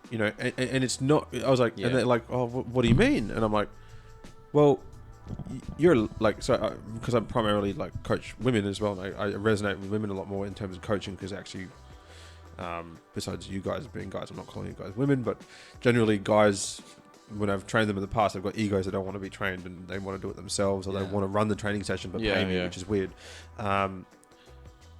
you know, and it's not, I was like, and they're like, oh, what do you mean? And I'm like, well, you're like, so because I primarily like coach women as well. I resonate with women a lot more in terms of coaching, because actually, besides you guys being guys, I'm not calling you guys women, but generally guys, when I've trained them in the past, they've got egos that don't want to be trained and they want to do it themselves, or they want to run the training session but pay me, which is weird.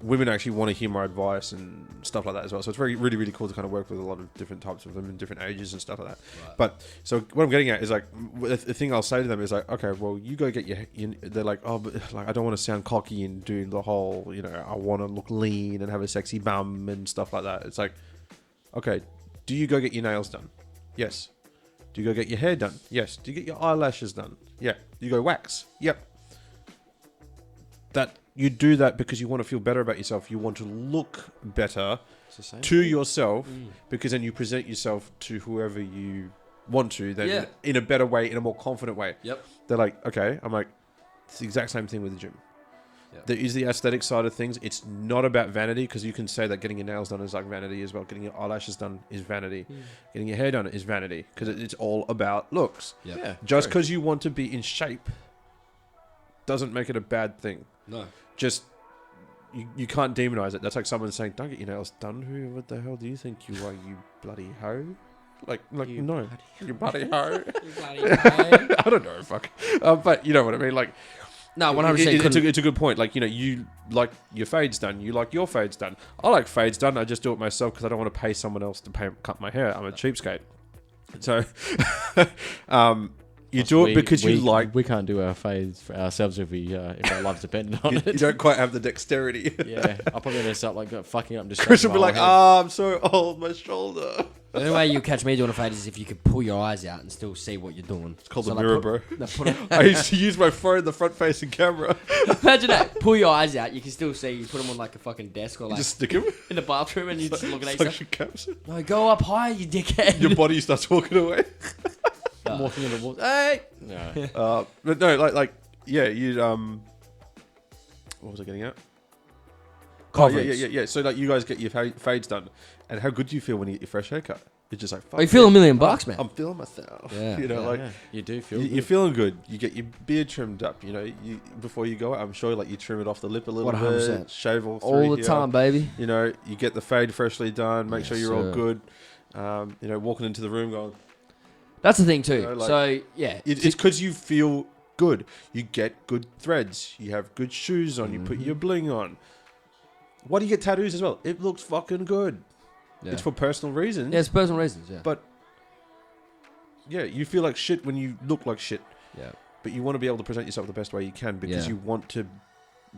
Women actually want to hear my advice and stuff like that as well. So it's really, really cool to kind of work with a lot of different types of women, different ages and stuff like that. Right. But so what I'm getting at is like, the thing I'll say to them is like, okay, well, you go get they're like, oh, but like, I don't want to sound cocky and do the whole, you know, I want to look lean and have a sexy bum and stuff like that. It's like, okay, do you go get your nails done? Yes. Do you go get your hair done? Yes. Do you get your eyelashes done? Yeah. Do you go wax? Yep. That you do that because you want to feel better about yourself. You want to look better to yourself, because then you present yourself to whoever you want to, then in a better way, in a more confident way. Yep. They're like, okay. I'm like, it's the exact same thing with the gym. Yep. There is the aesthetic side of things. It's not about vanity, because you can say that getting your nails done is like vanity as well. Getting your eyelashes done is vanity. Getting your hair done is vanity, because it's all about looks. Yep. Yeah. Just because you want to be in shape doesn't make it a bad thing. No. Just you can't demonize it. That's like someone saying, "Don't get your nails done." What the hell do you think you are, you bloody hoe? Like you no, you bloody hoe. I don't know, fuck. But you know what I mean. Like, no, 100%. It's a good point. Like, you know, you like your fades done. You like your fades done. I like fades done. I just do it myself because I don't want to pay someone else to cut my hair. I'm a cheapskate. So, you do it because you like. We can't do our fades for ourselves if our lives depended on it. You don't quite have the dexterity. Yeah, I'll probably end up like fucking up. Chris will be like, I'm so old, my shoulder. The only way you catch me doing a fade is if you could pull your eyes out and still see what you're doing. It's called the mirror, bro. Put I used to use my phone, the front-facing camera. Imagine that. Pull your eyes out. You can still see. You put them on like a fucking desk or like just stick them in the bathroom, and you just look at each suction caps. No, go up higher, you dickhead. Your body starts walking away. I'm walking in the wall. Hey. No. But no, like, yeah, you what was I getting at? Confidence. Oh, yeah. So like, you guys get your fades done, and how good do you feel when you get your fresh haircut? You're just like, fuck, you feel $1 million, man. I'm feeling myself. Yeah. You know, like you do feel. You're feeling good. You get your beard trimmed up. You know, you before you go out, I'm sure like you trim it off the lip a little 100%. bit, shave all through the here. time, baby. You know, you get the fade freshly done. Make sure you're all sir. good. You know, walking into the room going. That's the thing too. You know, like, so yeah, it's because you feel good. You get good threads. You have good shoes on. You put your bling on. Why do you get tattoos as well? It looks fucking good. Yeah. It's for personal reasons. Yeah, it's personal reasons. Yeah, But yeah, you feel like shit when you look like shit. Yeah. But you want to be able to present yourself the best way you can, because Yeah. you want to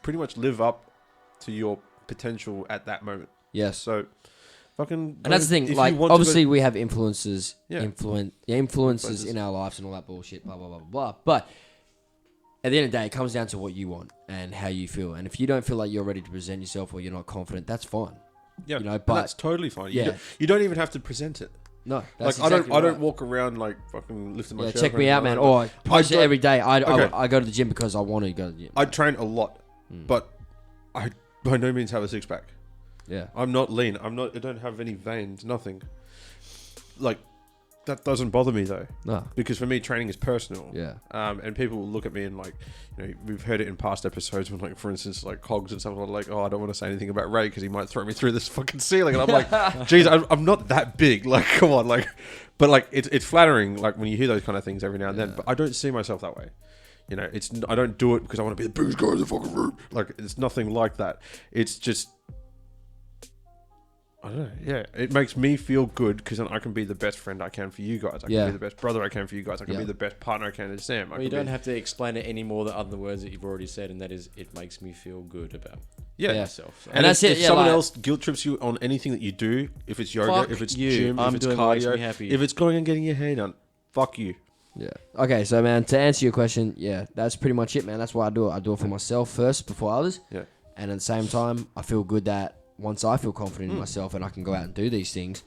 pretty much live up to your potential at that moment. Yes. So fucking. And that's the thing. Like, obviously, we have influences, influences in our lives and all that bullshit. Blah blah blah blah blah. But at the end of the day, it comes down to what you want and how you feel. And if you don't feel like you're ready to present yourself or you're not confident, that's fine. Yeah, you know, and but that's totally fine. Yeah. You don't even have to present it. No, Like, that's I exactly don't right. walk around like fucking lifting my shirt. check or me out, anything man. like Or I post it don't- every day. I Okay. go to the gym because I want to go to the gym. I train a lot, but I by no means have a six pack. Yeah. I'm not lean. I don't have any veins. Nothing. Like, That doesn't bother me though. No. Because for me, training is personal. Yeah. And people will look at me and like, we've heard it in past episodes when, like, for instance, like Cogs and stuff are like, oh, I don't want to say anything about Ray because he might throw me through this fucking ceiling. And I'm like, geez, I'm not that big. Like, come on, like, but like it's flattering, like when you hear those kind of things every now and then. But I don't see myself that way. I don't do it because I want to be the biggest guy in the fucking room. Like, it's nothing like that. It's just, I don't know. Yeah, it makes me feel good because then I can be the best friend I can for you guys. I can be the best brother I can for you guys. I can be the best partner I can to Sam. Well, you don't have to explain it any more than other words that you've already said, and that is, it makes me feel good about myself. So. And that's it. If someone else guilt trips you on anything that you do, if it's yoga, if it's gym, if it's cardio, if it's going and getting your hair done, fuck you. Yeah. Okay, so man, to answer your question, that's pretty much it, man. That's why I do it. I do it for myself first before others. Yeah. And at the same time, I feel good that once I feel confident in myself and I can go out and do these things,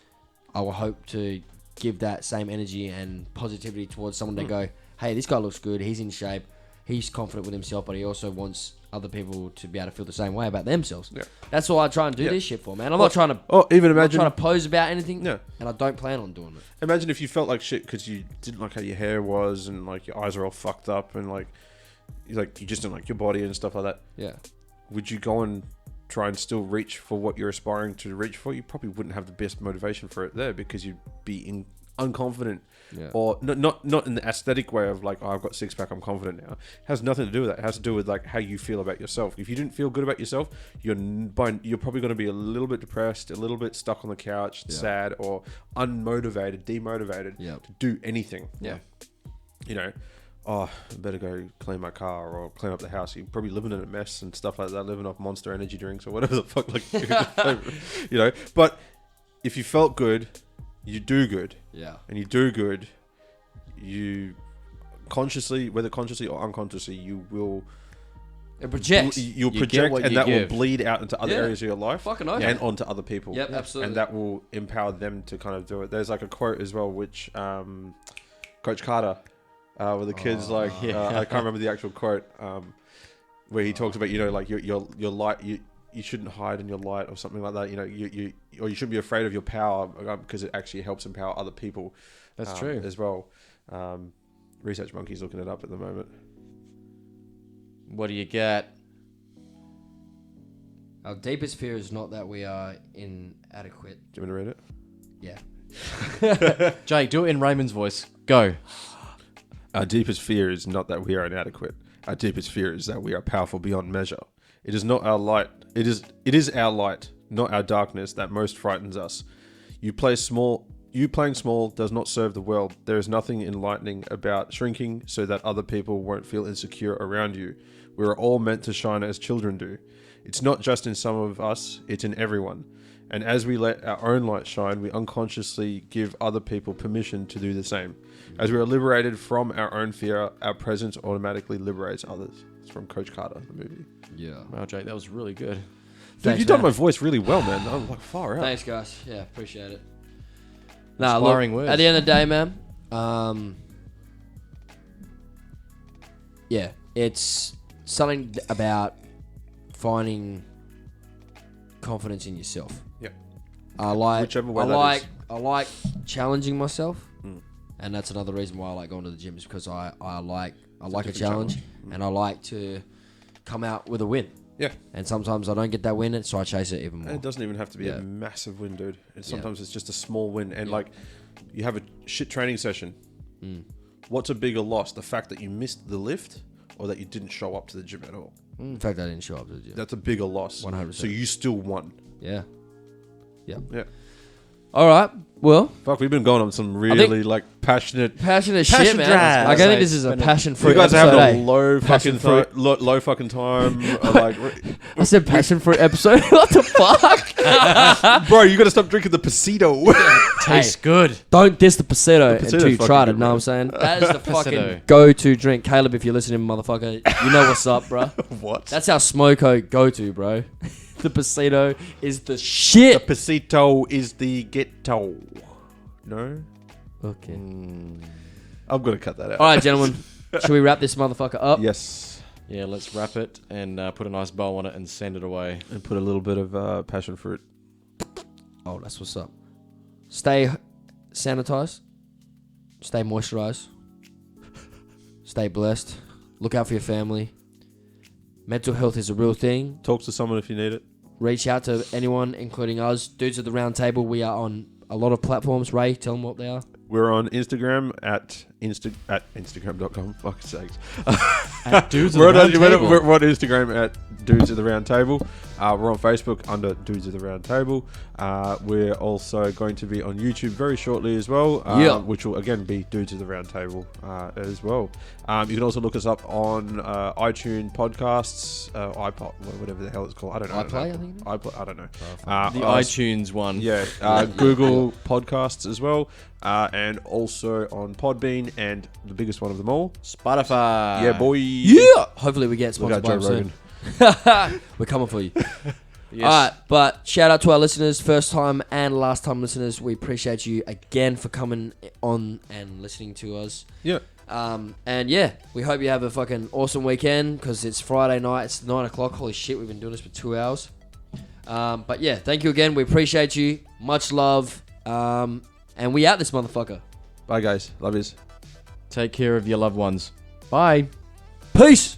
I will hope to give that same energy and positivity towards someone that go, hey, this guy looks good, he's in shape, he's confident with himself, but he also wants other people to be able to feel the same way about themselves. Yeah. That's what I try and do this shit for, man. I'm not trying to even imagine, I'm not trying to pose about anything, and I don't plan on doing it. Imagine if you felt like shit because you didn't like how your hair was and like your eyes are all fucked up and like you just didn't like your body and stuff like that. Yeah. Would you go and try and still reach for what you're aspiring to reach for? You probably wouldn't have the best motivation for it there because you'd be unconfident, or not in the aesthetic way of like, oh, I've got six pack, I'm confident now. It has nothing to do with that. It has to do with like how you feel about yourself. If you didn't feel good about yourself, you're probably going to be a little bit depressed, a little bit stuck on the couch, sad, or unmotivated, demotivated to do anything. Oh, I better go clean my car or clean up the house. You're probably living in a mess and stuff like that, living off Monster energy drinks or whatever the fuck, like, But if you felt good, you do good. Yeah. And you do good, you consciously, whether consciously or unconsciously, you will... It projects. You'll project, and that will bleed out into other areas of your life. Fucking and onto other people. Yep, absolutely. And that will empower them to kind of do it. There's like a quote as well, which Coach Carter... where the kids I can't remember the actual quote, where he talks about your light, you shouldn't hide in your light or something like that. You shouldn't be afraid of your power because it actually helps empower other people. That's true as well. Research Monkey's looking it up at the moment. What do you get? Our deepest fear is not that we are inadequate. Do you want me to read it? Yeah. Jake, do it in Raymond's voice. Go. Our deepest fear is not that we are inadequate. Our deepest fear is that we are powerful beyond measure. It is not our light. It is our light, not our darkness, that most frightens us. You playing small does not serve the world. There is nothing enlightening about shrinking so that other people won't feel insecure around you. We are all meant to shine as children do. It's not just in some of us, it's in everyone. And as we let our own light shine, we unconsciously give other people permission to do the same. As we are liberated from our own fear, our presence automatically liberates others. It's from Coach Carter, the movie. Yeah. Wow, Jake, that was really good. Dude, Thanks, you've done my voice really well, man. I'm like far out. Thanks, guys. Yeah, appreciate it. Inspiring words. At the end of the day, man, it's something about finding confidence in yourself. Yep. I like challenging myself, and that's another reason why I like going to the gym is because I like a challenge, and I like to come out with a win. Yeah. And sometimes I don't get that win, so I chase it even more. And it doesn't even have to be a massive win, dude. Sometimes it's just a small win, and like you have a shit training session. What's a bigger loss? The fact that you missed the lift, or that you didn't show up to the gym at all? In fact, I didn't show up to the gym. That's a bigger loss. 100%. So you still won. Yeah. Yeah. All right. Well, fuck, we've been going on some really passionate shit, man. Drive. Like, I think this is a passion fruit. You guys episode, are having a low fucking time. I said passion fruit episode. What the fuck, bro? You got to stop drinking the Pasito. Tastes good. Don't diss the Pasito until you tried it. Good, Know what I'm saying? That is the fucking go-to drink. Caleb, if you're listening, motherfucker, you know what's up, bro. What? That's our Smoko go-to, bro. The Pasito is the shit. The Pasito is the ghetto. No? Okay. I'm going to cut that out. All right, gentlemen. Should we wrap this motherfucker up? Yes. Yeah, let's wrap it and put a nice bow on it and send it away. And put a little bit of passion fruit. Oh, that's what's up. Stay sanitized. stay moisturized. Stay blessed. Look out for your family. Mental health is a real thing. Talk to someone if you need it. Reach out to anyone, including us. Dudes at the Round Table. We are on a lot of platforms. Ray, tell them what they are. We're on Instagram at Instagram.com. Fuck's sakes. At Dudes We're at the Round on Table. we're on Instagram at Dudes at the Round Table. We're on Facebook under Dudes at the Round Table. We're also going to be on YouTube very shortly as well, which will again be Dudes at the Round Table as well. You can also look us up on iTunes podcasts, iPod, whatever the hell it's called. I don't know. iPlay, I think. iPlay, I don't know. The iTunes one. Yeah, Google Podcasts as well, and also on Podbean, and the biggest one of them all, Spotify. yeah, boy. Yeah. Hopefully we get Look sponsored out, by Joe them Rogan. soon. We're coming for you. Yes. All right, but shout out to our listeners, first time and last time listeners. We appreciate you again for coming on and listening to us. Yeah. And yeah, we hope you have a fucking awesome weekend because it's Friday night. It's 9 o'clock. Holy shit, we've been doing this for 2 hours. But yeah, thank you again. We appreciate you. Much love. And we out this motherfucker. Bye, guys. Love yous. Take care of your loved ones. Bye. Peace.